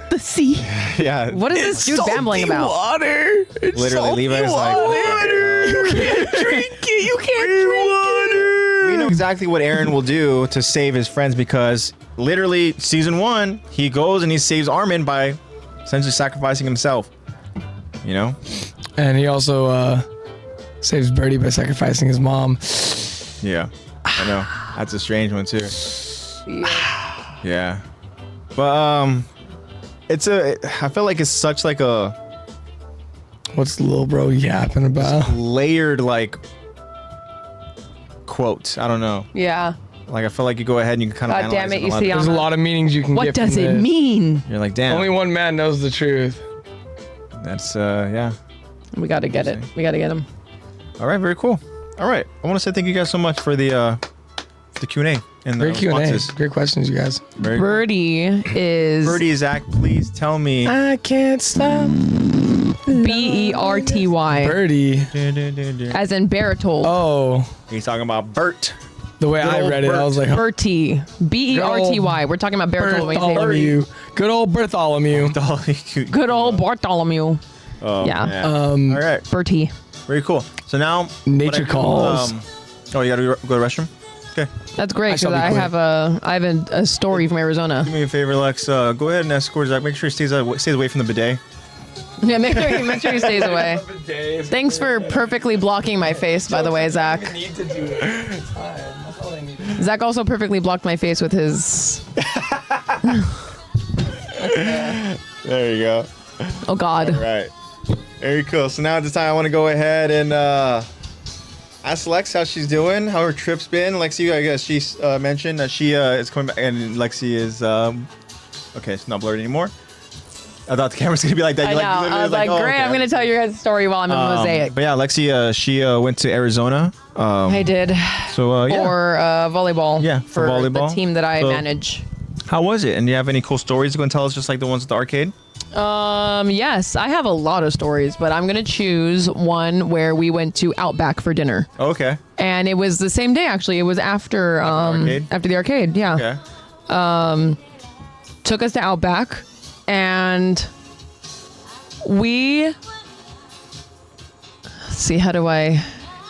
[SPEAKER 3] the sea?
[SPEAKER 1] yeah,
[SPEAKER 3] What is this dude babbling about?
[SPEAKER 2] Water. It's
[SPEAKER 1] literally Levi's like,
[SPEAKER 2] You can't drink it. You can't drink water.
[SPEAKER 1] we know exactly what Eren will do to save his friends because literally season 1, he goes and he saves Armin by essentially sacrificing himself. You know?
[SPEAKER 2] And he also saves Birdie by sacrificing his mom.
[SPEAKER 1] Yeah. I know. That's a strange one too.
[SPEAKER 3] Yeah.
[SPEAKER 1] Yeah. But I feel like it's such like a
[SPEAKER 2] What's the little bro yapping about?
[SPEAKER 1] layered like quote. I don't know.
[SPEAKER 3] Yeah.
[SPEAKER 1] Like I feel like you go ahead and you can kind of
[SPEAKER 3] God damn
[SPEAKER 1] analyze
[SPEAKER 3] it, you
[SPEAKER 1] a lot.
[SPEAKER 3] see
[SPEAKER 2] There's a lot of meanings you can
[SPEAKER 3] What
[SPEAKER 2] get
[SPEAKER 3] does
[SPEAKER 2] from
[SPEAKER 3] it
[SPEAKER 2] this.
[SPEAKER 3] mean?
[SPEAKER 1] You're like, damn.
[SPEAKER 2] Only one man knows the truth.
[SPEAKER 1] That's yeah.
[SPEAKER 3] We got to get it. We got to get him.
[SPEAKER 1] All right, very cool. All right, I want to say thank you guys so much for the Q&A and the
[SPEAKER 2] Great Q&A.
[SPEAKER 1] responses.
[SPEAKER 2] Great questions, you guys.
[SPEAKER 1] Very cool.
[SPEAKER 3] Birdie is
[SPEAKER 1] Birdie, Zach, please tell me.
[SPEAKER 2] I can't stop.
[SPEAKER 3] Berty,
[SPEAKER 2] Birdie.
[SPEAKER 3] as in baritol.
[SPEAKER 2] Oh,
[SPEAKER 1] He's talking about Bert.
[SPEAKER 2] the way
[SPEAKER 1] Good
[SPEAKER 2] I
[SPEAKER 1] old
[SPEAKER 2] read it, I was like,
[SPEAKER 3] Bertie, Berty. We're talking about baritol. when we say
[SPEAKER 2] Bartholomew. Good old Bartholomew.
[SPEAKER 3] Good old Bartholomew.
[SPEAKER 1] Oh,
[SPEAKER 3] Yeah.
[SPEAKER 1] man.
[SPEAKER 2] Um,
[SPEAKER 1] All right,
[SPEAKER 3] Bertie.
[SPEAKER 1] very cool. So now
[SPEAKER 2] Nature
[SPEAKER 1] what I do,
[SPEAKER 2] calls.
[SPEAKER 1] oh, you gotta go to the restroom. Okay,
[SPEAKER 3] That's great
[SPEAKER 2] shall
[SPEAKER 3] because
[SPEAKER 2] be
[SPEAKER 3] I
[SPEAKER 2] quick.
[SPEAKER 3] have a story from Arizona.
[SPEAKER 1] do me a favor, Lex. Go ahead and escort Zach. Make sure he stays away from the bidet.
[SPEAKER 3] Yeah, make sure he stays away. Thanks for perfectly blocking my face, by the way, Zach.
[SPEAKER 2] Need to do it. It's fine. That's all I need.
[SPEAKER 3] Zach also perfectly blocked my face with his.
[SPEAKER 1] There you go.
[SPEAKER 3] Oh God.
[SPEAKER 1] All right, very cool. So now at this time, I want to go ahead and ask Lex how she's doing, how her trip's been. Lexi, I guess she mentioned that she is coming back, and Lexi is okay. It's not blurred anymore. I thought the camera's gonna be like that.
[SPEAKER 3] I
[SPEAKER 1] You're
[SPEAKER 3] know.
[SPEAKER 1] literally
[SPEAKER 3] I was like,
[SPEAKER 1] oh,
[SPEAKER 3] great.
[SPEAKER 1] okay.
[SPEAKER 3] I'm gonna tell you guys a story while I'm in Mosaic.
[SPEAKER 1] But yeah, Lexi, she went to Arizona.
[SPEAKER 3] I did
[SPEAKER 1] So yeah.
[SPEAKER 3] for volleyball.
[SPEAKER 1] Yeah, for volleyball.
[SPEAKER 3] the team that I
[SPEAKER 1] So-
[SPEAKER 3] manage.
[SPEAKER 1] How was it? And do you have any cool stories you can tell us, just like the ones at the arcade?
[SPEAKER 3] Yes, I have a lot of stories, but I'm gonna choose one where we went to Outback for dinner,
[SPEAKER 1] Oh, okay.
[SPEAKER 3] and it was the same day actually. It was after
[SPEAKER 1] arcade?
[SPEAKER 3] after the arcade. Yeah.
[SPEAKER 1] Okay.
[SPEAKER 3] Took us to Outback, and we. Let's see, how do I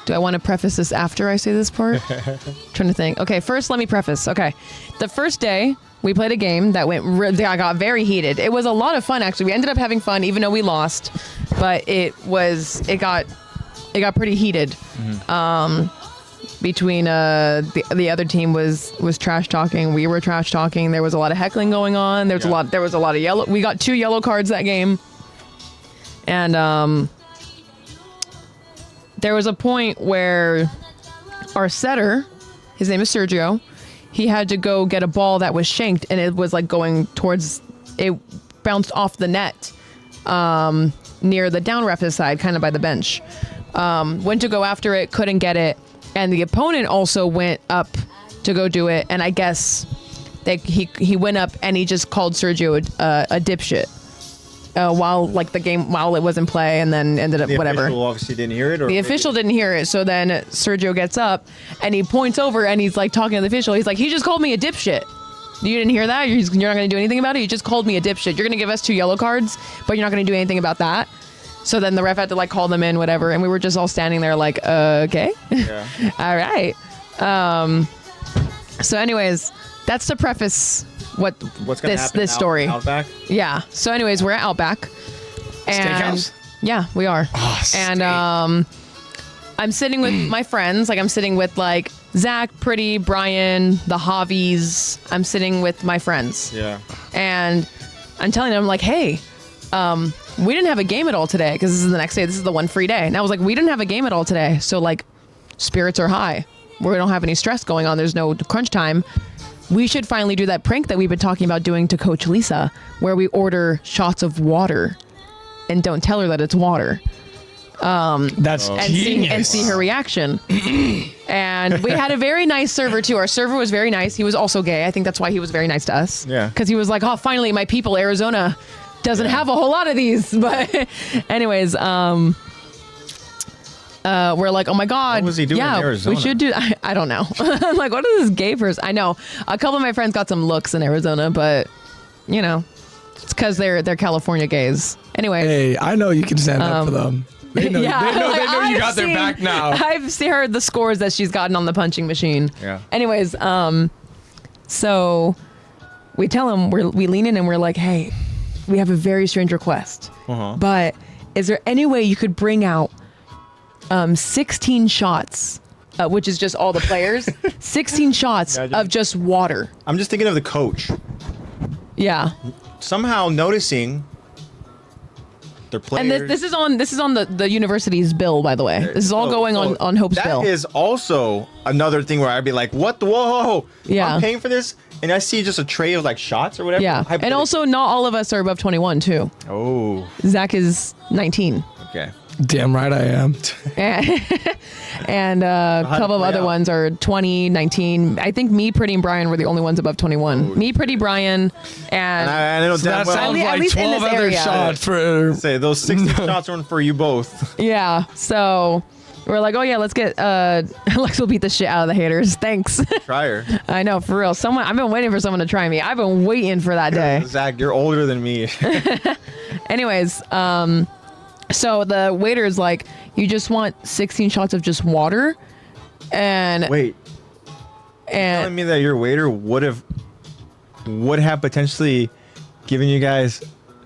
[SPEAKER 3] want to preface this after I say this part? Trying to think. Okay, first let me preface. Okay, the first day we played a game that I got very heated. It was a lot of fun actually. We ended up having fun even though we lost, but it got pretty heated. Between the other team was trash talking, we were trash talking. There was a lot of heckling going on. There was a lot of yellow. We got 2 yellow cards that game, and there was a point where our setter, his name is Sergio, he had to go get a ball that was shanked, and it was like going towards. It bounced off the net near the down ref's side, kind of by the bench. Went to go after it, couldn't get it. And the opponent also went up to go do it, and I guess he went up and he just called Sergio a dipshit while it was in play, and then ended up
[SPEAKER 1] The
[SPEAKER 3] whatever.
[SPEAKER 1] official obviously didn't hear it. Or
[SPEAKER 3] The official didn't hear it, so then Sergio gets up and he points over and he's like talking to the official. He's like, "He just called me a dipshit. You didn't hear that? You're not going to do anything about it? You just called me a dipshit. You're going to give us 2 yellow cards, but you're not going to do anything about that." So then the ref had to like call them in, whatever, and we were just all standing there like, okay,
[SPEAKER 1] Yeah.
[SPEAKER 3] all right. So anyways, that's to preface
[SPEAKER 1] What's gonna happen
[SPEAKER 3] this story.
[SPEAKER 1] Outback?
[SPEAKER 3] Yeah. So anyways, we're at Outback. And
[SPEAKER 2] Steakhouse?
[SPEAKER 3] yeah, we are.
[SPEAKER 2] Oh,
[SPEAKER 3] and I'm sitting with my friends. Like I'm sitting with like Zach, Pretty, Brian, the Javis. I'm sitting with my friends.
[SPEAKER 1] Yeah.
[SPEAKER 3] And I'm telling them like, hey, we didn't have a game at all today because this is the next day. This is the one free day. And I was like, we didn't have a game at all today. So like spirits are high. We don't have any stress going on. There's no crunch time. We should finally do that prank that we've been talking about doing to Coach Lisa, where we order shots of water and don't tell her that it's water.
[SPEAKER 2] That's genius.
[SPEAKER 3] And see her reaction. And we had a very nice server too. Our server was very nice. He was also gay. I think that's why he was very nice to us.
[SPEAKER 1] Yeah.
[SPEAKER 3] Because he was like, oh, finally, my people, Arizona doesn't have a whole lot of these. But anyways, we're like, oh my God.
[SPEAKER 1] What was he doing in Arizona?
[SPEAKER 3] We should do, I don't know. I'm like, what is this gay person? I know a couple of my friends got some looks in Arizona, but you know, it's because they're California gays. Anyway.
[SPEAKER 2] Hey, I know you can stand up for them. They know,
[SPEAKER 3] Yeah,
[SPEAKER 2] they know
[SPEAKER 3] like,
[SPEAKER 2] you got their back now.
[SPEAKER 3] I've heard the scores that she's gotten on the punching machine.
[SPEAKER 1] Yeah.
[SPEAKER 3] Anyways, so we tell him, we lean in and we're like, hey, we have a very strange request. But is there any way you could bring out 16 shots, which is just all the players, 16 shots of just water?
[SPEAKER 1] I'm just thinking of the coach.
[SPEAKER 3] Yeah.
[SPEAKER 1] Somehow noticing their players.
[SPEAKER 3] And this is on the university's bill, by the way. This is all going on Hope's bill.
[SPEAKER 1] That is also another thing where I'd be like, what the, whoa,
[SPEAKER 3] Yeah.
[SPEAKER 1] I'm paying for this? And I see just a tray of like shots or whatever.
[SPEAKER 3] Yeah. And also not all of us are above 21 too.
[SPEAKER 1] Oh,
[SPEAKER 3] Zach is 19.
[SPEAKER 1] okay.
[SPEAKER 2] Damn right I am.
[SPEAKER 3] And a couple of
[SPEAKER 1] play
[SPEAKER 3] other
[SPEAKER 1] out?
[SPEAKER 3] ones are 20, 19. I think me, Pretty, and Brian were the only ones above 21. Me, Pretty, Brian, and
[SPEAKER 1] I know
[SPEAKER 2] So
[SPEAKER 1] damn
[SPEAKER 2] that
[SPEAKER 1] well.
[SPEAKER 2] sounds
[SPEAKER 3] at
[SPEAKER 2] like
[SPEAKER 3] least in
[SPEAKER 2] 12
[SPEAKER 3] this
[SPEAKER 2] other
[SPEAKER 3] area.
[SPEAKER 2] shots for...
[SPEAKER 1] Say those 16 shots are for you both.
[SPEAKER 3] yeah. So we're like, oh yeah, let's get Lex will beat the shit out of the haters. Thanks.
[SPEAKER 1] Try her.
[SPEAKER 3] I know, for real. I've been waiting for someone to try me. I've been waiting for that day.
[SPEAKER 1] Zach, you're older than me.
[SPEAKER 3] Anyways, so the waiter's like, you just want 16 shots of just water? And
[SPEAKER 1] Wait, telling
[SPEAKER 3] and
[SPEAKER 1] me that your waiter would have potentially given you guys.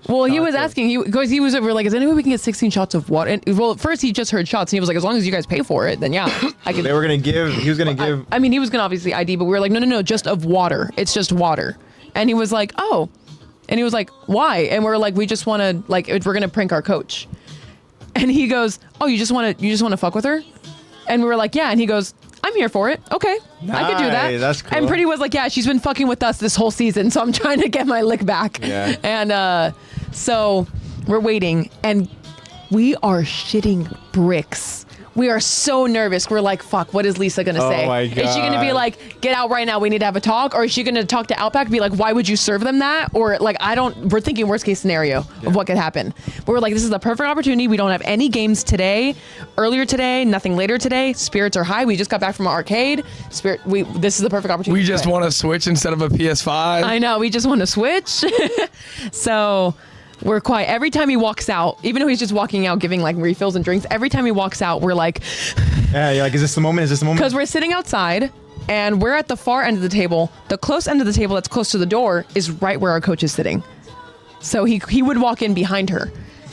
[SPEAKER 3] well, he was
[SPEAKER 1] shots of-
[SPEAKER 3] asking, because he was over like, is there any way we can get 16 shots of water? And well, first he just heard shots and he was like, as long as you guys pay for it, then yeah, I can.
[SPEAKER 1] They were gonna give. He was gonna give.
[SPEAKER 3] I mean, he was gonna obviously ID, but we were like, no, just of water. It's just water. And he was like, oh. And he was like, why? And we're like, we just want to, like, we're gonna prank our coach. And he goes, oh, you just want to fuck with her? And we were like, yeah. And he goes, I'm here for it. Okay, I could do that.
[SPEAKER 1] Nice, that's cool.
[SPEAKER 3] And Pretty was like, yeah, she's been fucking with us this whole season, so I'm trying to get my lick back.
[SPEAKER 1] Yeah.
[SPEAKER 3] And so we're waiting, and we are shitting bricks. We are so nervous. We're like, fuck, what is Lisa gonna say?
[SPEAKER 1] my
[SPEAKER 3] Is she gonna be
[SPEAKER 1] God.
[SPEAKER 3] like, get out right now, we need to have a talk? Or is she gonna talk to Outback and be like, why would you serve them that? Or like, we're thinking worst case scenario of what could happen. But we're like, this is the perfect opportunity. We don't have any games today, earlier today, nothing later today. Spirits are high. We just got back from our arcade. This is the perfect opportunity.
[SPEAKER 2] We
[SPEAKER 3] to do
[SPEAKER 2] just
[SPEAKER 3] it.
[SPEAKER 2] want to switch instead of a PS5.
[SPEAKER 3] I know, we just want to switch. So we're quiet. Every time he walks out, even though he's just walking out giving like refills and drinks, every time he walks out, we're like,
[SPEAKER 1] Yeah, you're like, is this the moment? Is this the moment?
[SPEAKER 3] because we're sitting outside and we're at the far end of the table. The close end of the table that's close to the door is right where our coach is sitting. So he would walk in behind her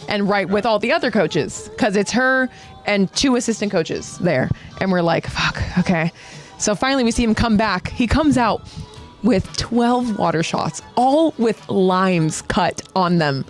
[SPEAKER 3] and right with all the other coaches, because it's her and 2 assistant coaches there. And we're like, fuck, okay. So finally we see him come back. He comes out with 12 water shots, all with limes cut on them.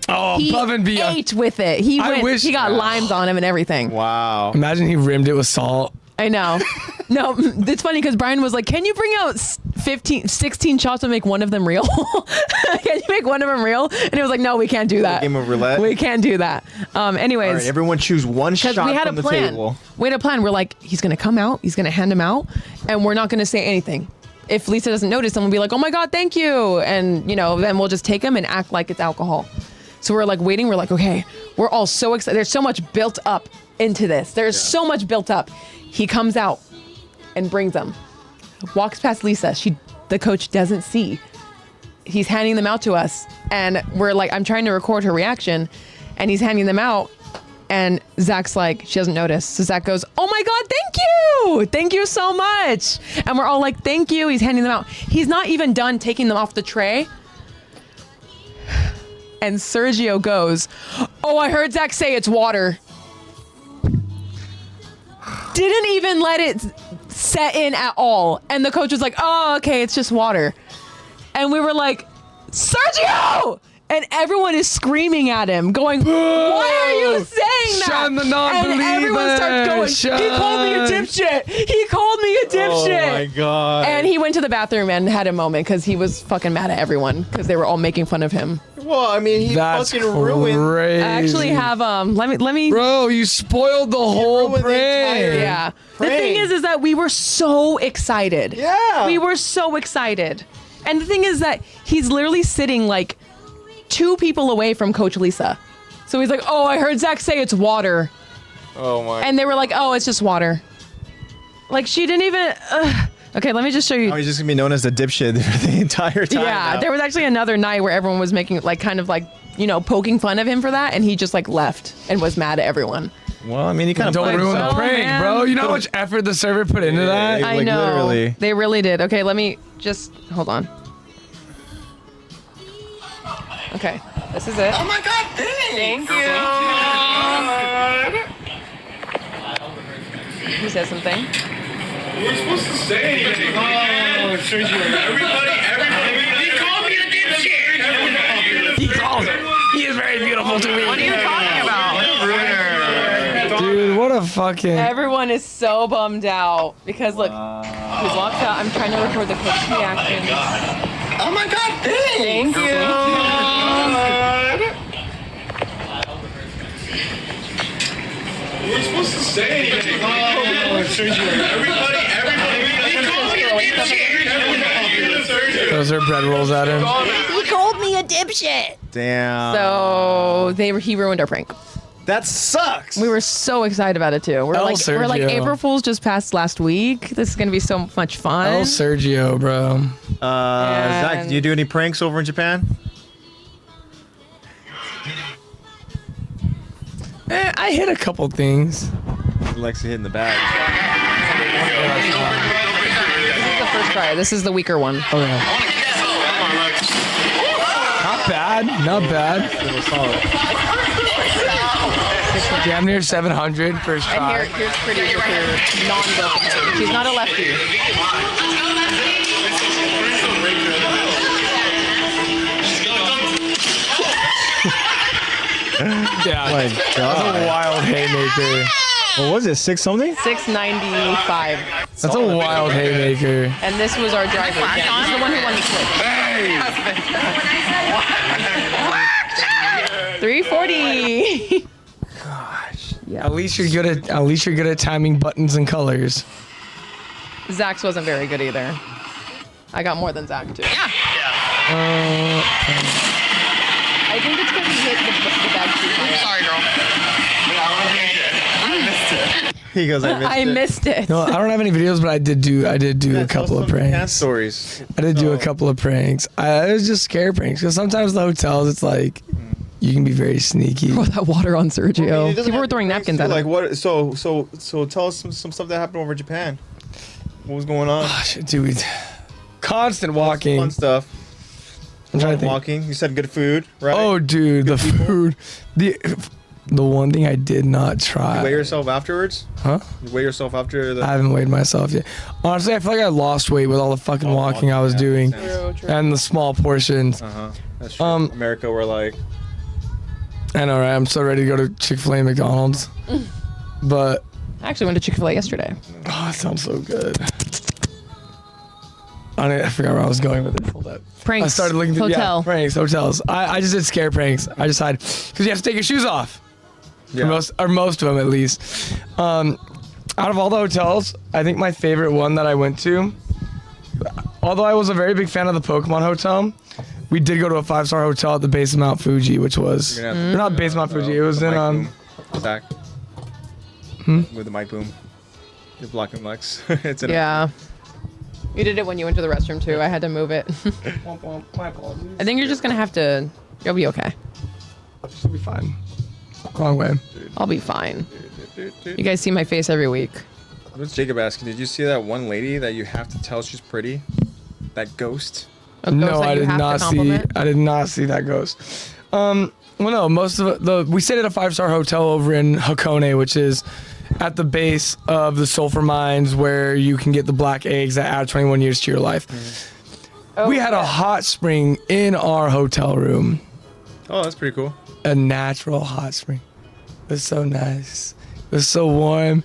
[SPEAKER 2] Oh,
[SPEAKER 3] He
[SPEAKER 2] above and beyond.
[SPEAKER 3] ate with it. He got limes on him and everything.
[SPEAKER 1] Wow.
[SPEAKER 2] Imagine he rimmed it with salt.
[SPEAKER 3] I know. No, it's funny because Brian was like, can you bring out 16 shots and make one of them real? Can you make one of them real? And he was like, no, we can't do that.
[SPEAKER 1] Game of roulette?
[SPEAKER 3] We can't do that. Anyways.
[SPEAKER 1] All right, everyone choose one shot
[SPEAKER 3] Because we had
[SPEAKER 1] from
[SPEAKER 3] a
[SPEAKER 1] the
[SPEAKER 3] plan.
[SPEAKER 1] table.
[SPEAKER 3] We had a plan. We're like, he's going to come out. He's going to hand him out. And we're not going to say anything. If Lisa doesn't notice, then we'll be like, oh my God, thank you. And, then we'll just take him and act like it's alcohol. So we're like waiting. We're like, okay, we're all so excited. There's so much built up into this. There's so much built up. He comes out and brings them. Walks past Lisa. The coach doesn't see. He's handing them out to us. And we're like, I'm trying to record her reaction. And he's handing them out. And Zach's like, she doesn't notice. So Zach goes, oh my God, thank you. Thank you so much. And we're all like, thank you. He's handing them out. He's not even done taking them off the tray. and Sergio goes, "Oh, I heard Zach say it's water." Didn't even let it set in at all. And the coach was like, "Oh, okay, it's just water." And we were like, "Sergio!" And everyone is screaming at him, going, "Why are you saying that?"
[SPEAKER 2] Shun the non-believer.
[SPEAKER 3] And everyone starts going, "He called me a dipshit. He called me a dipshit."
[SPEAKER 1] Oh my god.
[SPEAKER 3] And he went to the bathroom and had a moment because he was fucking mad at everyone because they were all making fun of him.
[SPEAKER 1] Well, I mean, he
[SPEAKER 2] That's
[SPEAKER 1] fucking ruined.
[SPEAKER 2] crazy.
[SPEAKER 3] I actually have let me
[SPEAKER 2] Bro, you spoiled the whole
[SPEAKER 1] ruined the
[SPEAKER 2] prank.
[SPEAKER 1] entire-
[SPEAKER 3] yeah. The
[SPEAKER 1] Prank.
[SPEAKER 3] thing is that we were so excited.
[SPEAKER 1] Yeah.
[SPEAKER 3] We were so excited. And the thing is that he's literally sitting like 2 people away from Coach Lisa. So he's like, "Oh, I heard Zach say it's water."
[SPEAKER 1] Oh my.
[SPEAKER 3] And they were like, "Oh, it's just water." Like she didn't even. Okay, let me just show you.
[SPEAKER 1] Now he's just gonna be known as the dipshit the entire time.
[SPEAKER 3] Yeah,
[SPEAKER 1] now.
[SPEAKER 3] there was actually another night where everyone was making like kind of like, you know, poking fun of him for that, and he just like left and was mad at everyone.
[SPEAKER 1] Well, I mean, he kind of
[SPEAKER 2] Don't ruin the
[SPEAKER 3] Oh,
[SPEAKER 2] prank,
[SPEAKER 3] man.
[SPEAKER 2] bro. You know how much effort the server put into that?
[SPEAKER 1] Yeah.
[SPEAKER 3] I
[SPEAKER 1] Like,
[SPEAKER 3] know.
[SPEAKER 1] literally.
[SPEAKER 3] They really did. Okay, let me just hold on. Okay, this is it.
[SPEAKER 4] Oh my god, thanks!
[SPEAKER 3] Thank you. He says something.
[SPEAKER 4] We're supposed to say anything. Oh, Sergio. Everybody, he called me a dipshit!
[SPEAKER 2] He calls it. He is very beautiful to me.
[SPEAKER 3] What are you talking about?
[SPEAKER 2] Dude, what a fucking...
[SPEAKER 3] Everyone is so bummed out because look, he walks out. I'm trying to record the coach reactions.
[SPEAKER 4] Oh my god, thanks!
[SPEAKER 3] Thank you.
[SPEAKER 4] We're supposed to say anything. Oh, Sergio. Everybody, he called me a dipshit!
[SPEAKER 2] Those are bread rolls at him.
[SPEAKER 3] He called me a dipshit.
[SPEAKER 1] Damn.
[SPEAKER 3] So he ruined our prank.
[SPEAKER 1] That sucks.
[SPEAKER 3] We were so excited about it too. We're
[SPEAKER 2] El
[SPEAKER 3] like
[SPEAKER 2] Sergio.
[SPEAKER 3] April Fools just passed last week. This is gonna be so much fun.
[SPEAKER 2] El Sergio, bro.
[SPEAKER 1] Zach,
[SPEAKER 3] And-
[SPEAKER 1] do you do any pranks over in Japan?
[SPEAKER 2] I hit a couple things.
[SPEAKER 1] Lexy hitting the bag.
[SPEAKER 3] This is the first try. This is the weaker one.
[SPEAKER 2] Oh, yeah. Not bad. Not bad. Damn near 700 first
[SPEAKER 3] And
[SPEAKER 2] try.
[SPEAKER 3] here's Pretty with her non-broken. She's not a lefty.
[SPEAKER 2] Yeah.
[SPEAKER 1] My
[SPEAKER 2] That's a
[SPEAKER 1] God.
[SPEAKER 2] wild haymaker.
[SPEAKER 1] What was it? 6 something?
[SPEAKER 3] 695.
[SPEAKER 2] That's a wild haymaker.
[SPEAKER 3] And this was our driver. Jen. This is the one who won the switch. 340.
[SPEAKER 2] At least you're good at timing buttons and colors.
[SPEAKER 3] Zach's wasn't very good either. I got more than Zach too. Yeah. I think it's because he hit the bag too high.
[SPEAKER 4] Sorry, girl.
[SPEAKER 1] He goes,
[SPEAKER 3] I missed it.
[SPEAKER 2] No, I don't have any videos, but I did do a couple of
[SPEAKER 1] Japan
[SPEAKER 2] pranks.
[SPEAKER 1] stories.
[SPEAKER 2] I did do a couple of pranks. It was just scare pranks because sometimes the hotels, it's like you can be very sneaky.
[SPEAKER 3] Pour that water on
[SPEAKER 1] I mean,
[SPEAKER 3] Sergio.
[SPEAKER 1] it doesn't
[SPEAKER 3] People were
[SPEAKER 1] have to be
[SPEAKER 3] throwing
[SPEAKER 1] pranks,
[SPEAKER 3] napkins
[SPEAKER 1] too.
[SPEAKER 3] at him.
[SPEAKER 1] Like what? So tell us some stuff that happened over in Japan. What was going on?
[SPEAKER 2] Dude, constant walking.
[SPEAKER 1] Fun stuff.
[SPEAKER 2] I'm trying to think.
[SPEAKER 1] Walking. You said good food, right?
[SPEAKER 2] Oh, dude, the food. The one thing I did not try.
[SPEAKER 1] You weigh yourself afterwards?
[SPEAKER 2] Huh?
[SPEAKER 1] You weigh yourself after the.
[SPEAKER 2] I haven't weighed myself yet. Honestly, I feel like I lost weight with all the fucking walking I was
[SPEAKER 1] yeah,
[SPEAKER 2] doing
[SPEAKER 1] makes sense.
[SPEAKER 3] True.
[SPEAKER 2] and the small portions.
[SPEAKER 1] That's true. America, we're like.
[SPEAKER 2] I know, right? I'm so ready to go to Chick-fil-A and McDonald's. But,
[SPEAKER 3] I actually went to Chick-fil-A yesterday.
[SPEAKER 2] oh, it sounds so good. I forgot where I was going with it. Hold up.
[SPEAKER 3] Pranks.
[SPEAKER 2] I started looking through
[SPEAKER 3] Hotel.
[SPEAKER 2] pranks, hotels. I just did scare pranks. I decided because you have to take your shoes off.
[SPEAKER 1] Yeah.
[SPEAKER 2] Or most of them at least. Out of all the hotels, I think my favorite one that I went to, although I was a very big fan of the Pokemon hotel, we did go to a 5-star hotel at the base of Mount Fuji, which was
[SPEAKER 1] You're gonna have to-
[SPEAKER 2] not base of Mount Fuji. It was
[SPEAKER 1] the
[SPEAKER 2] in
[SPEAKER 1] mic boom. Zach. With the mic boom. You're blocking Lex. It's in
[SPEAKER 3] Yeah. You did it when you went to the restroom too. I had to move it.
[SPEAKER 2] My apologies.
[SPEAKER 3] I think you're just gonna have to. You'll be okay.
[SPEAKER 2] She'll be fine. Wrong way.
[SPEAKER 3] I'll be fine. You guys see my face every week.
[SPEAKER 1] What's Jacob asking? Did you see that one lady that you have to tell she's pretty? That ghost?
[SPEAKER 3] A ghost
[SPEAKER 2] No,
[SPEAKER 3] that
[SPEAKER 2] I
[SPEAKER 3] you
[SPEAKER 2] did
[SPEAKER 3] have to
[SPEAKER 2] not see.
[SPEAKER 3] compliment?
[SPEAKER 2] I did not see that ghost. Well, no, most of we stayed at a 5-star hotel over in Hakone, which is at the base of the sulfur mines where you can get the black eggs that add 21 years to your life. We had a hot spring in our hotel room.
[SPEAKER 1] Oh, that's pretty cool.
[SPEAKER 2] A natural hot spring. It was so nice. It was so warm.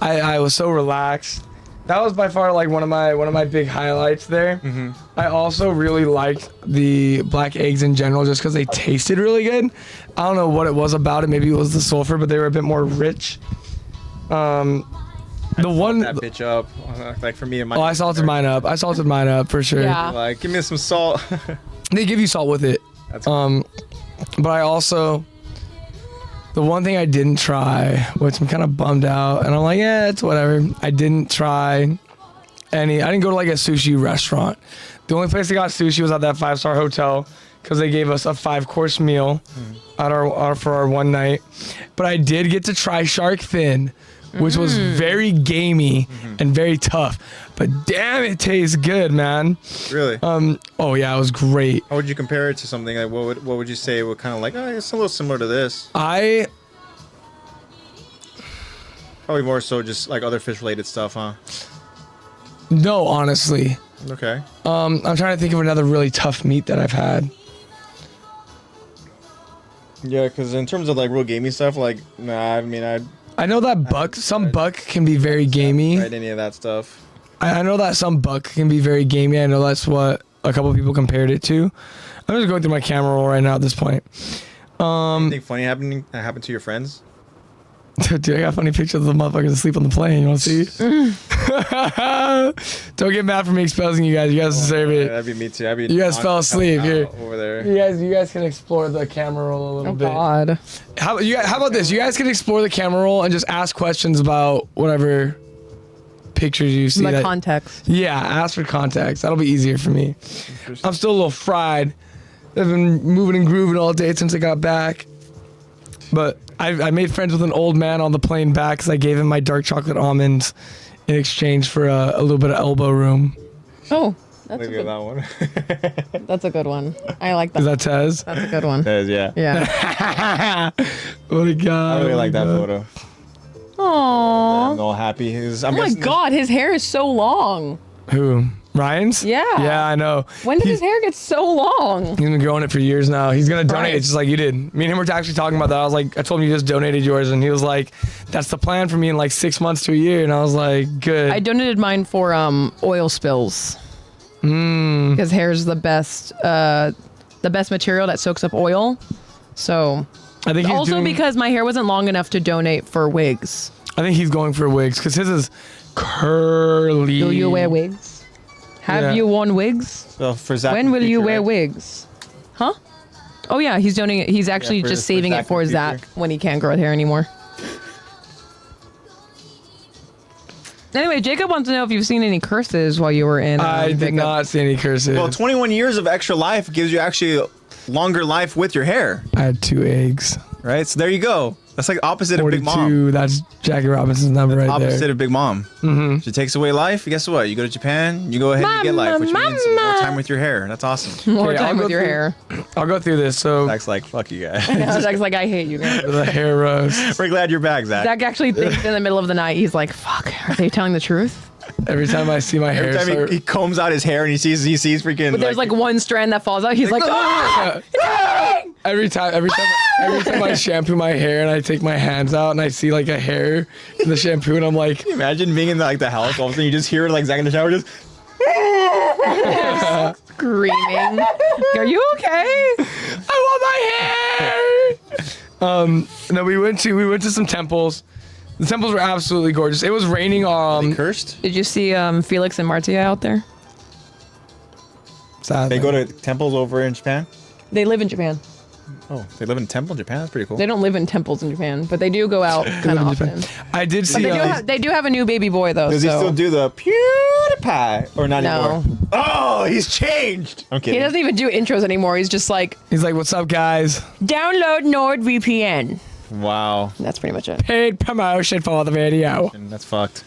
[SPEAKER 2] I was so relaxed. That was by far like one of my big highlights there.
[SPEAKER 1] Mm-hmm.
[SPEAKER 2] I also really liked the black eggs in general just because they tasted really good. I don't know what it was about it. Maybe it was the sulfur, but they were a bit more rich. The one
[SPEAKER 1] that bitch up, like for me and my.
[SPEAKER 2] I salted mine up. I salted mine up for sure.
[SPEAKER 3] Yeah.
[SPEAKER 1] Like, give me some salt.
[SPEAKER 2] They give you salt with it.
[SPEAKER 1] That's cool.
[SPEAKER 2] But I also, the one thing I didn't try, which I'm kind of bummed out, and I'm like, yeah, it's whatever. I didn't try I didn't go to like a sushi restaurant. The only place I got sushi was at that 5-star hotel because they gave us a 5-course meal for our one night. But I did get to try shark fin, which was very gamey and very tough. But damn, it tastes good, man.
[SPEAKER 1] Really?
[SPEAKER 2] Oh yeah, it was great.
[SPEAKER 1] How would you compare it to something? Like, what would you say? What kind of like? Oh, it's a little similar to this.
[SPEAKER 2] Probably
[SPEAKER 1] more so just like other fish related stuff, huh?
[SPEAKER 2] No, honestly.
[SPEAKER 1] Okay.
[SPEAKER 2] I'm trying to think of another really tough meat that I've had.
[SPEAKER 1] Yeah, because in terms of like real gamey stuff, like I
[SPEAKER 2] know that some buck can be very gamey.
[SPEAKER 1] tried any of that stuff.
[SPEAKER 2] I know that some buck can be very gamey. I know that's what a couple people compared it to. I'm just going through my camera roll right now at this point.
[SPEAKER 1] Anything funny happened to your friends?
[SPEAKER 2] Dude, I got funny pictures of the motherfuckers asleep on the plane. You want to see? Don't get mad for me exposing you guys. You guys deserve it.
[SPEAKER 1] That'd be me too.
[SPEAKER 2] You guys fell asleep here.
[SPEAKER 1] Over there.
[SPEAKER 2] You guys can explore the camera roll a little bit.
[SPEAKER 3] God.
[SPEAKER 2] How about this? You guys can explore the camera roll and just ask questions about whatever pictures you see.
[SPEAKER 3] The context.
[SPEAKER 2] Yeah, ask for context. That'll be easier for me. I'm still a little fried. I've been moving and grooving all day since I got back. But I made friends with an old man on the plane back because I gave him my dark chocolate almonds in exchange for a little bit of elbow room.
[SPEAKER 3] Oh, that's
[SPEAKER 1] Look
[SPEAKER 3] a
[SPEAKER 1] at
[SPEAKER 3] good,
[SPEAKER 1] that one.
[SPEAKER 3] that's a good one. I like that.
[SPEAKER 2] Is that Tez?
[SPEAKER 3] That's a good one.
[SPEAKER 1] That is, yeah.
[SPEAKER 3] Yeah.
[SPEAKER 2] What a guy.
[SPEAKER 1] I really like that photo.
[SPEAKER 3] Aww.
[SPEAKER 1] I'm all happy.
[SPEAKER 3] Oh my God, his hair is so long.
[SPEAKER 2] Who? Ryan's?
[SPEAKER 3] Yeah.
[SPEAKER 2] Yeah, I know.
[SPEAKER 3] When did his hair get so long?
[SPEAKER 2] He's been growing it for years now. He's gonna donate it
[SPEAKER 3] Right.
[SPEAKER 2] just like you did. Me and him were actually talking about that. I was like, I told him you just donated yours, and he was like, "That's the plan for me in like 6 months to a year." And I was like, "Good."
[SPEAKER 3] I donated mine for oil spills. Because hair is the best material that soaks up oil. So
[SPEAKER 2] I think he's
[SPEAKER 3] also
[SPEAKER 2] doing,
[SPEAKER 3] because my hair wasn't long enough to donate for wigs.
[SPEAKER 2] I think he's going for wigs because his is curly.
[SPEAKER 3] Do you wear wigs? Have
[SPEAKER 2] Yeah.
[SPEAKER 3] you worn wigs?
[SPEAKER 1] So for Zach.
[SPEAKER 3] When
[SPEAKER 1] in the
[SPEAKER 3] will you
[SPEAKER 1] future,
[SPEAKER 3] wear
[SPEAKER 1] right?
[SPEAKER 3] wigs? Huh? Oh yeah, he's donating it. He's actually
[SPEAKER 1] for-
[SPEAKER 3] just
[SPEAKER 1] for
[SPEAKER 3] saving
[SPEAKER 1] Zach
[SPEAKER 3] it for
[SPEAKER 1] in the
[SPEAKER 3] Zach
[SPEAKER 1] future.
[SPEAKER 3] when he can't grow hair anymore. Anyway, Jacob wants to know if you've seen any curses while you were in.
[SPEAKER 2] I did
[SPEAKER 3] Jacob.
[SPEAKER 2] not see any curses.
[SPEAKER 1] Well, 21 years of extra life gives you actually longer life with your hair,
[SPEAKER 2] I had 2 eggs.
[SPEAKER 1] right? So there you go. That's like opposite of Big Mom.
[SPEAKER 2] 42. That's Jackie Robinson's number right
[SPEAKER 1] Opposite
[SPEAKER 2] there.
[SPEAKER 1] of Big Mom. Mm-hmm. She takes away life. Guess what? You go to Japan. You go ahead and you get life, which means more time with your hair. That's awesome.
[SPEAKER 3] More
[SPEAKER 2] Okay, I'll
[SPEAKER 3] time
[SPEAKER 2] go
[SPEAKER 3] with your
[SPEAKER 2] through-
[SPEAKER 3] hair.
[SPEAKER 2] I'll go through this. So
[SPEAKER 1] Zach's like, fuck you guys.
[SPEAKER 3] Zach's like, I hate you guys.
[SPEAKER 2] the hair roast.
[SPEAKER 1] We're glad you're back, Zach.
[SPEAKER 3] Zach actually thinks in the middle of the night, he's like, fuck, are they telling the truth?
[SPEAKER 2] Every time I see my hair,
[SPEAKER 1] Every time
[SPEAKER 2] start-
[SPEAKER 1] he combs out his hair and he sees freaking.
[SPEAKER 3] But there's like one strand that falls out, he's like, ah!
[SPEAKER 2] every time I shampoo my hair and I take my hands out and I see like a hair in the shampoo and I'm like,
[SPEAKER 1] Can you imagine being in like the house, all of a sudden you just hear like Zach in the shower just.
[SPEAKER 3] Screaming. Are you okay?
[SPEAKER 2] I want my hair. No, we went to some temples. The temples were absolutely gorgeous. It was raining.
[SPEAKER 1] Cursed?
[SPEAKER 3] Did you see Felix and Martia out there?
[SPEAKER 2] Sadly.
[SPEAKER 1] They go to temples over in Japan?
[SPEAKER 3] They live in Japan.
[SPEAKER 1] Oh, they live in a temple in Japan? That's pretty cool.
[SPEAKER 3] They don't live in temples in Japan, but they do go out kind of often.
[SPEAKER 2] I did
[SPEAKER 3] But
[SPEAKER 2] see.
[SPEAKER 3] they do have a new baby boy though.
[SPEAKER 1] Does he
[SPEAKER 3] so
[SPEAKER 1] still do the PewDiePie? Or not
[SPEAKER 3] No.
[SPEAKER 1] anymore? Oh, he's changed! I'm
[SPEAKER 3] he
[SPEAKER 1] kidding.
[SPEAKER 3] doesn't even do intros anymore. He's just like,
[SPEAKER 2] He's like, "What's up, guys?
[SPEAKER 3] download NordVPN.
[SPEAKER 1] Wow.
[SPEAKER 3] That's pretty much it.
[SPEAKER 2] Paid promotion for the video."
[SPEAKER 1] And that's fucked.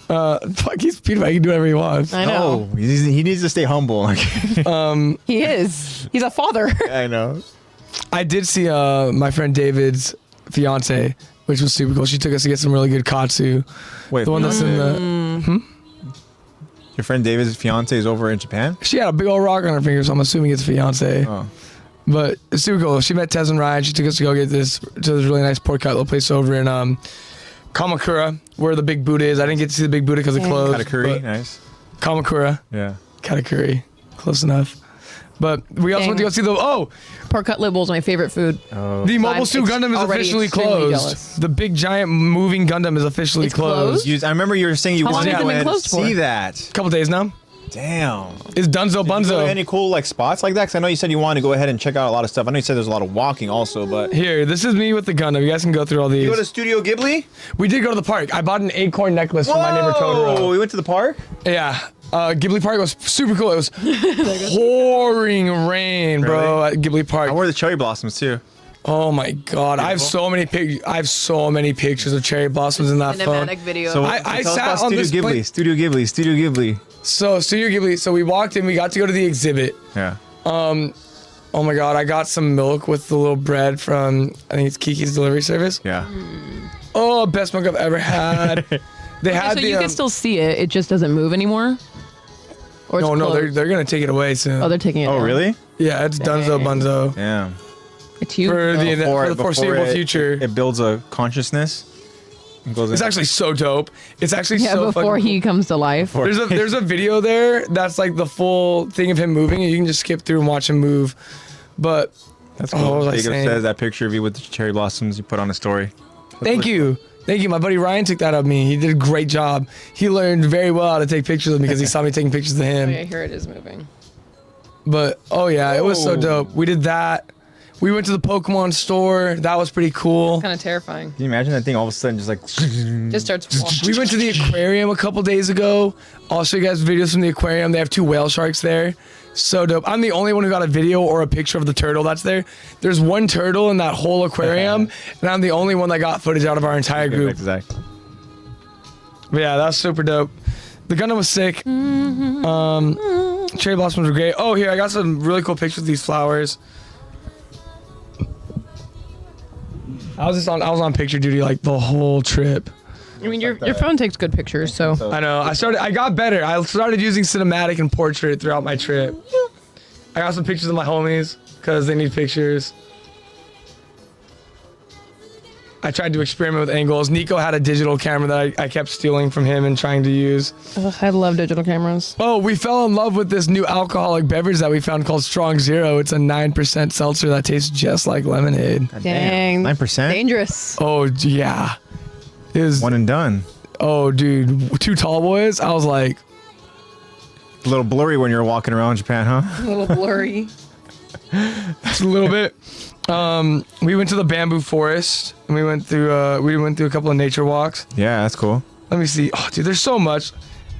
[SPEAKER 2] Fuck, he's PewDiePie. He can do whatever he wants.
[SPEAKER 3] I know.
[SPEAKER 1] Oh, he needs to stay humble.
[SPEAKER 3] He is. He's a father.
[SPEAKER 1] I know.
[SPEAKER 2] I did see my friend David's fiance, which was super cool. She took us to get some really good katsu.
[SPEAKER 1] Wait,
[SPEAKER 2] The one that's in the.
[SPEAKER 1] your friend David's fiance is over in Japan?
[SPEAKER 2] She had a big old rock on her finger, so I'm assuming it's fiance.
[SPEAKER 1] Oh.
[SPEAKER 2] But it's super cool. She met Tez and Ryan. She took us to go get this really nice pork cutlet place over in Kamakura, where the big Buddha is. I didn't get to see the big Buddha because it closed.
[SPEAKER 1] Katakuri, nice.
[SPEAKER 2] Kamakura,
[SPEAKER 1] Yeah.
[SPEAKER 2] Katakuri, close enough. But we also went to go see the
[SPEAKER 3] Pork cutlet bowl is my favorite food.
[SPEAKER 2] the Mobile
[SPEAKER 3] I'm
[SPEAKER 2] Suit Gundam is
[SPEAKER 3] already
[SPEAKER 2] officially
[SPEAKER 3] extremely
[SPEAKER 2] closed.
[SPEAKER 3] jealous.
[SPEAKER 2] The big giant moving Gundam is officially
[SPEAKER 3] It's closed?
[SPEAKER 1] I remember you were saying you
[SPEAKER 3] How long
[SPEAKER 1] wanted to
[SPEAKER 3] has it
[SPEAKER 1] go
[SPEAKER 3] been
[SPEAKER 1] ahead and
[SPEAKER 3] closed for?
[SPEAKER 1] see that.
[SPEAKER 2] Couple days now.
[SPEAKER 1] Damn.
[SPEAKER 2] It's Dunzo
[SPEAKER 1] Did you go to
[SPEAKER 2] Bunzo.
[SPEAKER 1] any cool like spots like that? Because I know you said you wanted to go ahead and check out a lot of stuff. I know you said there's a lot of walking also, but
[SPEAKER 2] Here, this is me with the Gundam. You guys can go through all these.
[SPEAKER 1] you go to Studio Ghibli?
[SPEAKER 2] We did go to the park. I bought an acorn necklace for my neighbor Totoro.
[SPEAKER 1] We went to the park?
[SPEAKER 2] Yeah. Ghibli Park was super cool. It was pouring rain, bro,
[SPEAKER 1] Really?
[SPEAKER 2] at Ghibli Park.
[SPEAKER 1] I wore the cherry blossoms too.
[SPEAKER 2] Oh my god. I have so many pictures of cherry blossoms in that phone.
[SPEAKER 3] Cinematic video.
[SPEAKER 1] So
[SPEAKER 2] I
[SPEAKER 1] tell us
[SPEAKER 2] sat
[SPEAKER 1] about
[SPEAKER 2] on
[SPEAKER 1] Studio
[SPEAKER 2] this
[SPEAKER 1] Ghibli.
[SPEAKER 2] plane-
[SPEAKER 1] Studio Ghibli.
[SPEAKER 2] So Studio Ghibli, so we walked in, we got to go to the exhibit.
[SPEAKER 1] Yeah.
[SPEAKER 2] Oh my god, I got some milk with the little bread from I think it's Kiki's delivery service.
[SPEAKER 1] Yeah.
[SPEAKER 2] Oh, best milk I've ever had. They had
[SPEAKER 3] so
[SPEAKER 2] the
[SPEAKER 3] you can still see it. It just doesn't move anymore. Or it's
[SPEAKER 2] no,
[SPEAKER 3] closed?
[SPEAKER 2] they're gonna take it away soon.
[SPEAKER 3] Oh, they're taking it.
[SPEAKER 1] Oh,
[SPEAKER 3] down.
[SPEAKER 1] really?
[SPEAKER 2] Yeah, it's Dunzo
[SPEAKER 3] Dang.
[SPEAKER 2] Bunzo
[SPEAKER 1] Yeah.
[SPEAKER 3] It's huge.
[SPEAKER 2] for the
[SPEAKER 1] Before
[SPEAKER 2] foreseeable
[SPEAKER 1] it-
[SPEAKER 2] future.
[SPEAKER 1] It builds a consciousness. It goes
[SPEAKER 2] It's
[SPEAKER 1] in-
[SPEAKER 2] actually so dope. It's actually
[SPEAKER 3] Yeah,
[SPEAKER 2] so
[SPEAKER 3] before
[SPEAKER 2] fucking
[SPEAKER 3] he comes to life.
[SPEAKER 1] Before-
[SPEAKER 2] There's a video there that's like the full thing of him moving, and you can just skip through and watch him move. But
[SPEAKER 1] That's
[SPEAKER 2] Oh,
[SPEAKER 1] cool.
[SPEAKER 2] what was I
[SPEAKER 1] Jacob
[SPEAKER 2] saying?
[SPEAKER 1] says that picture of you with the cherry blossoms you put on a story.
[SPEAKER 2] thank you. My buddy Ryan took that of me. He did a great job. He learned very well how to take pictures of me because he saw me taking pictures of
[SPEAKER 3] Oh, yeah,
[SPEAKER 2] him.
[SPEAKER 3] here it is moving.
[SPEAKER 2] But oh yeah, it was so
[SPEAKER 1] Whoa.
[SPEAKER 2] dope. We did that. We went to the Pokemon store. That was pretty cool.
[SPEAKER 3] Kind of terrifying.
[SPEAKER 1] Can you imagine that thing all of a sudden just like
[SPEAKER 3] Just starts walking.
[SPEAKER 2] We went to the aquarium a couple days ago. I'll show you guys videos from the aquarium. They have 2 whale sharks there. So dope. I'm the only one who got a video or a picture of the turtle that's there. There's 1 turtle in that whole aquarium, and I'm the only one that got footage out of our entire group.
[SPEAKER 1] Exactly.
[SPEAKER 2] But yeah, that's super dope. The Gundam was sick. Cherry blossoms were great. Oh, here, I got some really cool pictures of these flowers. I was on picture duty like the whole trip.
[SPEAKER 3] I mean, your phone takes good pictures, so.
[SPEAKER 2] I know. I got better. I started using cinematic and portrait throughout my trip. I got some pictures of my homies because they need pictures. I tried to experiment with angles. Nico had a digital camera that I kept stealing from him and trying to use.
[SPEAKER 3] Ugh, I love digital cameras.
[SPEAKER 2] Oh, we fell in love with this new alcoholic beverage that we found called Strong Zero. It's a 9% seltzer that tastes just like lemonade.
[SPEAKER 3] Dang.
[SPEAKER 1] 9%?
[SPEAKER 3] Dangerous.
[SPEAKER 2] Oh, yeah. It was,
[SPEAKER 1] One and done.
[SPEAKER 2] oh, dude. 2 tall boys. I was like,
[SPEAKER 1] A little blurry when you're walking around Japan, huh?
[SPEAKER 3] A little blurry.
[SPEAKER 2] just a little bit. We went to the bamboo forest and we went through a couple of nature walks.
[SPEAKER 1] Yeah, that's cool.
[SPEAKER 2] Let me see. Oh, dude, there's so much.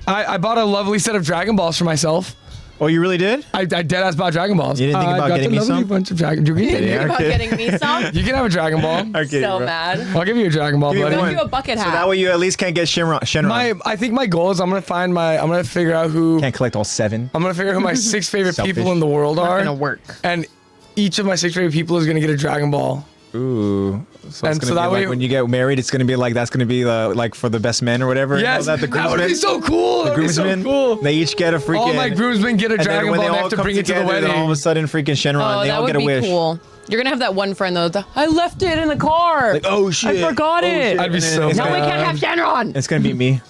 [SPEAKER 2] I bought a lovely set of Dragon Balls for myself.
[SPEAKER 1] Oh, you really did?
[SPEAKER 2] I dead ass bought Dragon Balls.
[SPEAKER 1] You didn't think
[SPEAKER 2] I
[SPEAKER 1] about
[SPEAKER 2] got
[SPEAKER 1] getting me
[SPEAKER 2] another
[SPEAKER 1] some?
[SPEAKER 2] bunch of Dragon. You can,
[SPEAKER 1] Yeah.
[SPEAKER 3] Think about
[SPEAKER 1] okay.
[SPEAKER 3] getting me some?
[SPEAKER 2] you can have a Dragon Ball.
[SPEAKER 1] Okay,
[SPEAKER 3] So
[SPEAKER 1] bro.
[SPEAKER 3] mad.
[SPEAKER 2] I'll give you a Dragon Ball,
[SPEAKER 1] Give me
[SPEAKER 2] buddy.
[SPEAKER 1] one.
[SPEAKER 3] Give you a bucket hat.
[SPEAKER 1] So that way you at least can't get Shenron.
[SPEAKER 2] I think my goal is I'm gonna figure out who
[SPEAKER 1] Can't collect all 7.
[SPEAKER 2] I'm gonna figure out who my 6 favorite
[SPEAKER 1] Selfish.
[SPEAKER 2] people in the world
[SPEAKER 3] Not
[SPEAKER 2] are,
[SPEAKER 3] gonna work.
[SPEAKER 2] and each of my 6 favorite people is gonna get a Dragon Ball.
[SPEAKER 1] Ooh. So
[SPEAKER 2] And
[SPEAKER 1] it's
[SPEAKER 2] so
[SPEAKER 1] gonna
[SPEAKER 2] that
[SPEAKER 1] be
[SPEAKER 2] way-
[SPEAKER 1] like when you get married, it's gonna be like that's gonna be like for the best men or whatever.
[SPEAKER 2] Yes,
[SPEAKER 1] That the
[SPEAKER 2] that would be
[SPEAKER 1] groomsmen.
[SPEAKER 2] so cool.
[SPEAKER 1] The
[SPEAKER 2] That would be so
[SPEAKER 1] groomsmen.
[SPEAKER 2] cool.
[SPEAKER 1] They each get a freaking.
[SPEAKER 2] All my groomsmen get a
[SPEAKER 1] and then
[SPEAKER 2] Dragon
[SPEAKER 1] when
[SPEAKER 2] Ball.
[SPEAKER 1] they
[SPEAKER 2] They
[SPEAKER 1] all
[SPEAKER 2] have to
[SPEAKER 1] come
[SPEAKER 2] bring it to the
[SPEAKER 1] together, then all of a
[SPEAKER 2] wedding.
[SPEAKER 1] sudden freaking Shenron.
[SPEAKER 3] Oh,
[SPEAKER 1] they
[SPEAKER 3] that
[SPEAKER 1] all
[SPEAKER 3] would
[SPEAKER 1] get a
[SPEAKER 3] be
[SPEAKER 1] wish.
[SPEAKER 3] cool. You're gonna have that one friend though. I left it in the car.
[SPEAKER 1] Like, oh shit.
[SPEAKER 3] I forgot
[SPEAKER 1] Oh,
[SPEAKER 3] it.
[SPEAKER 1] shit.
[SPEAKER 2] I'd be
[SPEAKER 1] And then
[SPEAKER 2] so
[SPEAKER 1] it's
[SPEAKER 3] Now we
[SPEAKER 1] gonna-
[SPEAKER 3] can't have Shenron.
[SPEAKER 1] It's gonna be me.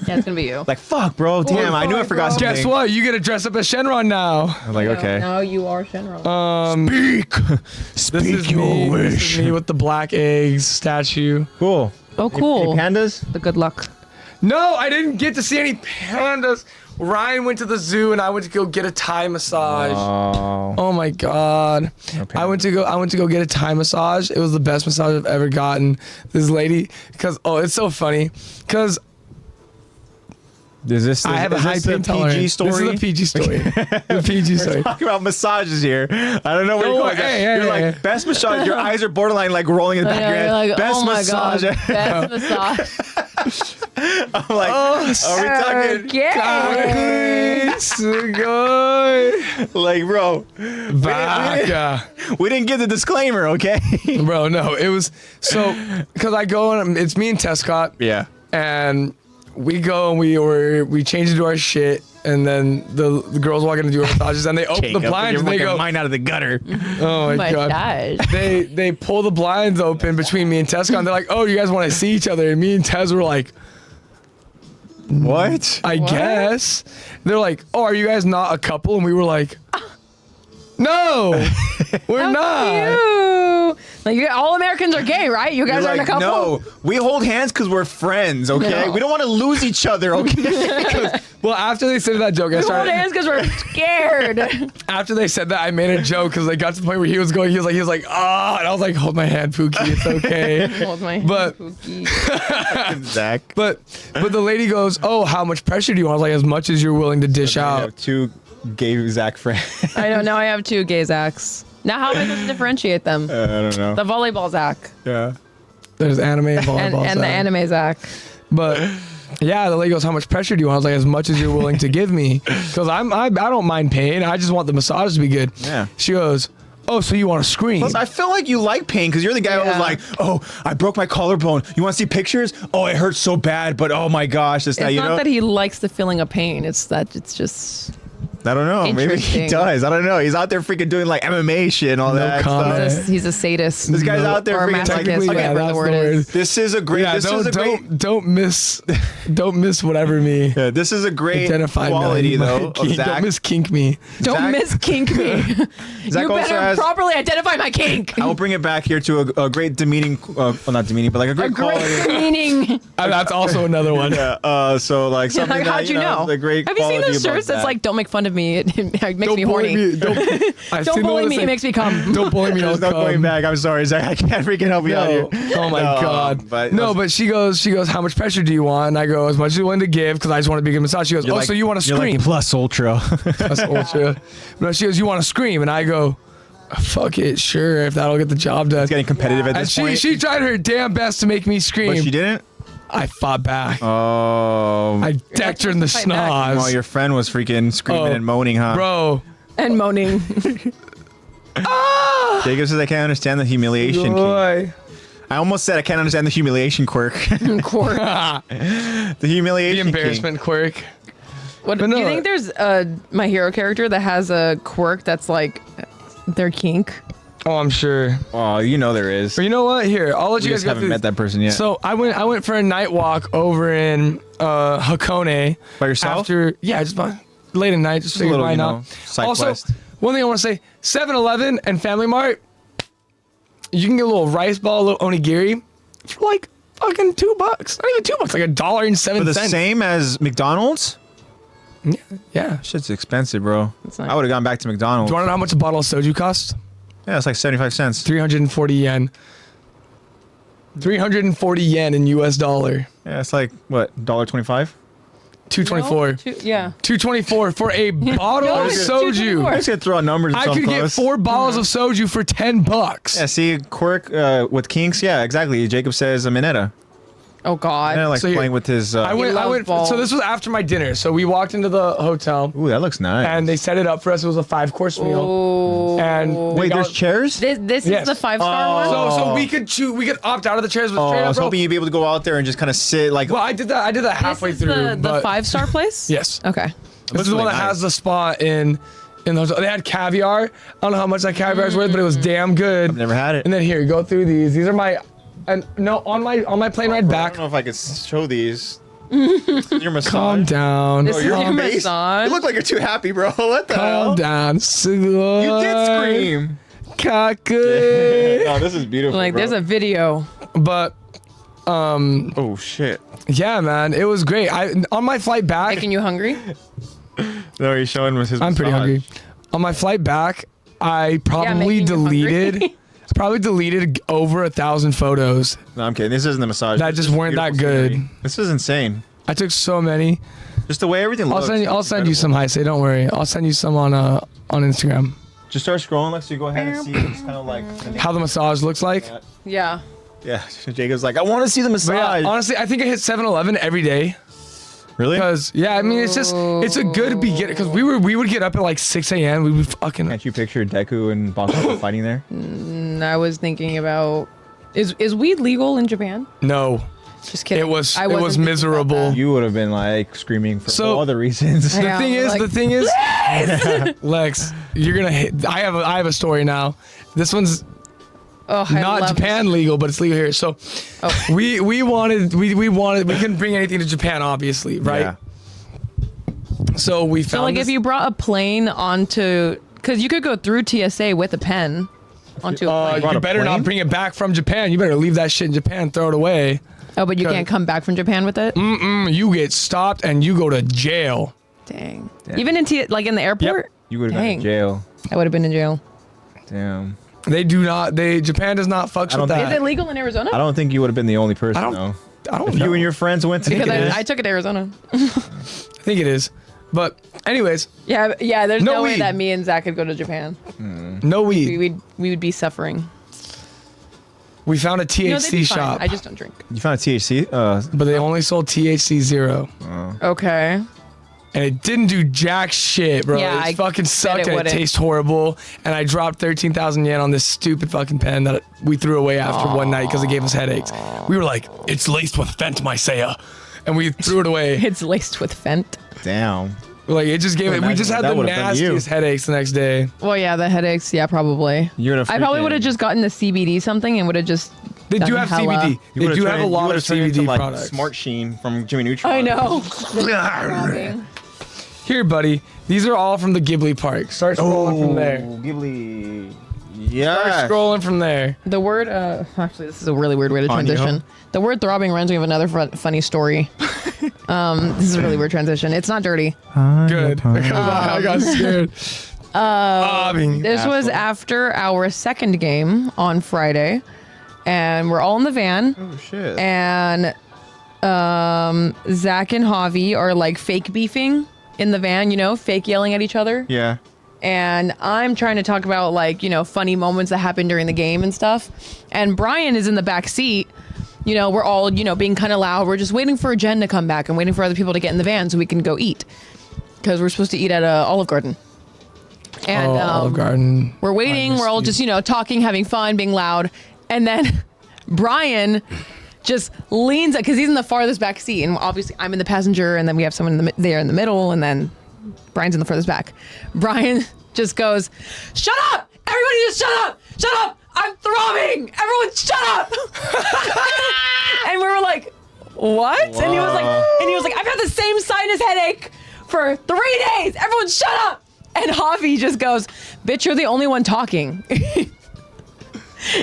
[SPEAKER 3] Yeah, it's gonna be you.
[SPEAKER 1] Like fuck, bro. Damn, I knew I
[SPEAKER 3] fuck,
[SPEAKER 1] forgot
[SPEAKER 3] bro.
[SPEAKER 1] something.
[SPEAKER 2] Guess what? You get to dress up as Shenron now.
[SPEAKER 1] I'm like, okay.
[SPEAKER 3] Now you are Shenron.
[SPEAKER 1] Speak.
[SPEAKER 2] This
[SPEAKER 1] Speak
[SPEAKER 2] is
[SPEAKER 1] your
[SPEAKER 2] me. This
[SPEAKER 1] wish.
[SPEAKER 2] is me with the black eggs statue.
[SPEAKER 1] Cool.
[SPEAKER 3] Oh, cool.
[SPEAKER 1] Any pandas?
[SPEAKER 3] The good luck.
[SPEAKER 2] No, I didn't get to see any pandas. Ryan went to the zoo and I went to go get a Thai massage.
[SPEAKER 1] Oh.
[SPEAKER 2] Oh my god.
[SPEAKER 1] Okay.
[SPEAKER 2] I went to go get a Thai massage. It was the best massage I've ever gotten. This lady, it's so funny. Cause
[SPEAKER 1] Is this?
[SPEAKER 2] I have a high
[SPEAKER 1] this
[SPEAKER 2] pain tolerance.
[SPEAKER 1] PG story?
[SPEAKER 2] This is a PG story. The PG story.
[SPEAKER 1] Talking about massages here. I don't know what
[SPEAKER 2] No,
[SPEAKER 1] you're calling
[SPEAKER 2] hey,
[SPEAKER 1] that.
[SPEAKER 2] hey,
[SPEAKER 1] You're like
[SPEAKER 2] hey.
[SPEAKER 1] best massage. Your eyes are borderline like rolling in the back of your
[SPEAKER 3] Yeah,
[SPEAKER 1] head.
[SPEAKER 3] you're like,
[SPEAKER 1] Best
[SPEAKER 3] oh my
[SPEAKER 1] massage.
[SPEAKER 3] god, best massage.
[SPEAKER 1] I'm like, are we talking?
[SPEAKER 3] Okay.
[SPEAKER 1] Like, bro,
[SPEAKER 2] Vaca.
[SPEAKER 1] we didn't get the disclaimer, okay?
[SPEAKER 2] Bro, no, it was so because I go and it's me and Tescott.
[SPEAKER 1] Yeah.
[SPEAKER 2] And we go and we change into our shit, and then the girls walk in to do our massages, and they open the blinds and they go,
[SPEAKER 1] mine out of the gutter.
[SPEAKER 2] oh my god.
[SPEAKER 3] gosh.
[SPEAKER 2] They pull the blinds open between me and Tescott, and they're like, oh, you guys want to see each other? And me and Tez were like,
[SPEAKER 1] What?
[SPEAKER 2] I guess. They're like, oh, are you guys not a couple? And we were like, no, we're not.
[SPEAKER 3] Ew. Like all Americans are gay, right? You guys
[SPEAKER 1] You're
[SPEAKER 3] aren't
[SPEAKER 1] like,
[SPEAKER 3] a couple.
[SPEAKER 1] no, we hold hands because we're friends, okay?
[SPEAKER 3] No.
[SPEAKER 1] We don't want to lose each other, okay?
[SPEAKER 2] Well, after they said that joke, I
[SPEAKER 3] We hold
[SPEAKER 2] started.
[SPEAKER 3] hands because we're scared.
[SPEAKER 2] After they said that, I made a joke because they got to the point where he was like, ah, and I was like, hold my hand, Pookie, it's okay.
[SPEAKER 3] Hold my
[SPEAKER 2] But-
[SPEAKER 3] cookie.
[SPEAKER 1] Zach.
[SPEAKER 2] But the lady goes, oh, how much pressure do you want? I was like, as much as you're willing to dish
[SPEAKER 1] I
[SPEAKER 2] out.
[SPEAKER 1] have two gay Zach friends.
[SPEAKER 3] I know. Now I have two gay Zacks. Now how am I supposed to differentiate them?
[SPEAKER 1] I don't know.
[SPEAKER 3] The volleyball Zac
[SPEAKER 1] Yeah.
[SPEAKER 2] There's anime and
[SPEAKER 3] and,
[SPEAKER 2] volleyball.
[SPEAKER 3] and the anime Zac.
[SPEAKER 2] But yeah, the lady goes, how much pressure do you want? I was like, as much as you're willing to give me. Because I don't mind pain. I just want the massage to be good.
[SPEAKER 1] Yeah.
[SPEAKER 2] She goes, oh, so you want to scream?
[SPEAKER 1] Plus, I feel like you like pain because you're the guy who was
[SPEAKER 3] Yeah.
[SPEAKER 1] like, oh, I broke my collarbone. You want to see pictures? Oh, it hurts so bad, but oh my gosh, this
[SPEAKER 3] It's
[SPEAKER 1] now, you
[SPEAKER 3] not
[SPEAKER 1] know?
[SPEAKER 3] that he likes the feeling of pain. It's that it's just
[SPEAKER 1] I don't know. Maybe he
[SPEAKER 3] Interesting.
[SPEAKER 1] does. I don't know. He's out there freaking doing like MMA shit and all
[SPEAKER 2] No
[SPEAKER 1] that
[SPEAKER 2] comment.
[SPEAKER 1] stuff.
[SPEAKER 3] he's a sadist.
[SPEAKER 1] This guy's out there
[SPEAKER 3] or a
[SPEAKER 1] freaking like,
[SPEAKER 3] masochist,
[SPEAKER 1] okay,
[SPEAKER 3] whatever
[SPEAKER 2] that's
[SPEAKER 3] the word
[SPEAKER 2] the word.
[SPEAKER 3] is.
[SPEAKER 1] this is a great.
[SPEAKER 2] yeah,
[SPEAKER 1] this is a great.
[SPEAKER 2] don't miss whatever me.
[SPEAKER 1] Yeah, this is a great
[SPEAKER 2] Identify
[SPEAKER 1] quality
[SPEAKER 2] me.
[SPEAKER 1] though of
[SPEAKER 2] Don't
[SPEAKER 1] Zach.
[SPEAKER 2] miss kink me.
[SPEAKER 3] Don't
[SPEAKER 1] Zach-
[SPEAKER 3] miskink me.
[SPEAKER 1] Zach
[SPEAKER 3] You
[SPEAKER 1] also
[SPEAKER 3] better
[SPEAKER 1] has-
[SPEAKER 3] properly identify my kink.
[SPEAKER 1] I will bring it back here to a great demeaning, well, not demeaning, but like a great quality.
[SPEAKER 3] Great meaning.
[SPEAKER 2] That's also another one.
[SPEAKER 1] Yeah. So like something
[SPEAKER 3] Like,
[SPEAKER 1] that
[SPEAKER 3] how'd you know?
[SPEAKER 1] the great
[SPEAKER 3] Have you seen
[SPEAKER 1] quality
[SPEAKER 3] those
[SPEAKER 1] about
[SPEAKER 3] shirts that's
[SPEAKER 1] that.
[SPEAKER 3] like, don't make fun of me. It makes me horny.
[SPEAKER 2] bully me. Don't
[SPEAKER 3] Don't bully me. It makes me come.
[SPEAKER 2] Don't bully me.
[SPEAKER 1] There's
[SPEAKER 2] I'll
[SPEAKER 1] no going
[SPEAKER 2] come.
[SPEAKER 1] back. I'm sorry, Zach. I can't freaking help you out here.
[SPEAKER 2] Oh my
[SPEAKER 1] No,
[SPEAKER 2] god.
[SPEAKER 1] but
[SPEAKER 2] But she goes, how much pressure do you want? And I go, as much as you're willing to give, because I just want to be a good massage. She goes,
[SPEAKER 1] You're
[SPEAKER 2] oh,
[SPEAKER 1] like-
[SPEAKER 2] so you want to
[SPEAKER 1] you're
[SPEAKER 2] scream?
[SPEAKER 1] like plus ultra.
[SPEAKER 2] That's ultra. No, she goes, you want to scream? And I go, fuck it, sure, if that'll get the job done.
[SPEAKER 1] It's getting competitive at
[SPEAKER 2] And
[SPEAKER 1] this point.
[SPEAKER 2] she tried her damn best to make me scream.
[SPEAKER 1] But she didn't.
[SPEAKER 2] I fought back.
[SPEAKER 1] Oh.
[SPEAKER 2] I decked her in the
[SPEAKER 3] Fight back.
[SPEAKER 2] schnoz.
[SPEAKER 1] Oh, your friend was freaking screaming
[SPEAKER 2] Oh,
[SPEAKER 1] and moaning, huh?
[SPEAKER 2] Bro.
[SPEAKER 3] And moaning.
[SPEAKER 1] Jacob says I can't understand the humiliation. kink.
[SPEAKER 2] Boy.
[SPEAKER 1] I almost said I can't understand the humiliation quirk.
[SPEAKER 3] Quirk.
[SPEAKER 1] The
[SPEAKER 2] The
[SPEAKER 1] humiliation.
[SPEAKER 2] embarrassment quirk.
[SPEAKER 3] What,
[SPEAKER 2] But
[SPEAKER 3] do you
[SPEAKER 2] no,
[SPEAKER 3] think there's a My Hero character that has a quirk that's like their kink?
[SPEAKER 2] Oh, I'm sure.
[SPEAKER 1] Kink. Oh, you know there is.
[SPEAKER 2] But you know what? Here, I'll let
[SPEAKER 1] We
[SPEAKER 2] you guys
[SPEAKER 1] just
[SPEAKER 2] go
[SPEAKER 1] haven't
[SPEAKER 2] through
[SPEAKER 1] met that person yet.
[SPEAKER 2] So I went for a night walk over in Hakone.
[SPEAKER 1] By yourself?
[SPEAKER 2] After just late at night, just
[SPEAKER 1] a
[SPEAKER 2] figured
[SPEAKER 1] little,
[SPEAKER 2] why
[SPEAKER 1] you
[SPEAKER 2] not.
[SPEAKER 1] know, side
[SPEAKER 2] Also,
[SPEAKER 1] quest.
[SPEAKER 2] one thing I want to say: 7-Eleven and Family Mart, you can get a little rice ball, a little onigiri for like fucking $2. Not even $2, like $1.07.
[SPEAKER 1] For the same as McDonald's?
[SPEAKER 2] Yeah.
[SPEAKER 1] Shit's expensive, bro.
[SPEAKER 3] It's not-
[SPEAKER 1] I would have gone back to McDonald's.
[SPEAKER 2] Do you want to know how much a bottle of soju costs?
[SPEAKER 1] Yeah, it's like 75 cents.
[SPEAKER 2] 340 yen. 340 yen in US dollar.
[SPEAKER 1] Yeah, it's like, what, $1.25?
[SPEAKER 2] 224.
[SPEAKER 3] No? Yeah.
[SPEAKER 2] 224 for a bottle
[SPEAKER 3] No,
[SPEAKER 2] of
[SPEAKER 3] it's
[SPEAKER 2] soju.
[SPEAKER 1] I just gotta throw out numbers.
[SPEAKER 2] I could get 4 bottles of soju for $10.
[SPEAKER 1] Yeah, see, quirk with kinks. Yeah, exactly. Jacob says a minetta.
[SPEAKER 3] Oh God.
[SPEAKER 1] Yeah, like
[SPEAKER 2] So you-
[SPEAKER 1] playing with his.
[SPEAKER 2] I went.
[SPEAKER 3] love balls.
[SPEAKER 2] So this was after my dinner. So we walked into the hotel
[SPEAKER 1] Ooh, that looks nice.
[SPEAKER 2] and they set it up for us. It was a 5-course meal.
[SPEAKER 3] Oh.
[SPEAKER 2] And
[SPEAKER 1] Wait,
[SPEAKER 2] they
[SPEAKER 1] there's
[SPEAKER 2] got-
[SPEAKER 1] chairs?
[SPEAKER 3] This
[SPEAKER 2] Yes.
[SPEAKER 3] is the 5-star one.
[SPEAKER 2] So we could choose. We could opt out of the chairs, but
[SPEAKER 1] Oh,
[SPEAKER 2] straight
[SPEAKER 1] I
[SPEAKER 2] up,
[SPEAKER 1] was
[SPEAKER 2] bro.
[SPEAKER 1] hoping you'd be able to go out there and just kind of sit like.
[SPEAKER 2] Well, I did that. I did that halfway
[SPEAKER 3] This is
[SPEAKER 2] through.
[SPEAKER 3] the
[SPEAKER 2] but
[SPEAKER 3] 5-star place.
[SPEAKER 2] Yes.
[SPEAKER 3] Okay.
[SPEAKER 2] This is the one that has the spot in the hotel. They had caviar. I don't know how much that caviar is worth, but it was damn good.
[SPEAKER 1] I've never had it.
[SPEAKER 2] And then here, go through these. These are my. And no, on my plane ride
[SPEAKER 1] I
[SPEAKER 2] back.
[SPEAKER 1] don't know if I could show these. Your massage.
[SPEAKER 2] Calm down.
[SPEAKER 3] This is
[SPEAKER 1] You're
[SPEAKER 3] your
[SPEAKER 1] on base.
[SPEAKER 3] massage.
[SPEAKER 1] You look like you're too happy, bro. What the hell?
[SPEAKER 2] Calm down. So
[SPEAKER 1] You did scream.
[SPEAKER 2] Cocky.
[SPEAKER 1] Oh, this is beautiful.
[SPEAKER 3] Like
[SPEAKER 1] bro.
[SPEAKER 3] there's a video.
[SPEAKER 2] But
[SPEAKER 1] Oh shit.
[SPEAKER 2] yeah, man, it was great. On my flight back,
[SPEAKER 3] Making you hungry?
[SPEAKER 1] No, he's showing with his.
[SPEAKER 2] I'm pretty
[SPEAKER 1] massage.
[SPEAKER 2] hungry. On my flight back, I probably
[SPEAKER 3] making you hungry.
[SPEAKER 2] deleted over 1,000 photos.
[SPEAKER 1] No, I'm kidding. This isn't the massage.
[SPEAKER 2] That
[SPEAKER 1] This
[SPEAKER 2] just
[SPEAKER 1] is
[SPEAKER 2] weren't that
[SPEAKER 1] beautiful
[SPEAKER 2] good.
[SPEAKER 1] scenery. This is insane.
[SPEAKER 2] I took so many.
[SPEAKER 1] Just the way everything looks.
[SPEAKER 2] I'll send you some. Hi, say don't worry. I'll send you some on Instagram.
[SPEAKER 1] Just start scrolling, Lexy. Go ahead and see. It's kind of like.
[SPEAKER 2] How the massage looks like.
[SPEAKER 3] Yeah.
[SPEAKER 1] Yeah, Jacob's like, I want to see the
[SPEAKER 2] But
[SPEAKER 1] massage.
[SPEAKER 2] yeah, honestly, I think I hit 7-Eleven every day.
[SPEAKER 1] Really?
[SPEAKER 2] Because yeah, I mean, it's a good beginning. Because we would get up at like 6 a.m. We would fucking.
[SPEAKER 1] Can't you picture Deku and Bakugo fighting there?
[SPEAKER 3] I was thinking about is weed legal in Japan?
[SPEAKER 2] No,
[SPEAKER 3] Just kidding.
[SPEAKER 2] it was
[SPEAKER 3] I wasn't thinking about
[SPEAKER 2] miserable.
[SPEAKER 3] that.
[SPEAKER 1] You would have been like screaming for
[SPEAKER 2] So-
[SPEAKER 1] all other reasons.
[SPEAKER 3] Yeah,
[SPEAKER 2] The thing is, Lex, you're gonna hit. I have a story now. This one's
[SPEAKER 3] Oh, I
[SPEAKER 2] not
[SPEAKER 3] love
[SPEAKER 2] Japan legal, but it's legal here. So
[SPEAKER 3] Oh.
[SPEAKER 2] we couldn't bring anything to Japan, obviously, right?
[SPEAKER 1] Yeah.
[SPEAKER 2] So we found
[SPEAKER 3] So like
[SPEAKER 2] this-
[SPEAKER 3] if you brought a plane onto, because you could go through TSA with a pen onto a plane.
[SPEAKER 1] brought
[SPEAKER 2] you
[SPEAKER 1] a
[SPEAKER 2] better
[SPEAKER 1] plane?
[SPEAKER 2] not bring it back from Japan. You better leave that shit in Japan, throw it away.
[SPEAKER 3] Oh, but you can't come back from Japan with it.
[SPEAKER 2] You get stopped and you go to jail.
[SPEAKER 3] Dang. Even in like in the airport.
[SPEAKER 1] You would have been in
[SPEAKER 3] Dang.
[SPEAKER 1] jail.
[SPEAKER 3] I would have been in jail.
[SPEAKER 1] Damn.
[SPEAKER 2] Japan does not fucks
[SPEAKER 1] I don't
[SPEAKER 2] with
[SPEAKER 1] think-
[SPEAKER 3] Is
[SPEAKER 2] that.
[SPEAKER 3] it legal in Arizona?
[SPEAKER 1] I don't think you would have been the only person
[SPEAKER 2] I don't-
[SPEAKER 1] though.
[SPEAKER 2] I don't
[SPEAKER 1] If
[SPEAKER 2] know.
[SPEAKER 1] you and your friends went
[SPEAKER 3] Because
[SPEAKER 1] together.
[SPEAKER 3] I took it to Arizona.
[SPEAKER 2] I think it is. But anyways,
[SPEAKER 3] Yeah, yeah. There's
[SPEAKER 2] No
[SPEAKER 3] no way
[SPEAKER 2] weed.
[SPEAKER 3] that me and Zach could go to Japan.
[SPEAKER 2] no weed.
[SPEAKER 3] We would be suffering.
[SPEAKER 2] We found a
[SPEAKER 3] No, they'd
[SPEAKER 2] THC
[SPEAKER 3] be fine.
[SPEAKER 2] shop,
[SPEAKER 3] I just don't drink.
[SPEAKER 1] You found a THC?
[SPEAKER 2] but they only sold THC 0.
[SPEAKER 3] Okay.
[SPEAKER 2] And it didn't do jack shit, bro.
[SPEAKER 3] Yeah,
[SPEAKER 2] it
[SPEAKER 3] I
[SPEAKER 2] fucking
[SPEAKER 3] bet
[SPEAKER 2] sucked
[SPEAKER 3] it
[SPEAKER 2] and it
[SPEAKER 3] wouldn't.
[SPEAKER 2] tastes horrible. And I dropped 13,000 yen on this stupid fucking pen that we threw away after one night because it gave us headaches. We were like, it's laced with Fent, my Seiya. And we threw it away.
[SPEAKER 3] It's laced with Fent.
[SPEAKER 1] damn.
[SPEAKER 2] Like, it just gave it. We
[SPEAKER 1] Imagine
[SPEAKER 2] just
[SPEAKER 1] what
[SPEAKER 2] had
[SPEAKER 1] that
[SPEAKER 2] the
[SPEAKER 1] would've done to you.
[SPEAKER 2] nastiest headaches the next day.
[SPEAKER 3] Well, yeah, the headaches. Yeah, probably.
[SPEAKER 1] You would have.
[SPEAKER 3] I probably would have just gotten the CBD something and would have just.
[SPEAKER 2] They do have CBD. They do have a lot of CBD
[SPEAKER 1] like
[SPEAKER 2] products.
[SPEAKER 1] Smart Sheen from Jimmy Neutron.
[SPEAKER 3] I know.
[SPEAKER 2] Here, buddy. These are all from the Ghibli park. Start scrolling from there.
[SPEAKER 1] Ghibli.
[SPEAKER 2] Start
[SPEAKER 1] Yeah.
[SPEAKER 2] scrolling from there.
[SPEAKER 3] The word. Actually, this is a really weird way to
[SPEAKER 1] Ponyo?
[SPEAKER 3] transition. The word throbbing reminds me of another funny story. This is a really weird transition. It's not dirty.
[SPEAKER 2] Good. I got scared.
[SPEAKER 3] This was after our second game on Friday, and we're all in the van,
[SPEAKER 1] Oh shit.
[SPEAKER 3] and Zach and Javi are like fake beefing in the van, you know, fake yelling at each other.
[SPEAKER 1] Yeah.
[SPEAKER 3] And I'm trying to talk about like, you know, funny moments that happened during the game and stuff. And Brian is in the back seat. You know, we're all, you know, being kind of loud. We're just waiting for Jen to come back and waiting for other people to get in the van so we can go eat. Because we're supposed to eat at Olive Garden. And
[SPEAKER 2] Olive Garden.
[SPEAKER 3] we're waiting. We're all just, you know, talking, having fun, being loud. And then Brian just leans, because he's in the farthest back seat. And obviously I'm in the passenger. And then we have someone there in the middle. And then Brian's in the furthest back. Brian just goes, "Shut up! Everybody just shut up! Shut up! I'm throbbing! Everyone shut up!" And we were like, "What?" And he was like, "I've had the same sinus headache for 3 days. Everyone shut up!" And Javi just goes, "Bitch, you're the only one talking."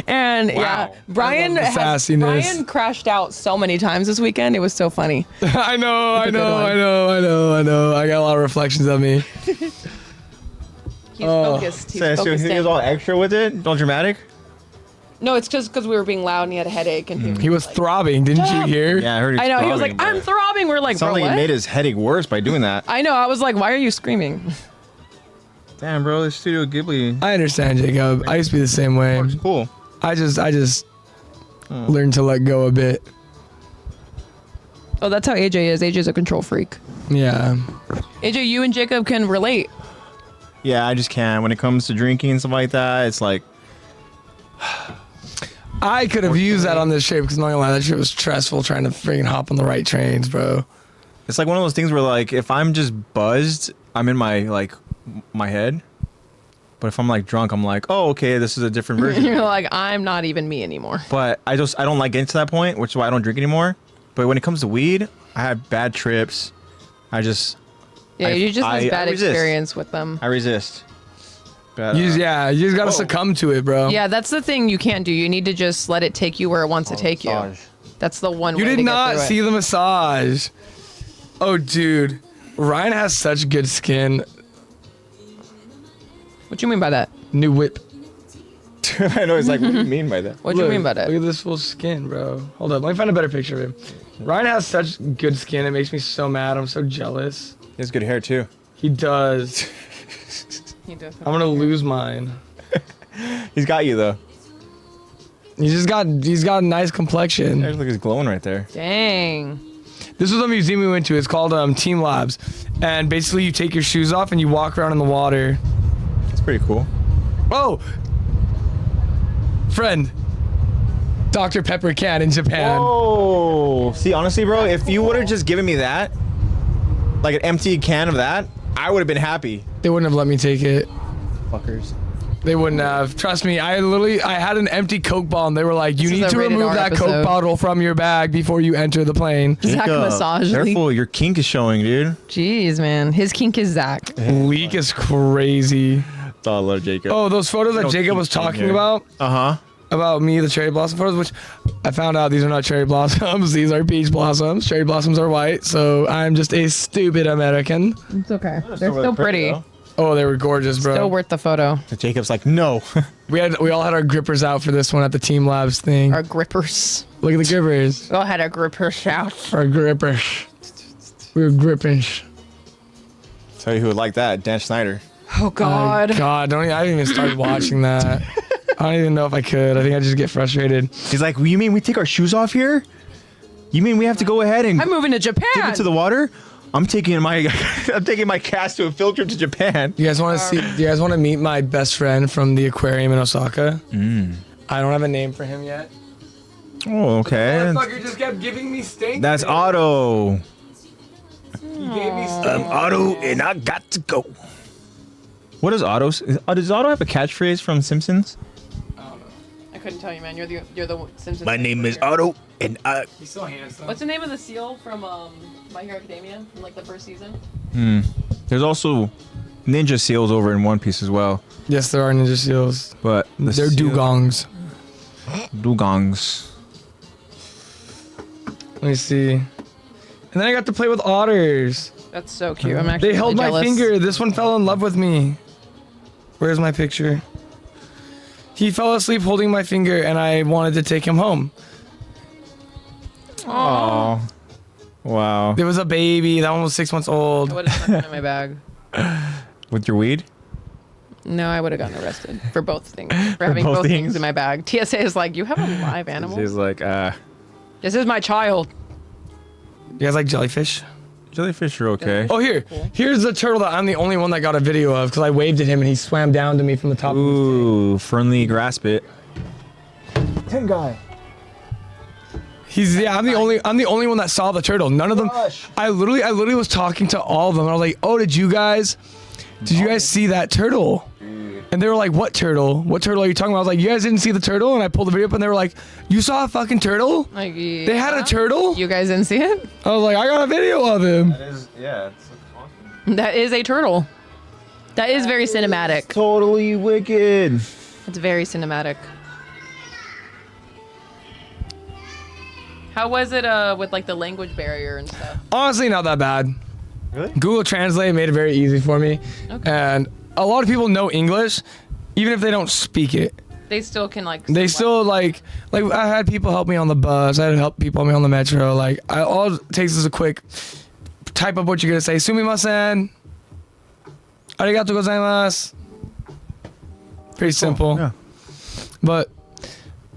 [SPEAKER 3] And yeah, Brian
[SPEAKER 2] I love the sassiness.
[SPEAKER 3] Brian crashed out so many times this weekend. It was so funny.
[SPEAKER 2] I know.
[SPEAKER 3] a good one.
[SPEAKER 2] I got a lot of reflections of me.
[SPEAKER 3] He's focused. He's
[SPEAKER 1] So
[SPEAKER 3] focused
[SPEAKER 1] he
[SPEAKER 3] in.
[SPEAKER 1] was all extra with it, all dramatic.
[SPEAKER 3] No, it's just because we were being loud and he had a headache. And
[SPEAKER 2] He was throbbing, didn't you hear?
[SPEAKER 1] Yeah, I heard.
[SPEAKER 3] I know. He was like, "I'm throbbing." We're like,
[SPEAKER 1] Sounds
[SPEAKER 3] "Bro,
[SPEAKER 1] like
[SPEAKER 3] what?"
[SPEAKER 1] it made his headache worse by doing that.
[SPEAKER 3] I know. I was like, "Why are you screaming?"
[SPEAKER 1] Damn, bro, this Studio Ghibli.
[SPEAKER 2] I understand, Jacob. I used to be the same way.
[SPEAKER 1] It's cool.
[SPEAKER 2] I just learned to let go a bit.
[SPEAKER 3] Oh, that's how AJ is. AJ's a control freak.
[SPEAKER 2] Yeah.
[SPEAKER 3] AJ, you and Jacob can relate.
[SPEAKER 1] Yeah, I just can't. When it comes to drinking and stuff like that, it's like
[SPEAKER 2] I could have used that on this shit because I'm not gonna lie, that shit was stressful trying to freaking hop on the right trains, bro.
[SPEAKER 1] it's like one of those things where like if I'm just buzzed, I'm in my head. But if I'm like drunk, I'm like, oh, okay, this is a different version.
[SPEAKER 3] You're like, I'm not even me anymore.
[SPEAKER 1] But I don't like getting to that point, which is why I don't drink anymure. But when it comes to weed, I have bad trips.
[SPEAKER 3] Yeah, you just
[SPEAKER 1] I
[SPEAKER 3] have bad
[SPEAKER 1] resist.
[SPEAKER 3] experience with them.
[SPEAKER 1] I resist. But,
[SPEAKER 2] You just gotta succumb to it, bro.
[SPEAKER 3] Yeah, that's the thing you can't do. You need to just let it take you where it wants to take you.
[SPEAKER 1] massage.
[SPEAKER 3] That's the one
[SPEAKER 2] You
[SPEAKER 3] way
[SPEAKER 2] did
[SPEAKER 3] to get
[SPEAKER 2] not
[SPEAKER 3] through it.
[SPEAKER 2] see the massage. Oh, dude. Ryan has such good skin.
[SPEAKER 3] What do you mean by that?
[SPEAKER 2] New whip.
[SPEAKER 1] I know. It's like, what do you mean by that?
[SPEAKER 3] What do you mean by that?
[SPEAKER 2] Look at this full skin, bro. Hold up. Let me find a better picture of him. Ryan has such good skin. It makes me so mad. I'm so jealous.
[SPEAKER 1] He has good hair too.
[SPEAKER 2] He does.
[SPEAKER 3] He does.
[SPEAKER 2] I'm gonna lose mine.
[SPEAKER 1] He's got you though.
[SPEAKER 2] He's got a nice complexion.
[SPEAKER 1] Look, he's glowing right there.
[SPEAKER 3] Dang.
[SPEAKER 2] This was a museum we went to. It's called Team Labs, and basically you take your shoes off and you walk around in the water.
[SPEAKER 1] That's pretty cool.
[SPEAKER 2] Oh, friend, Dr. Pepper can in Japan.
[SPEAKER 1] Oh, see, honestly, bro, if you would have just given me that, like an empty can of that, I would have been happy.
[SPEAKER 2] They wouldn't have let me take it.
[SPEAKER 1] Fuckers.
[SPEAKER 2] They wouldn't have. Trust me, I had an empty Coke bottle and they were like, you
[SPEAKER 3] This is
[SPEAKER 2] need
[SPEAKER 3] a
[SPEAKER 2] to
[SPEAKER 3] rated
[SPEAKER 2] remove
[SPEAKER 3] R
[SPEAKER 2] that
[SPEAKER 3] episode.
[SPEAKER 2] Coke bottle from your bag before you enter the plane.
[SPEAKER 3] Zach massage leak.
[SPEAKER 1] Careful, your kink is showing, dude.
[SPEAKER 3] Jeez, man. His kink is Zach.
[SPEAKER 2] Leak is crazy.
[SPEAKER 1] Oh, I love Jacob.
[SPEAKER 2] Oh, those photos that
[SPEAKER 1] don't
[SPEAKER 2] Jacob
[SPEAKER 1] keep
[SPEAKER 2] was
[SPEAKER 1] saying
[SPEAKER 2] talking
[SPEAKER 1] here.
[SPEAKER 2] about, about me, the cherry blossom photos, which I found out these are not cherry blossoms. These are peach blossoms. Cherry blossoms are white, so I'm just a stupid American.
[SPEAKER 3] It's okay. They're still pretty.
[SPEAKER 2] Oh, they were gorgeous, bro.
[SPEAKER 3] Still worth the photo.
[SPEAKER 1] Jacob's like, no.
[SPEAKER 2] We all had our grippers out for this one at the Team Labs thing.
[SPEAKER 3] Our grippers.
[SPEAKER 2] Look at the grippers.
[SPEAKER 3] We all had our grippers out.
[SPEAKER 2] Our grippers. We were gripping.
[SPEAKER 1] Tell you who would like that, Dan Schneider.
[SPEAKER 3] Oh, God.
[SPEAKER 2] God, I haven't even started watching that. I don't even know if I could. I think I just get frustrated.
[SPEAKER 1] He's like, you mean we take our shoes off here? You mean we have to go ahead and
[SPEAKER 3] I'm moving to Japan.
[SPEAKER 1] dip into the water? I'm taking my cast to a field trip to Japan.
[SPEAKER 2] You guys want to see? Do you guys want to meet my best friend from the aquarium in Osaka? I don't have a name for him yet.
[SPEAKER 1] Oh, okay.
[SPEAKER 2] Motherfucker just kept giving me stink.
[SPEAKER 1] That's Otto.
[SPEAKER 2] He gave me stink.
[SPEAKER 1] I'm Otto and I got to go. What is Otto? Does Otto have a catchphrase from Simpsons?
[SPEAKER 3] I couldn't tell you, man. You're the Simpsons.
[SPEAKER 1] My name is Otto and I...
[SPEAKER 2] He's so handsome.
[SPEAKER 3] What's the name of the seal from My Hero Academia from like the first season?
[SPEAKER 1] There's also ninja seals over in One Piece as well.
[SPEAKER 2] Yes, there are ninja seals.
[SPEAKER 1] But the
[SPEAKER 2] They're
[SPEAKER 1] seal-
[SPEAKER 2] dugongs.
[SPEAKER 1] Dugongs.
[SPEAKER 2] Let me see. And then I got to play with otters.
[SPEAKER 3] That's so cute. I'm actually
[SPEAKER 2] They held
[SPEAKER 3] really
[SPEAKER 2] my
[SPEAKER 3] jealous.
[SPEAKER 2] finger. This one fell in love with me. Where's my picture? He fell asleep holding my finger and I wanted to take him home.
[SPEAKER 1] Oh. Wow.
[SPEAKER 2] There was a baby. That one was 6 months old.
[SPEAKER 3] I would have stuck it in my bag.
[SPEAKER 1] With your weed?
[SPEAKER 3] No, I would have gotten arrested for both things. For having
[SPEAKER 1] both
[SPEAKER 3] both things
[SPEAKER 1] things?
[SPEAKER 3] in my bag. TSA is like, you have a live animal?
[SPEAKER 1] He's like,
[SPEAKER 3] This is my child.
[SPEAKER 2] You guys like jellyfish?
[SPEAKER 1] jellyfish are okay.
[SPEAKER 2] Oh, here. Here's the turtle that I'm the only one that got a video of because I waved at him and he swam down to me from the top of his
[SPEAKER 1] Ooh, friendly grasp it.
[SPEAKER 2] I'm the only one that saw the turtle. None of them. I literally was talking to all of them. And I was like, "Oh, did you guys see that turtle?" And they were like, "What turtle? What turtle are you talking about?" I was like, "You guys didn't see the turtle?" And I pulled the video up and they were like, "You saw a fucking turtle?"
[SPEAKER 3] Like,
[SPEAKER 2] They had a turtle?
[SPEAKER 3] You guys didn't see it?
[SPEAKER 2] I was like, "I got a video of him."
[SPEAKER 1] Yeah, it's awesome.
[SPEAKER 3] That is a turtle. That is very cinematic.
[SPEAKER 1] Totally wicked.
[SPEAKER 3] It's very cinematic. How was it with like the language barrier and stuff?
[SPEAKER 2] Honestly, not that bad.
[SPEAKER 1] Really?
[SPEAKER 2] Google Translate made it very easy for me.
[SPEAKER 3] Okay.
[SPEAKER 2] And a lot of people know English, even if they don't speak it.
[SPEAKER 3] They still can like.
[SPEAKER 2] They still like I had people help me on the bus. I had people help me on the metro. Like all it takes is a quick type up what you're gonna say. Sumimasen. Arigatou gozaimasu. Pretty simple.
[SPEAKER 1] Yeah.
[SPEAKER 2] But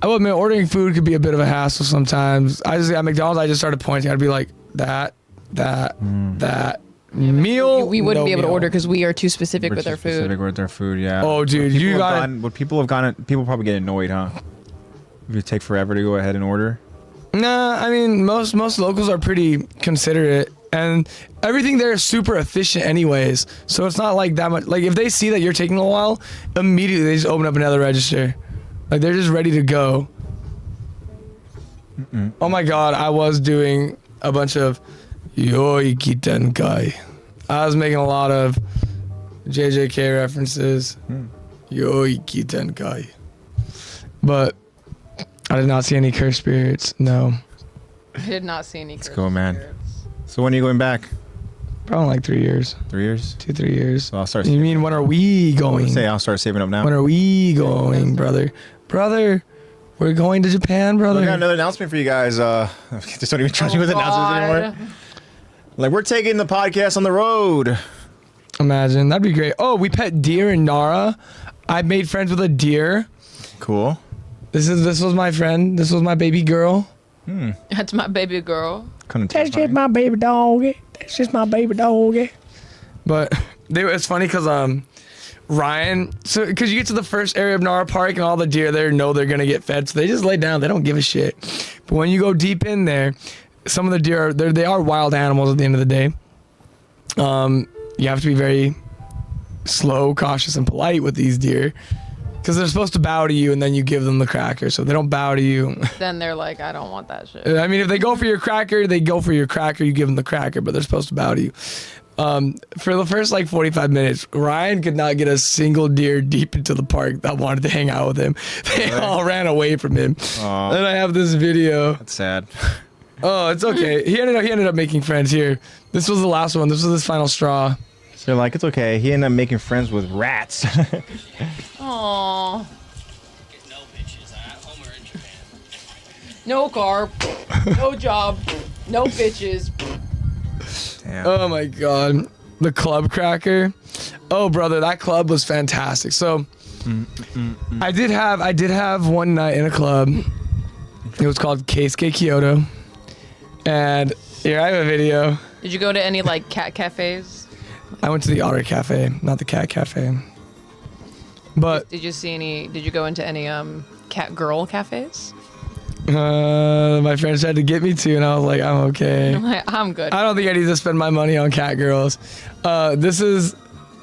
[SPEAKER 2] I will admit, ordering food could be a bit of a hassle sometimes. At McDonald's, I just started pointing. I'd be like, that, meal.
[SPEAKER 3] We wouldn't
[SPEAKER 2] no
[SPEAKER 3] be able to
[SPEAKER 2] meal.
[SPEAKER 3] order because we are too specific
[SPEAKER 1] We're
[SPEAKER 3] with
[SPEAKER 1] too
[SPEAKER 3] our food.
[SPEAKER 1] specific with their food, yeah.
[SPEAKER 2] Oh, dude, you got it.
[SPEAKER 1] What people have gotten, people probably get annoyed, huh? If it take forever to go ahead and order.
[SPEAKER 2] Nah, I mean, most locals are pretty considerate. And everything there is super efficient anyways. So it's not like that much. Like, if they see that you're taking a while, immediately they just open up another register. Like, they're just ready to go. Oh my God, I was doing a bunch of Yoiki Tenkai. I was making a lot of JJK references. Yoiki Tenkai. But I did not see any curse spirits, no.
[SPEAKER 3] I did not see any. Let's
[SPEAKER 1] go, man. So when are you going back?
[SPEAKER 2] Probably like 3 years.
[SPEAKER 1] 3 years?
[SPEAKER 2] 2-3 years.
[SPEAKER 1] So I'll start.
[SPEAKER 2] You mean when are we going?
[SPEAKER 1] I'll start saving up now.
[SPEAKER 2] When are we going, brother? Brother, we're going to Japan, brother.
[SPEAKER 1] I got another announcement for you guys. Just don't even trust me with announcements anymore. Like, we're taking the podcast on the road.
[SPEAKER 2] Imagine. That'd be great. Oh, we pet deer in Nara. I made friends with a deer.
[SPEAKER 1] Cool.
[SPEAKER 2] This was my friend. This was my baby girl.
[SPEAKER 3] That's my baby girl.
[SPEAKER 2] That's just my baby doggy. That's just my baby doggy. But it's funny because Ryan, because you get to the first area of Nara Park and all the deer there know they're gonna get fed, so they just lay down. They don't give a shit. But when you go deep in there, some of the deer they are wild animals at the end of the day. You have to be very slow, cautious, and polite with these deer. Because they're supposed to bow to you and then you give them the cracker. So they don't bow to you.
[SPEAKER 3] Then they're like, I don't want that shit.
[SPEAKER 2] I mean, if they go for your cracker, they go for your cracker. You give them the cracker, but they're supposed to bow to you. For the first 45 minutes, Ryan could not get a single deer deep into the park that wanted to hang out with him. They all ran away from him.
[SPEAKER 1] Aww.
[SPEAKER 2] Then I have this video.
[SPEAKER 1] That's sad.
[SPEAKER 2] Oh, it's okay. He ended up making friends here. This was the last one. This was his final straw.
[SPEAKER 1] They're like, it's okay. He ended up making friends with rats.
[SPEAKER 3] Aww. No car, no job, no bitches.
[SPEAKER 1] Damn.
[SPEAKER 2] Oh my god. The club cracker. Oh brother, that club was fantastic. So I did have one night in a club. It was called Keisuke Kyoto. And here I have a video.
[SPEAKER 3] Did you go to any cat cafes?
[SPEAKER 2] I went to the Otter Cafe, not the Cat Cafe. But
[SPEAKER 3] Did you go into any cat girl cafes?
[SPEAKER 2] my friends tried to get me to, and I was like, I'm okay.
[SPEAKER 3] I'm good.
[SPEAKER 2] I don't think I need to spend my money on cat girls. This is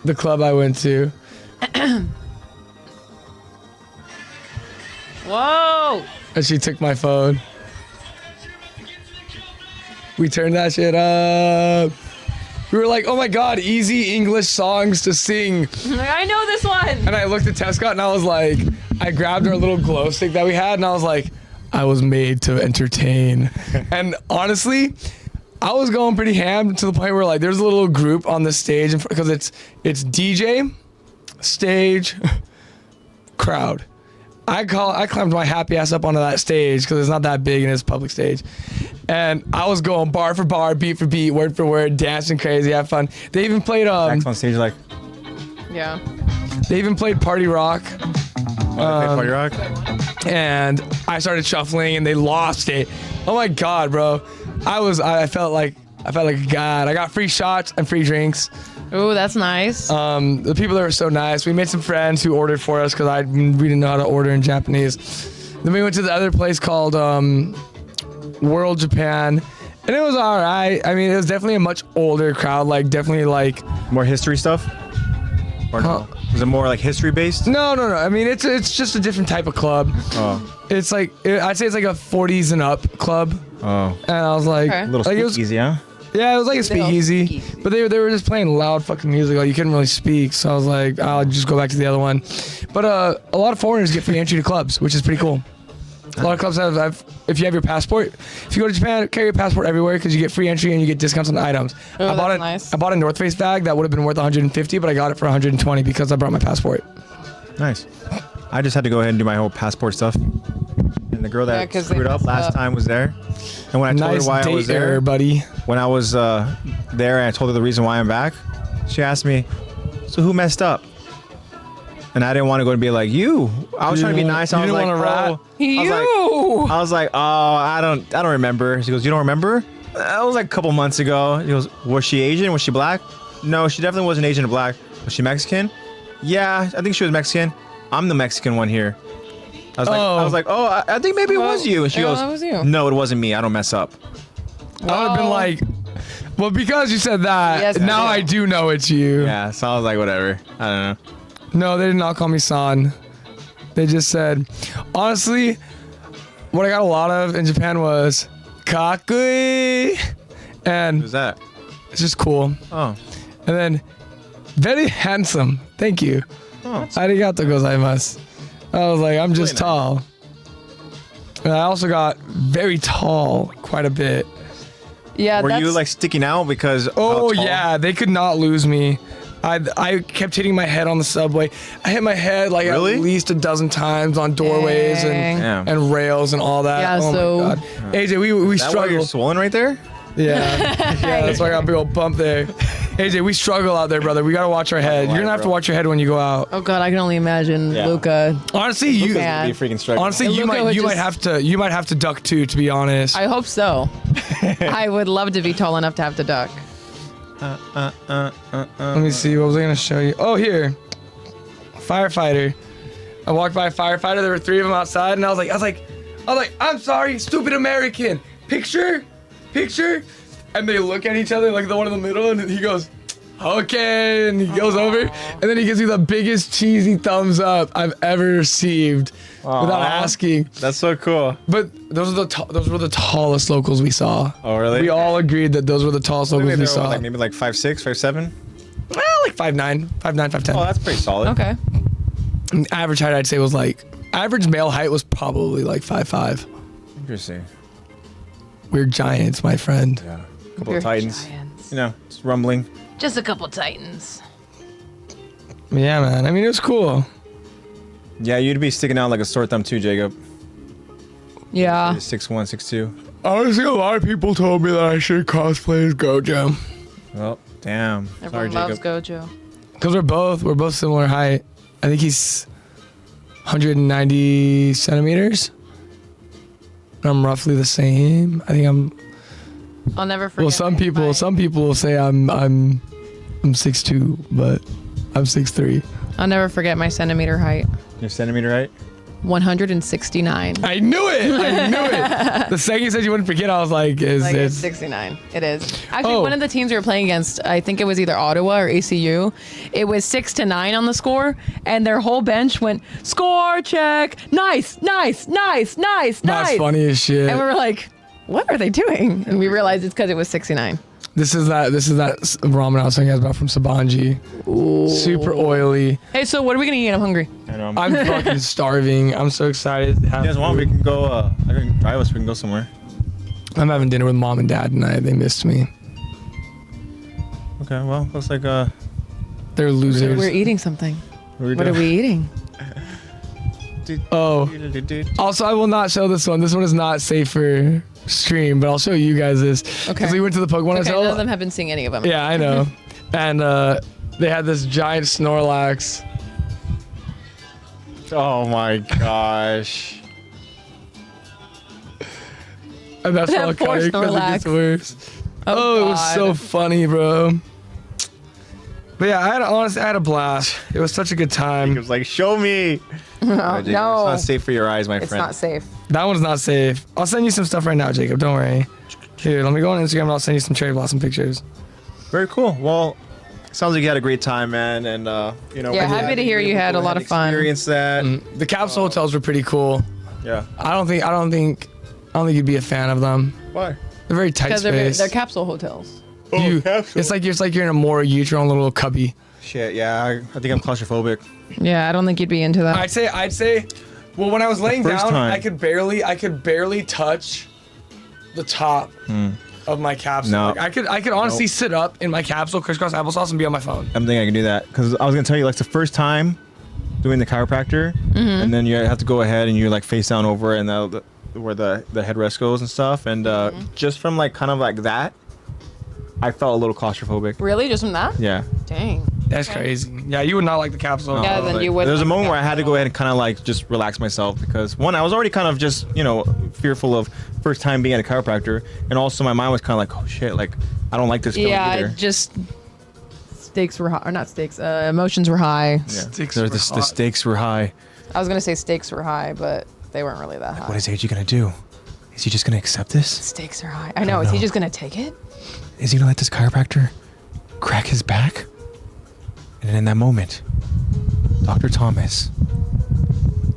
[SPEAKER 2] the club I went to.
[SPEAKER 3] Whoa!
[SPEAKER 2] And she took my phone. We turned that shit up. We were like, oh my god, easy English songs to sing.
[SPEAKER 3] I know this one.
[SPEAKER 2] And I looked at Tescott and I was like, I grabbed our little glow stick that we had and I was like, I was made to entertain. And honestly, I was going pretty ham to the point where there's a little group on the stage because it's DJ, stage, crowd. I climbed my happy ass up onto that stage because it's not that big and it's a public stage. And I was going bar for bar, beat for beat, word for word, dancing crazy, have fun. They even played
[SPEAKER 1] Max on stage
[SPEAKER 3] Yeah.
[SPEAKER 2] They even played Party Rock.
[SPEAKER 1] Party Rock.
[SPEAKER 2] And I started shuffling and they lost it. Oh my god, bro. I felt like a god. I got free shots and free drinks.
[SPEAKER 3] Ooh, that's nice.
[SPEAKER 2] The people there were so nice. We made some friends who ordered for us because we didn't know how to order in Japanese. Then we went to the other place called World Japan, and it was all right. I mean, it was definitely a much older crowd. Definitely
[SPEAKER 1] more history stuff. Or no? Was it more history based?
[SPEAKER 2] No. I mean, it's just a different type of club.
[SPEAKER 1] Oh.
[SPEAKER 2] It's I'd say it's a 40s and up club.
[SPEAKER 1] Oh.
[SPEAKER 2] And I was like,
[SPEAKER 3] Okay.
[SPEAKER 1] A little speakeasy, huh?
[SPEAKER 2] yeah, it was like a speakeasy, but they were just playing loud fucking music. You couldn't really speak, so I was like, I'll just go back to the other one. But a lot of foreigners get free entry to clubs, which is pretty cool. A lot of clubs have if you have your passport. If you go to Japan, carry your passport everywhere because you get free entry and you get discounts on items.
[SPEAKER 3] Oh,
[SPEAKER 2] I bought
[SPEAKER 3] that's nice.
[SPEAKER 2] I bought a North Face bag that would have been worth 150, but I got it for 120 because I brought my passport.
[SPEAKER 1] Nice. I just had to go ahead and do my whole passport stuff. And the girl that
[SPEAKER 3] 'cause they
[SPEAKER 1] screwed up
[SPEAKER 3] messed
[SPEAKER 1] last
[SPEAKER 3] up.
[SPEAKER 1] time was there. And when I told
[SPEAKER 2] Nice
[SPEAKER 1] her why I
[SPEAKER 2] date
[SPEAKER 1] was there,
[SPEAKER 2] error, buddy.
[SPEAKER 1] when I was there and I told her the reason why I'm back, she asked me, so who messed up? And I didn't want to go and be like, you. I was trying to be nice. I was like, oh. I was like, oh, I don't remember. She goes, you don't remember? That was a couple months ago. He goes, was she Asian? Was she black? No, she definitely wasn't Asian or black. Was she Mexican? Yeah, I think she was Mexican. I'm the Mexican one here. I was like, I think maybe it was you. And she goes,
[SPEAKER 3] that was you.
[SPEAKER 1] no, it wasn't me. I don't mess up.
[SPEAKER 2] I would have been like, well, because you said that,
[SPEAKER 3] Yes,
[SPEAKER 2] now
[SPEAKER 3] I
[SPEAKER 2] I do know it's you.
[SPEAKER 1] Yeah, so I was like, whatever. I don't know.
[SPEAKER 2] No, they did not call me San. They just said, honestly, what I got a lot of in Japan was kakui, and
[SPEAKER 1] Who's that?
[SPEAKER 2] it's just cool.
[SPEAKER 1] Oh.
[SPEAKER 2] And then very handsome. Thank you.
[SPEAKER 1] Oh.
[SPEAKER 2] Arigato gozaimasu. I was like, I'm just
[SPEAKER 1] Really nice.
[SPEAKER 2] tall. And I also got very tall, quite a bit.
[SPEAKER 3] Yeah,
[SPEAKER 1] Were
[SPEAKER 3] that's,
[SPEAKER 1] you sticking out because?
[SPEAKER 2] Oh
[SPEAKER 1] how tall?
[SPEAKER 2] yeah, they could not lose me. I kept hitting my head on the subway. I hit my head
[SPEAKER 1] Really?
[SPEAKER 2] at least a dozen times on doorways
[SPEAKER 3] Dang.
[SPEAKER 1] Damn.
[SPEAKER 2] and rails and all that.
[SPEAKER 3] Yeah,
[SPEAKER 2] oh
[SPEAKER 3] so-
[SPEAKER 2] my god. AJ, we
[SPEAKER 1] Is that why you're
[SPEAKER 2] struggled.
[SPEAKER 1] swollen right there?
[SPEAKER 2] Yeah. Yeah, that's why I got a big old bump there. AJ, we struggle out there, brother. We gotta watch our head. You're gonna have to watch your head when you go out.
[SPEAKER 3] Oh God, I can only imagine
[SPEAKER 1] Yeah.
[SPEAKER 3] Luca.
[SPEAKER 2] Honestly, you
[SPEAKER 3] Yeah.
[SPEAKER 1] It'd be a freaking struggle.
[SPEAKER 2] honestly
[SPEAKER 3] And
[SPEAKER 2] you
[SPEAKER 3] Luca
[SPEAKER 2] might
[SPEAKER 3] would
[SPEAKER 2] you might
[SPEAKER 3] just-
[SPEAKER 2] have to duck too, to be honest.
[SPEAKER 3] I hope so. I would love to be tall enough to have to duck.
[SPEAKER 2] Let me see. What was I gonna show you? Oh, here. Firefighter. I walked by a firefighter. There were 3 of them outside, and I was like, I'm sorry, stupid American. Picture. And they look at each other, like the one in the middle, and he goes, okay, and he goes over, and then he gives me the biggest cheesy thumbs up I've ever received without asking.
[SPEAKER 1] That's so cool.
[SPEAKER 2] But those were the tallest locals we saw.
[SPEAKER 1] Oh, really?
[SPEAKER 2] We all agreed that those were the tallest locals we saw.
[SPEAKER 1] Maybe like 5'6", 5'7".
[SPEAKER 2] Well, like 5'9", 5'10".
[SPEAKER 1] Oh, that's pretty solid.
[SPEAKER 3] Okay.
[SPEAKER 2] Average height, I'd say, was like average male height was probably like 5'5".
[SPEAKER 1] Interesting.
[SPEAKER 2] We're giants, my friend.
[SPEAKER 1] Yeah. A couple
[SPEAKER 3] You're
[SPEAKER 1] of Titans.
[SPEAKER 3] giants.
[SPEAKER 1] You know, just rumbling.
[SPEAKER 3] Just a couple Titans.
[SPEAKER 2] Yeah, man. I mean, it was cool.
[SPEAKER 1] Yeah, you'd be sticking out like a sore thumb too, Jacob.
[SPEAKER 3] Yeah.
[SPEAKER 1] 6'1", 6'2".
[SPEAKER 2] Honestly, a lot of people told me that I should cosplay as Gojo.
[SPEAKER 1] Well, damn. Sorry,
[SPEAKER 3] Everyone loves
[SPEAKER 1] Jacob.
[SPEAKER 3] Gojo.
[SPEAKER 2] Cause we're both similar height. I think he's 190 centimeters. I'm roughly the same. I think I'm.
[SPEAKER 3] I'll never forget.
[SPEAKER 2] Well, some people will say I'm 6'2", but I'm 6'3".
[SPEAKER 3] I'll never forget my centimeter height.
[SPEAKER 1] Your centimeter height?
[SPEAKER 3] 169.
[SPEAKER 2] I knew it. The second you said you wouldn't forget, I was like,
[SPEAKER 3] It's
[SPEAKER 2] it's
[SPEAKER 3] 69. It is. Actually,
[SPEAKER 2] Oh.
[SPEAKER 3] one of the teams we were playing against, I think it was either Ottawa or ACU. It was 6-9 on the score, and their whole bench went, score check, nice.
[SPEAKER 2] That's funny as shit.
[SPEAKER 3] And we were like, what are they doing? And we realized it's because it was 69.
[SPEAKER 2] This is that ramen I was telling you guys about from Sabanji. Super oily.
[SPEAKER 3] Hey, so what are we going to eat? I'm hungry.
[SPEAKER 1] I know.
[SPEAKER 2] I'm fucking starving. I'm so excited. To have
[SPEAKER 1] you guys want? We
[SPEAKER 2] food.
[SPEAKER 1] can go. I can drive us. We can go somewhere.
[SPEAKER 2] I'm having dinner with mom and dad tonight. They missed me.
[SPEAKER 1] Okay. Well, looks like
[SPEAKER 2] They're losers.
[SPEAKER 3] We're eating something.
[SPEAKER 1] What
[SPEAKER 3] What are we eating?
[SPEAKER 2] Oh. Also, I will not show this one. This one is not safe for stream, but I'll show you guys this.
[SPEAKER 3] Okay.
[SPEAKER 2] Because we went to the Pokemon
[SPEAKER 3] Okay,
[SPEAKER 2] Hotel.
[SPEAKER 3] none of them have been seeing any of them.
[SPEAKER 2] Yeah, I know. And they had this giant Snorlax.
[SPEAKER 1] Oh my gosh.
[SPEAKER 2] And that's
[SPEAKER 3] That
[SPEAKER 2] all
[SPEAKER 3] poor
[SPEAKER 2] cutting because it gets
[SPEAKER 3] Snorlax.
[SPEAKER 2] worse. Oh, it was
[SPEAKER 3] God.
[SPEAKER 2] so funny, bro. But yeah, I had a blast. It was such a good time.
[SPEAKER 1] Jacob's like, show me. Alright, Jacob, It's
[SPEAKER 3] no.
[SPEAKER 1] not safe for your eyes, my
[SPEAKER 3] It's
[SPEAKER 1] friend.
[SPEAKER 3] not safe.
[SPEAKER 2] That one's not safe. I'll send you some stuff right now, Jacob. Don't worry. Here, let me go on Instagram and I'll send you some cherry blossom pictures.
[SPEAKER 1] Very cool. Well, sounds like you had a great time, man. And you know,
[SPEAKER 3] Yeah,
[SPEAKER 1] we're
[SPEAKER 3] happy
[SPEAKER 1] glad
[SPEAKER 3] to hear
[SPEAKER 1] you
[SPEAKER 3] you
[SPEAKER 1] were
[SPEAKER 3] had
[SPEAKER 1] able
[SPEAKER 3] a
[SPEAKER 1] to
[SPEAKER 3] lot of fun.
[SPEAKER 1] Experience that.
[SPEAKER 2] The capsule hotels were pretty cool.
[SPEAKER 1] Yeah.
[SPEAKER 2] I don't think you'd be a fan of them.
[SPEAKER 1] Why?
[SPEAKER 2] They're very tight
[SPEAKER 3] Because
[SPEAKER 2] space.
[SPEAKER 3] they're capsule hotels.
[SPEAKER 1] capsule.
[SPEAKER 2] It's like you're in a morgue. You each your own little cubby.
[SPEAKER 1] Shit. Yeah. I think I'm claustrophobic.
[SPEAKER 3] Yeah, I don't think you'd be into that.
[SPEAKER 2] I'd say. Well, when I was laying
[SPEAKER 1] first
[SPEAKER 2] down,
[SPEAKER 1] time.
[SPEAKER 2] I could barely touch the top of my capsule.
[SPEAKER 1] No.
[SPEAKER 2] Like, I could honestly sit up in my capsule, crisscross applesauce, and be on my phone.
[SPEAKER 1] I'm thinking I can do that because I was gonna tell you like the first time doing the chiropractor, and then you have to go ahead and you like face down over it and where the headrest goes and stuff, and just from like kind of like that, I felt a little claustrophobic.
[SPEAKER 3] Really? Just from that?
[SPEAKER 1] Yeah.
[SPEAKER 3] Dang.
[SPEAKER 2] That's crazy. Yeah, you would not like the capsule.
[SPEAKER 3] Yeah, then
[SPEAKER 1] Like,
[SPEAKER 3] you would.
[SPEAKER 1] There was a moment where I had to go ahead and kind of like just relax myself because one, I was already kind of just fearful of first time being at a chiropractor, and also my mind was kind of like, oh shit, like I don't like this feeling
[SPEAKER 3] Yeah,
[SPEAKER 1] either.
[SPEAKER 3] just stakes were high, or not stakes. Emotions were high.
[SPEAKER 1] Yeah.
[SPEAKER 2] Stakes
[SPEAKER 1] the
[SPEAKER 2] were hot.
[SPEAKER 1] stakes were high.
[SPEAKER 3] I was gonna say stakes were high, but they weren't really that high.
[SPEAKER 1] What is AJ gonna do? Is he just gonna accept this?
[SPEAKER 3] Stakes are high. I know. Is he
[SPEAKER 1] know.
[SPEAKER 3] just gonna take it?
[SPEAKER 1] Is he gonna let this chiropractor crack his back? And in that moment, Dr. Thomas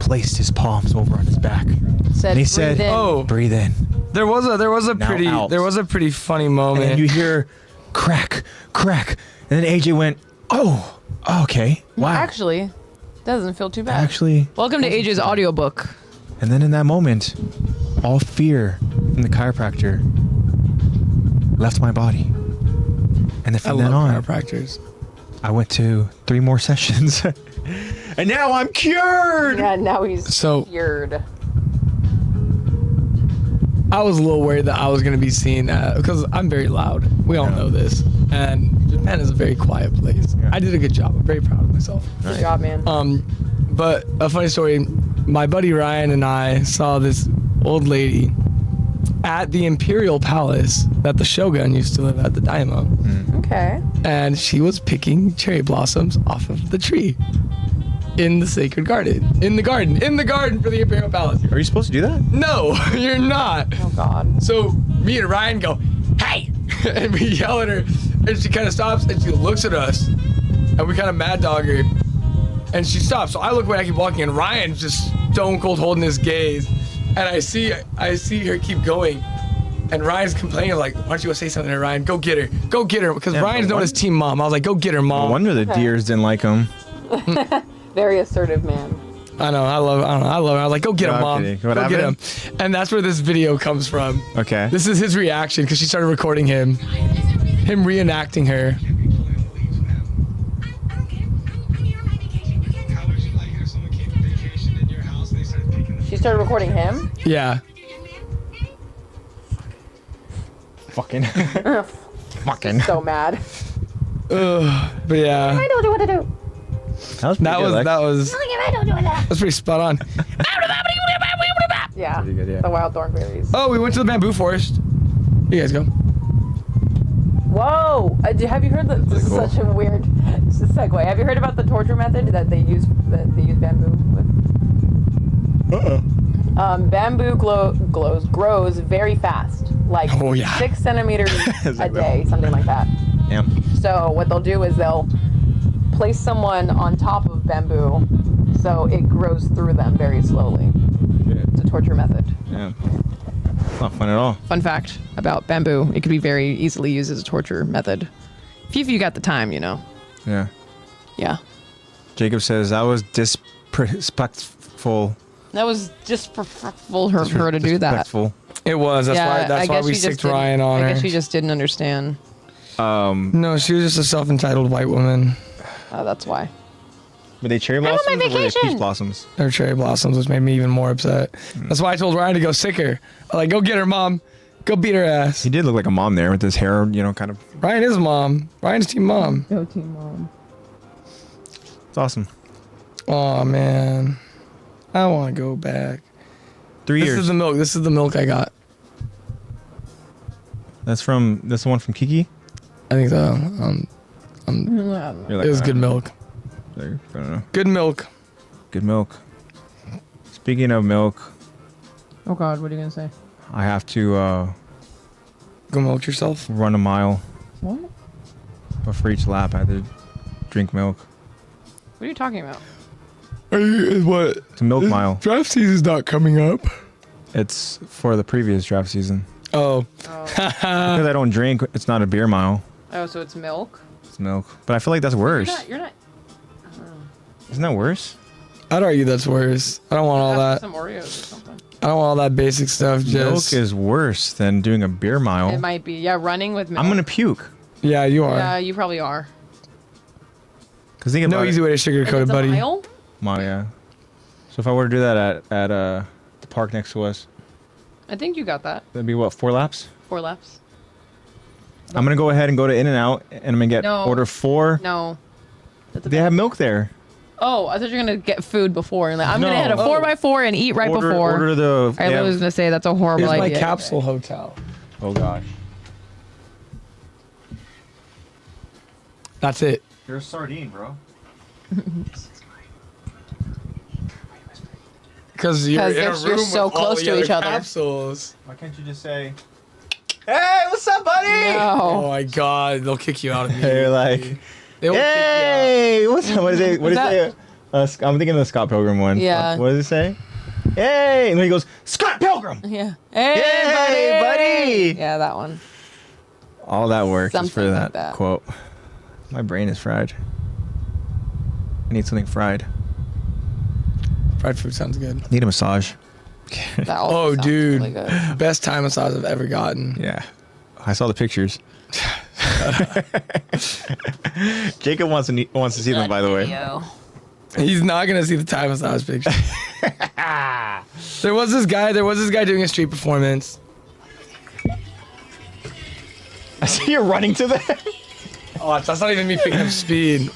[SPEAKER 1] placed his palms over on his back.
[SPEAKER 3] Said.
[SPEAKER 1] And he
[SPEAKER 3] "Breathe
[SPEAKER 1] said,
[SPEAKER 3] in."
[SPEAKER 2] Oh,
[SPEAKER 1] breathe in.
[SPEAKER 2] there was a
[SPEAKER 1] Now out.
[SPEAKER 2] pretty funny
[SPEAKER 1] And
[SPEAKER 2] moment.
[SPEAKER 1] then you hear crack, crack. And then AJ went, oh, okay. Wow.
[SPEAKER 3] Actually, doesn't feel too bad.
[SPEAKER 1] Actually.
[SPEAKER 3] Welcome to AJ's audiobook.
[SPEAKER 1] And then in that moment, all fear from the chiropractor left my body. And then
[SPEAKER 2] I
[SPEAKER 1] from then
[SPEAKER 2] love
[SPEAKER 1] on,
[SPEAKER 2] chiropractors.
[SPEAKER 1] I went to 3 more sessions. And now I'm cured.
[SPEAKER 3] Yeah, now he's
[SPEAKER 2] So
[SPEAKER 3] cured.
[SPEAKER 2] I was a little worried that I was going to be seen because I'm very loud. We all know this. And Japan is a very quiet place.
[SPEAKER 1] Yeah.
[SPEAKER 2] I did a good job. I'm very proud of myself.
[SPEAKER 3] Good job, man.
[SPEAKER 2] But a funny story, my buddy Ryan and I saw this old lady at the Imperial Palace that the Shogun used to live at, the Daimyo.
[SPEAKER 3] Okay.
[SPEAKER 2] And she was picking cherry blossoms off of the tree in the sacred garden. In the garden for the Imperial Palace.
[SPEAKER 1] Are you supposed to do that?
[SPEAKER 2] No, you're not.
[SPEAKER 3] Oh, God.
[SPEAKER 2] So me and Ryan go, hey! And we yell at her, and she kind of stops, and she looks at us, and we kind of mad dog her, and she stops. So I look away, I keep walking, and Ryan's just stone cold holding his gaze, and I see her keep going, and Ryan's complaining like, why don't you go say something to Ryan? Go get her, because
[SPEAKER 1] Yeah,
[SPEAKER 2] Ryan's
[SPEAKER 1] no
[SPEAKER 2] known as Team Mom. I was like, go get her,
[SPEAKER 1] No
[SPEAKER 2] Mom.
[SPEAKER 1] wonder the deers didn't like him.
[SPEAKER 3] Very assertive man.
[SPEAKER 2] I know, I love her. I was like, go get him,
[SPEAKER 1] Yeah,
[SPEAKER 2] Mom.
[SPEAKER 1] okay.
[SPEAKER 2] Go
[SPEAKER 1] What
[SPEAKER 2] get him.
[SPEAKER 1] happened?
[SPEAKER 2] And that's where this video comes from.
[SPEAKER 1] Okay.
[SPEAKER 2] This is his reaction because she started recording him reenacting her.
[SPEAKER 3] She started recording him?
[SPEAKER 2] Yeah.
[SPEAKER 1] Fucking. Fucking.
[SPEAKER 3] So mad.
[SPEAKER 2] But yeah,
[SPEAKER 3] I don't know what to do.
[SPEAKER 1] That was pretty good, Lex.
[SPEAKER 3] I don't do that.
[SPEAKER 2] that's pretty spot on.
[SPEAKER 3] Yeah.
[SPEAKER 1] Pretty good, yeah.
[SPEAKER 3] The wild thornberries.
[SPEAKER 2] Oh, we went to the bamboo forest. You guys go.
[SPEAKER 3] Whoa! Have you heard that? This is
[SPEAKER 1] Cool.
[SPEAKER 3] such a weird segue. Have you heard about the torture method that they use bamboo with? Bamboo grows very fast, like
[SPEAKER 2] Oh, yeah.
[SPEAKER 3] 6 centimeters a
[SPEAKER 1] Exactly.
[SPEAKER 3] day, something like that.
[SPEAKER 1] Yeah.
[SPEAKER 3] So what they'll do is they'll place someone on top of bamboo, so it grows through them very slowly. It's a torture method.
[SPEAKER 1] Yeah. It's not fun at all.
[SPEAKER 3] Fun fact about bamboo: it could be very easily used as a torture method, if you got the time, you know.
[SPEAKER 1] Yeah.
[SPEAKER 3] Yeah.
[SPEAKER 1] Jacob says that was disrespectful.
[SPEAKER 3] That was disrespectful for her to do that.
[SPEAKER 1] Disrespectful.
[SPEAKER 2] It was. That's
[SPEAKER 3] I
[SPEAKER 2] why
[SPEAKER 3] guess
[SPEAKER 2] we
[SPEAKER 3] she just
[SPEAKER 2] sicked Ryan
[SPEAKER 3] didn't-
[SPEAKER 2] on her.
[SPEAKER 3] I guess she just didn't understand.
[SPEAKER 2] No, she was just a self-entitled white woman.
[SPEAKER 3] That's why.
[SPEAKER 1] Were they cherry
[SPEAKER 3] on
[SPEAKER 1] blossoms
[SPEAKER 3] my
[SPEAKER 1] or were they
[SPEAKER 3] vacation.
[SPEAKER 1] peach blossoms?
[SPEAKER 2] Her cherry blossoms, which made me even more upset. That's why I told Ryan to go sick her. I like, go get her, Mom. Go beat her ass.
[SPEAKER 1] He did look like a mom there with his hair, you know, kind of.
[SPEAKER 2] Ryan is Mom. Ryan's Team Mom.
[SPEAKER 3] Go team mom.
[SPEAKER 1] It's awesome.
[SPEAKER 2] Oh man, I want to go back.
[SPEAKER 1] 3
[SPEAKER 2] This
[SPEAKER 1] years.
[SPEAKER 2] is the milk. This is the milk I got.
[SPEAKER 1] That's the one from Kiki?
[SPEAKER 2] I think so.
[SPEAKER 1] You're like,
[SPEAKER 2] It was good milk.
[SPEAKER 1] I don't know.
[SPEAKER 2] Good milk.
[SPEAKER 1] Good milk. Speaking of milk,
[SPEAKER 3] Oh God, what are you gonna say?
[SPEAKER 1] I have to
[SPEAKER 2] Go milk yourself.
[SPEAKER 1] run a mile,
[SPEAKER 3] What?
[SPEAKER 1] but for each lap I have to drink milk.
[SPEAKER 3] What are you talking about?
[SPEAKER 2] What?
[SPEAKER 1] It's a milk mile.
[SPEAKER 2] Draft season's not coming up.
[SPEAKER 1] It's for the previous draft season.
[SPEAKER 2] Oh.
[SPEAKER 1] Because I don't drink, it's not a beer mile.
[SPEAKER 3] Oh, so it's milk.
[SPEAKER 1] It's milk. But I feel like that's worse.
[SPEAKER 3] You're not.
[SPEAKER 1] Isn't that worse?
[SPEAKER 2] I'd argue that's worse. I don't want all
[SPEAKER 3] Have
[SPEAKER 2] that.
[SPEAKER 3] Some Oreos or something.
[SPEAKER 2] I don't want all that basic stuff. Just
[SPEAKER 1] Milk is worse than doing a beer mile.
[SPEAKER 3] It might be. Yeah, running with milk.
[SPEAKER 1] I'm gonna puke.
[SPEAKER 2] yeah, you are.
[SPEAKER 3] Yeah, you probably are.
[SPEAKER 1] Cause think
[SPEAKER 2] No
[SPEAKER 1] about
[SPEAKER 2] easy way to sugarcoat it,
[SPEAKER 3] It's a
[SPEAKER 2] buddy.
[SPEAKER 3] mile?
[SPEAKER 1] Mile, yeah. So if I were to do that at the park next to us,
[SPEAKER 3] I think you got that.
[SPEAKER 1] that'd be what, 4 laps?
[SPEAKER 3] 4 laps.
[SPEAKER 1] I'm gonna go ahead and go to In-N-Out and I'm gonna get
[SPEAKER 3] No.
[SPEAKER 1] order 4.
[SPEAKER 3] No. That's a
[SPEAKER 1] They have milk there.
[SPEAKER 3] Oh, I thought you were gonna get food before. And like, I'm gonna
[SPEAKER 1] No.
[SPEAKER 3] hit a 4x4 and eat right before.
[SPEAKER 1] Order the.
[SPEAKER 3] I
[SPEAKER 1] they
[SPEAKER 3] was
[SPEAKER 1] have-
[SPEAKER 3] gonna say that's a horrible
[SPEAKER 2] Here's my
[SPEAKER 3] idea.
[SPEAKER 2] capsule hotel.
[SPEAKER 1] oh gosh.
[SPEAKER 2] That's it.
[SPEAKER 1] You're a sardine, bro.
[SPEAKER 2] Because you're in a
[SPEAKER 3] you're
[SPEAKER 2] room
[SPEAKER 3] so
[SPEAKER 2] with all
[SPEAKER 3] close
[SPEAKER 2] the
[SPEAKER 3] to
[SPEAKER 2] other
[SPEAKER 3] each other.
[SPEAKER 2] Capsules.
[SPEAKER 1] Why can't you just say, "Hey, what's up, buddy?"
[SPEAKER 2] Oh
[SPEAKER 3] No.
[SPEAKER 2] my God, they'll kick you out of
[SPEAKER 1] They're
[SPEAKER 2] here.
[SPEAKER 1] like,
[SPEAKER 2] They will
[SPEAKER 1] "Hey, what's up?" What is it? What is
[SPEAKER 3] That-
[SPEAKER 1] it? I'm thinking of the Scott Pilgrim one.
[SPEAKER 3] Yeah.
[SPEAKER 1] What does it say? Hey, and then he goes, "Scott Pilgrim."
[SPEAKER 3] Yeah. Hey,
[SPEAKER 1] Hey, buddy.
[SPEAKER 3] Yeah, that one.
[SPEAKER 1] All that work is for
[SPEAKER 3] Something
[SPEAKER 1] that,
[SPEAKER 3] like that.
[SPEAKER 1] quote. My brain is fried. I need something fried.
[SPEAKER 2] kick you out. Fried food sounds good.
[SPEAKER 1] Need a massage.
[SPEAKER 3] That also
[SPEAKER 2] Oh,
[SPEAKER 3] sounds
[SPEAKER 2] dude.
[SPEAKER 3] really good.
[SPEAKER 2] Best Thai massage I've ever gotten.
[SPEAKER 1] Yeah. I saw the pictures. Jacob wants to see them, by the way.
[SPEAKER 3] Yo.
[SPEAKER 2] He's not gonna see the Thai massage picture. There was this guy doing a street performance,
[SPEAKER 1] I see you running to there.
[SPEAKER 2] Oh, that's not even me picking up speed.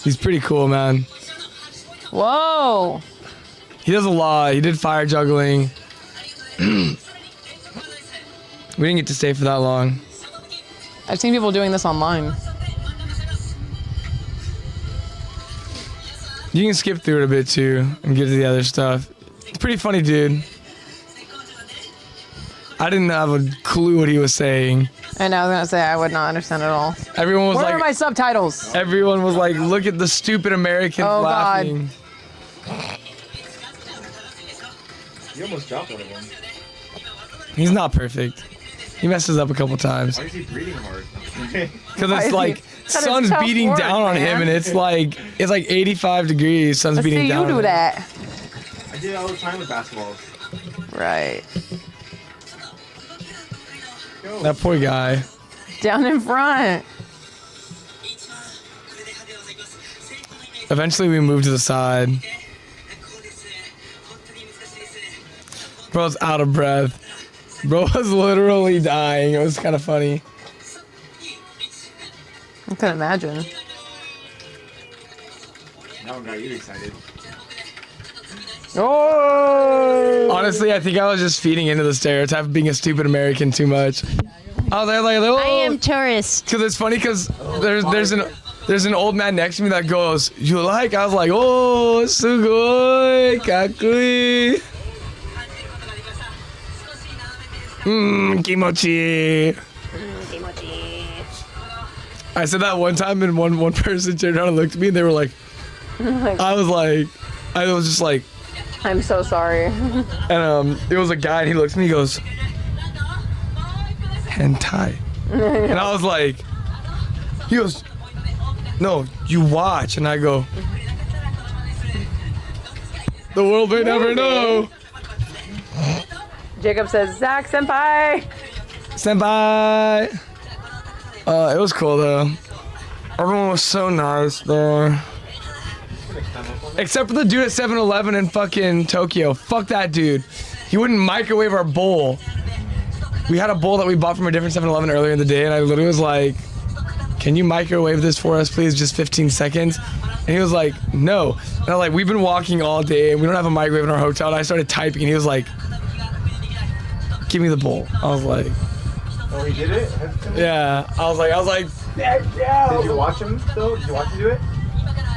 [SPEAKER 2] He's pretty cool, man.
[SPEAKER 3] Whoa.
[SPEAKER 2] He does a lot. He did fire juggling. We didn't get to stay for that long.
[SPEAKER 3] I've seen people doing this online.
[SPEAKER 2] You can skip through it a bit too and get to the other stuff. It's pretty funny, dude. I didn't have a clue what he was saying.
[SPEAKER 3] And I was gonna say I would not understand at all.
[SPEAKER 2] Everyone was
[SPEAKER 3] Where
[SPEAKER 2] like,
[SPEAKER 3] are my subtitles?
[SPEAKER 2] everyone was like, look at the stupid Americans
[SPEAKER 3] Oh, God.
[SPEAKER 2] laughing.
[SPEAKER 1] You almost dropped one of them.
[SPEAKER 2] He's not perfect. He messes up a couple times.
[SPEAKER 1] Why is he breathing hard?
[SPEAKER 2] Because
[SPEAKER 3] Why is
[SPEAKER 2] it's
[SPEAKER 3] he-
[SPEAKER 2] like
[SPEAKER 3] That is
[SPEAKER 2] sun's
[SPEAKER 3] tough
[SPEAKER 2] beating
[SPEAKER 3] work,
[SPEAKER 2] down on him,
[SPEAKER 3] man.
[SPEAKER 2] and it's like 85 degrees. Sun's
[SPEAKER 3] Let's
[SPEAKER 2] beating
[SPEAKER 3] see
[SPEAKER 2] down.
[SPEAKER 3] you do
[SPEAKER 2] on him.
[SPEAKER 3] that.
[SPEAKER 1] I did it all the time with basketballs.
[SPEAKER 3] Right.
[SPEAKER 2] That poor guy.
[SPEAKER 3] Down in front.
[SPEAKER 2] Eventually, we moved to the side. Bro's out of breath. Bro was literally dying. It was kind of funny.
[SPEAKER 3] I can imagine.
[SPEAKER 1] That one got you excited.
[SPEAKER 3] Oh!
[SPEAKER 2] Honestly, I think I was just feeding into the stereotype of being a stupid American too much. I was there like, oh.
[SPEAKER 5] I am tourist.
[SPEAKER 2] Because it's funny because there's an old man next to me that goes, you like? I was like, oh, sugoi, kakui. Kimochi. I said that one time and one person turned around and looked at me and they were like, I was just like,
[SPEAKER 3] I'm so sorry.
[SPEAKER 2] and it was a guy and he looks at me, he goes, hentai. And I was like, he goes, no, you watch. And I go, the world may never know.
[SPEAKER 3] Jacob says, Zach senpai.
[SPEAKER 2] Senpai. It was cool though. Everyone was so nice there. Except for the dude at 7-Eleven in fucking Tokyo. Fuck that dude. He wouldn't microwave our bowl. We had a bowl that we bought from a different 7-Eleven earlier in the day, and I literally was like, can you microwave this for us, please? Just 15 seconds. And he was like, no. And I was like, we've been walking all day, and we don't have a microwave in our hotel. And I started typing, and he was like, give me the bowl. I was like,
[SPEAKER 1] Oh, he did it?
[SPEAKER 2] yeah. I was like,
[SPEAKER 1] Did you watch him though? Did you watch him do it?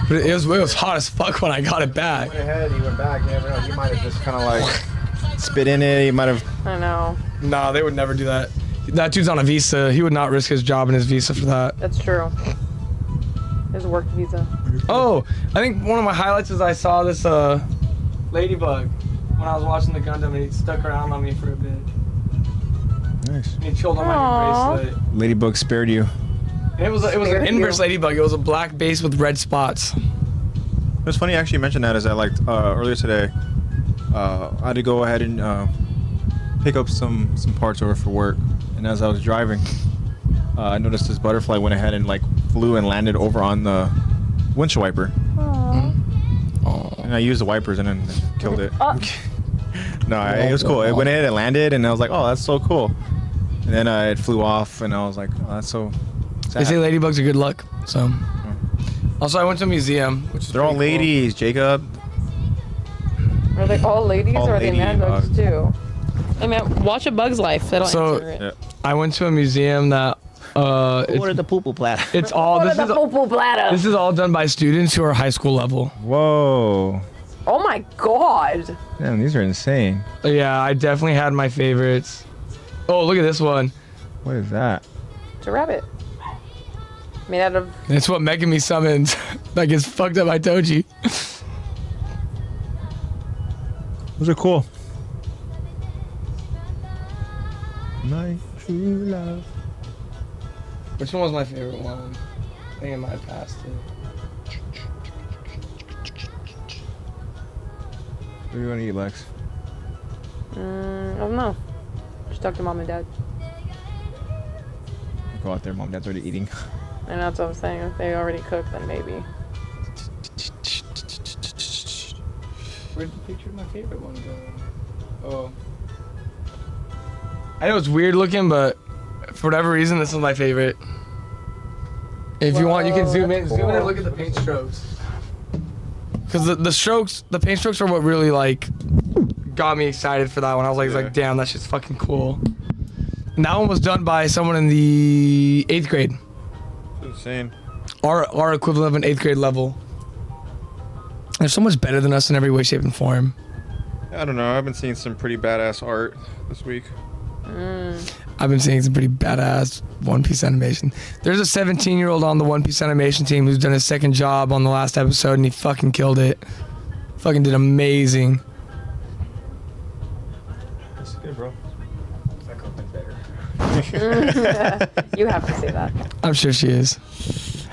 [SPEAKER 2] but it was hot as fuck when I got it back.
[SPEAKER 1] Went ahead, he went back. You never know. He might have just kind of like spit in it. He might have.
[SPEAKER 3] I know.
[SPEAKER 2] Nah, they would never do that. That dude's on a visa. He would not risk his job and his visa for that.
[SPEAKER 3] That's true. His work visa.
[SPEAKER 2] Oh, I think one of my highlights is I saw this ladybug when I was watching the Gundam, and he stuck around on me for a bit.
[SPEAKER 1] Nice.
[SPEAKER 2] And he chilled on
[SPEAKER 3] Aw.
[SPEAKER 2] my new bracelet.
[SPEAKER 1] Ladybug spared you.
[SPEAKER 2] And it was an
[SPEAKER 3] Spared
[SPEAKER 2] inverse
[SPEAKER 3] you.
[SPEAKER 2] ladybug. It was a black base with red spots.
[SPEAKER 1] It was funny you actually mentioned that, as I like earlier today. I had to go ahead and pick up some parts over for work, and as I was driving, I noticed this butterfly went ahead and like flew and landed over on the windshield wiper. And I used the wipers and then killed it. No, it was cool. It went ahead and landed, and I was like, oh, that's so cool. And then it flew off, and I was like, oh, that's so
[SPEAKER 2] They
[SPEAKER 1] sad.
[SPEAKER 2] say ladybugs are good luck. So. Also, I went to a museum, which is
[SPEAKER 1] They're all
[SPEAKER 2] pretty cool.
[SPEAKER 1] ladies, Jacob.
[SPEAKER 3] Are they all ladies
[SPEAKER 1] All
[SPEAKER 3] or are they man bugs
[SPEAKER 1] ladybugs.
[SPEAKER 3] too? Hey man, watch A Bug's Life. That'll
[SPEAKER 2] So-
[SPEAKER 3] answer it.
[SPEAKER 1] Yeah.
[SPEAKER 2] I went to a museum that
[SPEAKER 5] Order the poo poo platter.
[SPEAKER 2] it's all
[SPEAKER 3] Order the poo-poo bladder.
[SPEAKER 2] this is all done by students who are high school level.
[SPEAKER 1] Whoa.
[SPEAKER 3] Oh my god.
[SPEAKER 1] Damn, these are insane.
[SPEAKER 2] Yeah, I definitely had my favorites. Oh, look at this one.
[SPEAKER 1] What is that?
[SPEAKER 3] It's a rabbit. Made out of.
[SPEAKER 2] It's what Megami summons. That gets fucked up by Toji.
[SPEAKER 1] Those are cool. My true love.
[SPEAKER 2] Which one was my favorite one? I think I might have passed it.
[SPEAKER 1] What do you want to eat, Lex?
[SPEAKER 3] I don't know. Just talk to mom and dad.
[SPEAKER 1] Go out there, mom, dad's already eating.
[SPEAKER 3] And that's what I'm saying. If they already cooked, then maybe.
[SPEAKER 2] Where'd the picture of my favorite one go? Oh. I know it's weird looking, but for whatever reason, this is my favorite. If you want, you can zoom in and look at the paint strokes. Because the paint strokes are what really like got me excited for that one. I was like, damn, that shit's fucking cool. And that one was done by someone in the 8th grade.
[SPEAKER 1] Insane.
[SPEAKER 2] Our equivalent of an 8th grade level. They're so much better than us in every way, shape, and form.
[SPEAKER 1] I don't know. I've been seeing some pretty badass art this week.
[SPEAKER 2] I've been seeing some pretty badass One Piece animation. There's a 17-year-old on the One Piece animation team who's done his second job on the last episode, and he fucking killed it. Fucking did amazing.
[SPEAKER 1] That's good, bro.
[SPEAKER 3] You have to say that.
[SPEAKER 2] I'm sure she is.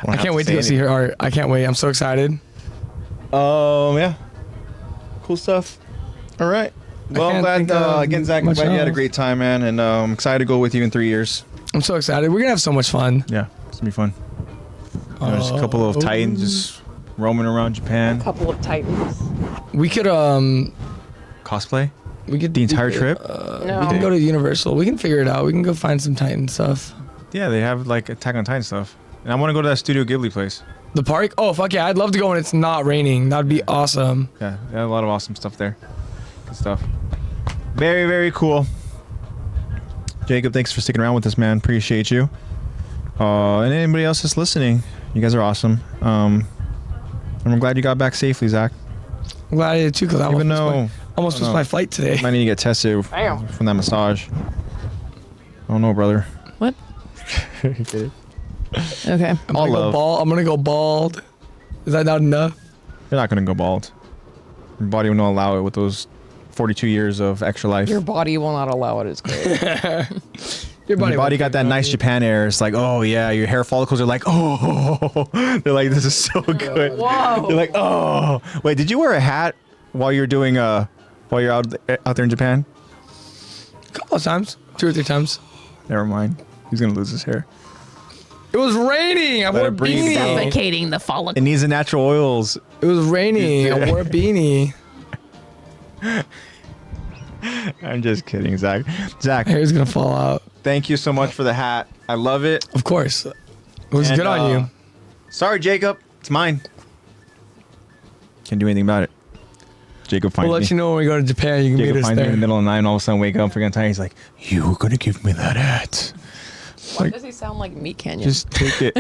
[SPEAKER 2] I can't wait to go see her art. I can't wait. I'm so excited.
[SPEAKER 1] Yeah. Cool stuff. All right. Well, I'm glad, again, Zach, I'm glad you had a great time, man, and I'm excited to go with you in 3 years.
[SPEAKER 2] I'm so excited. We're gonna have so much fun.
[SPEAKER 1] Yeah, it's gonna be fun. There's a couple of Titans just roaming around Japan.
[SPEAKER 3] A couple of Titans.
[SPEAKER 2] We could
[SPEAKER 1] Cosplay?
[SPEAKER 2] we could
[SPEAKER 1] The entire
[SPEAKER 2] we could,
[SPEAKER 1] trip?
[SPEAKER 3] No.
[SPEAKER 2] We can go to Universal. We can figure it out. We can go find some Titan stuff.
[SPEAKER 1] Yeah, they have like Attack on Titan stuff. And I want to go to that Studio Ghibli place.
[SPEAKER 2] The park? Oh fuck yeah! I'd love to go when it's not raining. That'd be awesome.
[SPEAKER 1] Yeah, they have a lot of awesome stuff there. Good stuff. Very, very cool. Jacob, thanks for sticking around with us, man. Appreciate you. And anybody else that's listening, you guys are awesome. And I'm glad you got back safely, Zach.
[SPEAKER 2] I'm glad I did too, because I
[SPEAKER 1] Even though
[SPEAKER 2] almost missed my flight today.
[SPEAKER 1] I need to get tested
[SPEAKER 3] Damn.
[SPEAKER 1] from that massage. I don't know, brother.
[SPEAKER 3] What?
[SPEAKER 1] Okay.
[SPEAKER 3] Okay.
[SPEAKER 2] I'm gonna go bald. Is that not enough?
[SPEAKER 1] You're not gonna go bald. Your body will not allow it with those 42 years of extra life.
[SPEAKER 3] Your body will not allow it. It's great.
[SPEAKER 2] Your
[SPEAKER 1] Your body got that
[SPEAKER 2] won't
[SPEAKER 1] nice
[SPEAKER 2] be.
[SPEAKER 1] Japan air. It's like, oh yeah, your hair follicles are like, oh, they're like, this is so good.
[SPEAKER 3] Whoa.
[SPEAKER 1] You're like, oh, wait, did you wear a hat while you're doing while you're out there in Japan?
[SPEAKER 2] A couple of times, 2 or 3 times.
[SPEAKER 1] Never mind. He's gonna lose his hair.
[SPEAKER 2] It was raining. I wore a
[SPEAKER 1] it breathe, bro.
[SPEAKER 2] beanie.
[SPEAKER 3] Suffocating the follicle.
[SPEAKER 1] It needs the natural oils.
[SPEAKER 2] It was raining. I wore a beanie.
[SPEAKER 1] I'm just kidding, Zach. Zach,
[SPEAKER 2] Hair's gonna fall out.
[SPEAKER 1] thank you so much for the hat. I love it.
[SPEAKER 2] Of course. It was
[SPEAKER 1] And,
[SPEAKER 2] good on you.
[SPEAKER 1] Sorry, Jacob. It's mine. Can't do anything about it. Jacob finds
[SPEAKER 2] We'll
[SPEAKER 1] me.
[SPEAKER 2] let you know when we go to Japan. You can
[SPEAKER 1] Jacob
[SPEAKER 2] meet us
[SPEAKER 1] finds me in the
[SPEAKER 2] there.
[SPEAKER 1] middle of the night and all of a sudden wake up, freaking tired. He's like, you were gonna give me that hat.
[SPEAKER 3] Why does he sound like Meat Canyon?
[SPEAKER 1] Just take it.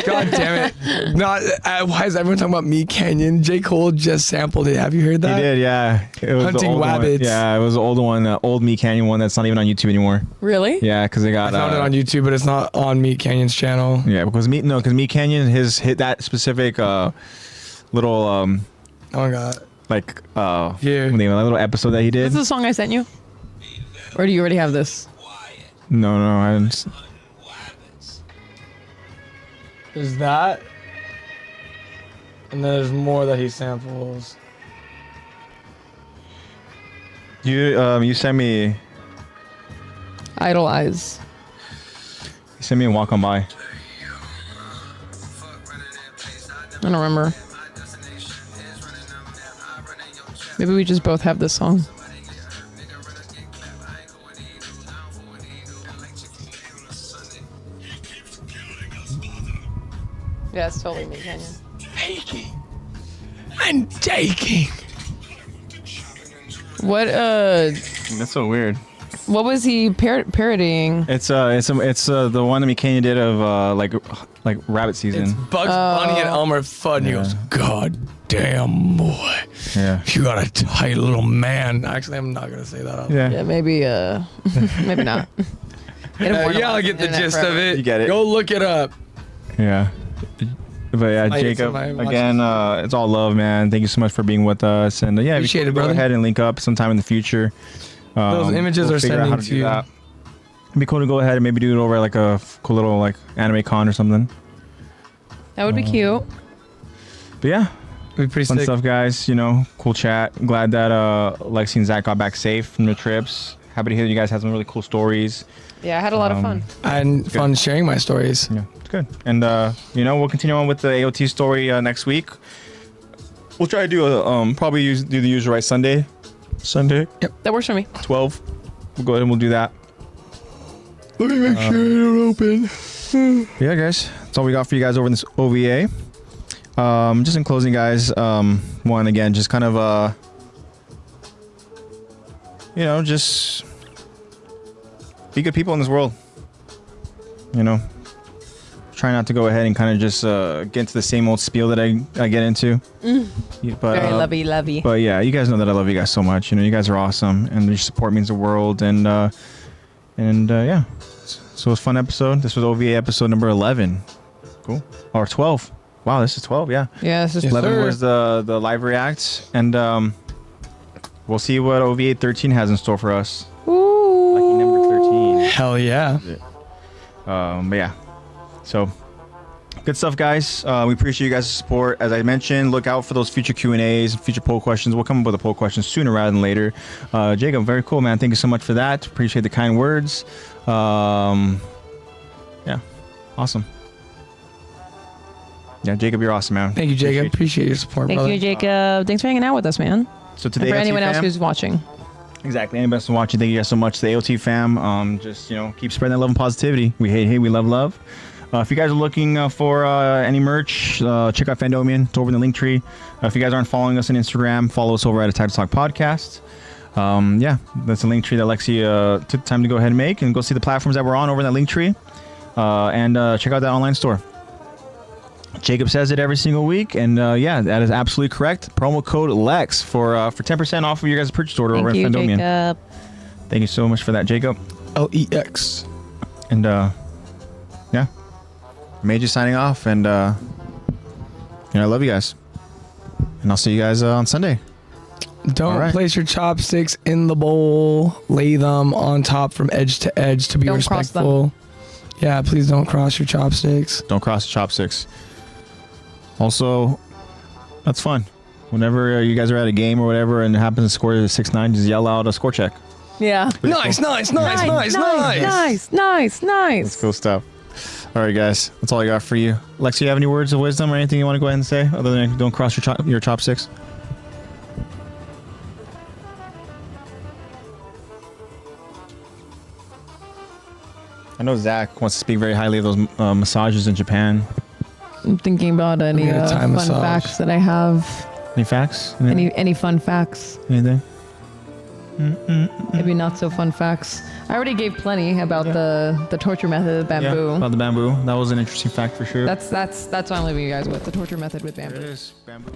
[SPEAKER 2] God damn it. Not. Why is everyone talking about Meat Canyon? J. Cole just sampled it. Have you heard
[SPEAKER 1] He
[SPEAKER 2] that?
[SPEAKER 1] did, yeah. It was
[SPEAKER 2] Hunting
[SPEAKER 1] the old one.
[SPEAKER 2] Wabbits.
[SPEAKER 1] Yeah, it was the old one, old Me Canyon one that's not even on YouTube anymore.
[SPEAKER 3] Really?
[SPEAKER 1] Yeah, because they
[SPEAKER 2] I
[SPEAKER 1] got.
[SPEAKER 2] found it on YouTube, but it's not on Meat Canyon's channel.
[SPEAKER 1] Yeah, because Me Canyon has hit that specific little
[SPEAKER 2] Oh my god.
[SPEAKER 1] like
[SPEAKER 2] Here.
[SPEAKER 1] what name, a little episode that he did.
[SPEAKER 3] This is the song I sent you? Or do you already have this?
[SPEAKER 1] No, I didn't.
[SPEAKER 2] There's that. And then there's more that he samples.
[SPEAKER 1] You sent me. You
[SPEAKER 3] Idle Eyes.
[SPEAKER 1] sent me a Walk On By.
[SPEAKER 3] I don't remember. Maybe we just both have this song. Yeah, it's totally Meat Canyon.
[SPEAKER 2] And taking.
[SPEAKER 3] What
[SPEAKER 1] That's so weird.
[SPEAKER 3] what was he parodying?
[SPEAKER 1] It's the one that Me Canyon did of like rabbit season.
[SPEAKER 2] It's Bugs Bunny and Elmer Fudd. And he goes, God damn, boy.
[SPEAKER 1] Yeah.
[SPEAKER 2] You got a tight little man. Actually, I'm not going to say that out loud.
[SPEAKER 1] Yeah.
[SPEAKER 3] Yeah, maybe maybe not.
[SPEAKER 2] I'll get the gist of it.
[SPEAKER 1] You get it.
[SPEAKER 2] Go look it up.
[SPEAKER 1] Yeah. But yeah,
[SPEAKER 2] I get
[SPEAKER 1] Jacob,
[SPEAKER 2] somebody
[SPEAKER 1] again, it's all love, man. Thank you so much for being with us. And yeah,
[SPEAKER 2] Appreciate it,
[SPEAKER 1] go
[SPEAKER 2] brother.
[SPEAKER 1] ahead and link up sometime in the future.
[SPEAKER 2] Those images are
[SPEAKER 1] figure out how
[SPEAKER 2] sending
[SPEAKER 1] to
[SPEAKER 2] to
[SPEAKER 1] do
[SPEAKER 2] you.
[SPEAKER 1] that. It'd be cool to go ahead and maybe do it over like a cool little like anime con or something.
[SPEAKER 3] That would be cute.
[SPEAKER 1] But yeah,
[SPEAKER 2] It'd be pretty
[SPEAKER 1] fun
[SPEAKER 2] sick.
[SPEAKER 1] stuff, guys. You know, cool chat. Glad that Lexy and Zach got back safe from the trips. Happy to hear you guys had some really cool stories.
[SPEAKER 3] Yeah, I had a lot of fun.
[SPEAKER 2] I had fun sharing my stories.
[SPEAKER 1] Yeah, it's good. And we'll continue on with the AOT story next week. We'll try to do do the usual right Sunday.
[SPEAKER 3] That works for me.
[SPEAKER 1] 12. We'll go ahead and we'll do that.
[SPEAKER 2] Let me make sure I don't open.
[SPEAKER 1] Yeah, guys, that's all we got for you guys over in this OVA. Just in closing, guys, one again, just kind of just be good people in this world. Try not to go ahead and kind of just get into the same old spiel that I get into. But,
[SPEAKER 3] Very lovey.
[SPEAKER 1] But yeah, you guys know that I love you guys so much. You guys are awesome, and your support means the world. And yeah, so it was a fun episode. This was OVA episode number 11. Cool. Or 12. Wow, this is 12. Yeah.
[SPEAKER 3] Yeah, this is
[SPEAKER 1] 11 was the live react, and we'll see what OVA 13 has in store for us.
[SPEAKER 3] Ooh.
[SPEAKER 1] Lucky number 13.
[SPEAKER 2] Hell yeah.
[SPEAKER 1] But yeah, so good stuff, guys. We appreciate you guys' support. As I mentioned, look out for those future Q&As and future poll questions. We'll come up with a poll question sooner rather than later. Jacob, very cool, man. Thank you so much for that. Appreciate the kind words. Yeah, awesome. Yeah, Jacob, you're awesome, man.
[SPEAKER 2] Thank you, Jacob. Appreciate your support,
[SPEAKER 3] Thank
[SPEAKER 2] brother.
[SPEAKER 3] you, Jacob. Thanks for hanging out with us, man.
[SPEAKER 1] So today,
[SPEAKER 3] And for
[SPEAKER 1] AOT
[SPEAKER 3] anyone else
[SPEAKER 1] fam,
[SPEAKER 3] who's watching.
[SPEAKER 1] exactly, anybody else watching, thank you guys so much. The AOT fam, just keep spreading that love and positivity. We hate, we love. If you guys are looking for any merch, check out Fandomion. It's over in the link tree. If you guys aren't following us on Instagram, follow us over at Attack Talk Podcast. Yeah, that's a link tree that Lexy took the time to go ahead and make, and go see the platforms that we're on over in that link tree, and check out that online store. Jacob says it every single week, and yeah, that is absolutely correct. Promo code LEX for 10% off of your guys' purchase order over at
[SPEAKER 3] Thank you,
[SPEAKER 1] Fandomion.
[SPEAKER 3] Jacob.
[SPEAKER 1] Thank you so much for that, Jacob.
[SPEAKER 2] LEX.
[SPEAKER 1] And yeah, Major signing off, and I love you guys, and I'll see you guys on Sunday.
[SPEAKER 2] Don't
[SPEAKER 1] All right.
[SPEAKER 2] place your chopsticks in the bowl. Lay them on top from edge to edge to be
[SPEAKER 3] Don't cross
[SPEAKER 2] respectful. Yeah, please don't cross your chopsticks.
[SPEAKER 1] Don't cross the chopsticks. Also, that's fun. Whenever you guys are at a game or whatever and it happens to score 6-9, just yell out a score check.
[SPEAKER 3] Yeah.
[SPEAKER 2] Nice.
[SPEAKER 3] Nice.
[SPEAKER 1] That's cool stuff. All right, guys. That's all I got for you. Lexi, you have any words of wisdom or anything you want to go ahead and say other than don't cross your chopsticks? I know Zach wants to speak very highly of those massages in Japan.
[SPEAKER 3] I'm thinking about any
[SPEAKER 2] a Thai
[SPEAKER 3] fun
[SPEAKER 2] massage.
[SPEAKER 3] facts that I have.
[SPEAKER 1] Any facts?
[SPEAKER 3] Any fun facts?
[SPEAKER 1] Anything?
[SPEAKER 3] Maybe not so fun facts. I already gave plenty about the torture method of bamboo.
[SPEAKER 1] Yeah, about the bamboo. That was an interesting fact for sure.
[SPEAKER 3] That's what I'm leaving you guys with, the torture method with bamboo.
[SPEAKER 1] There it is. Bamboo.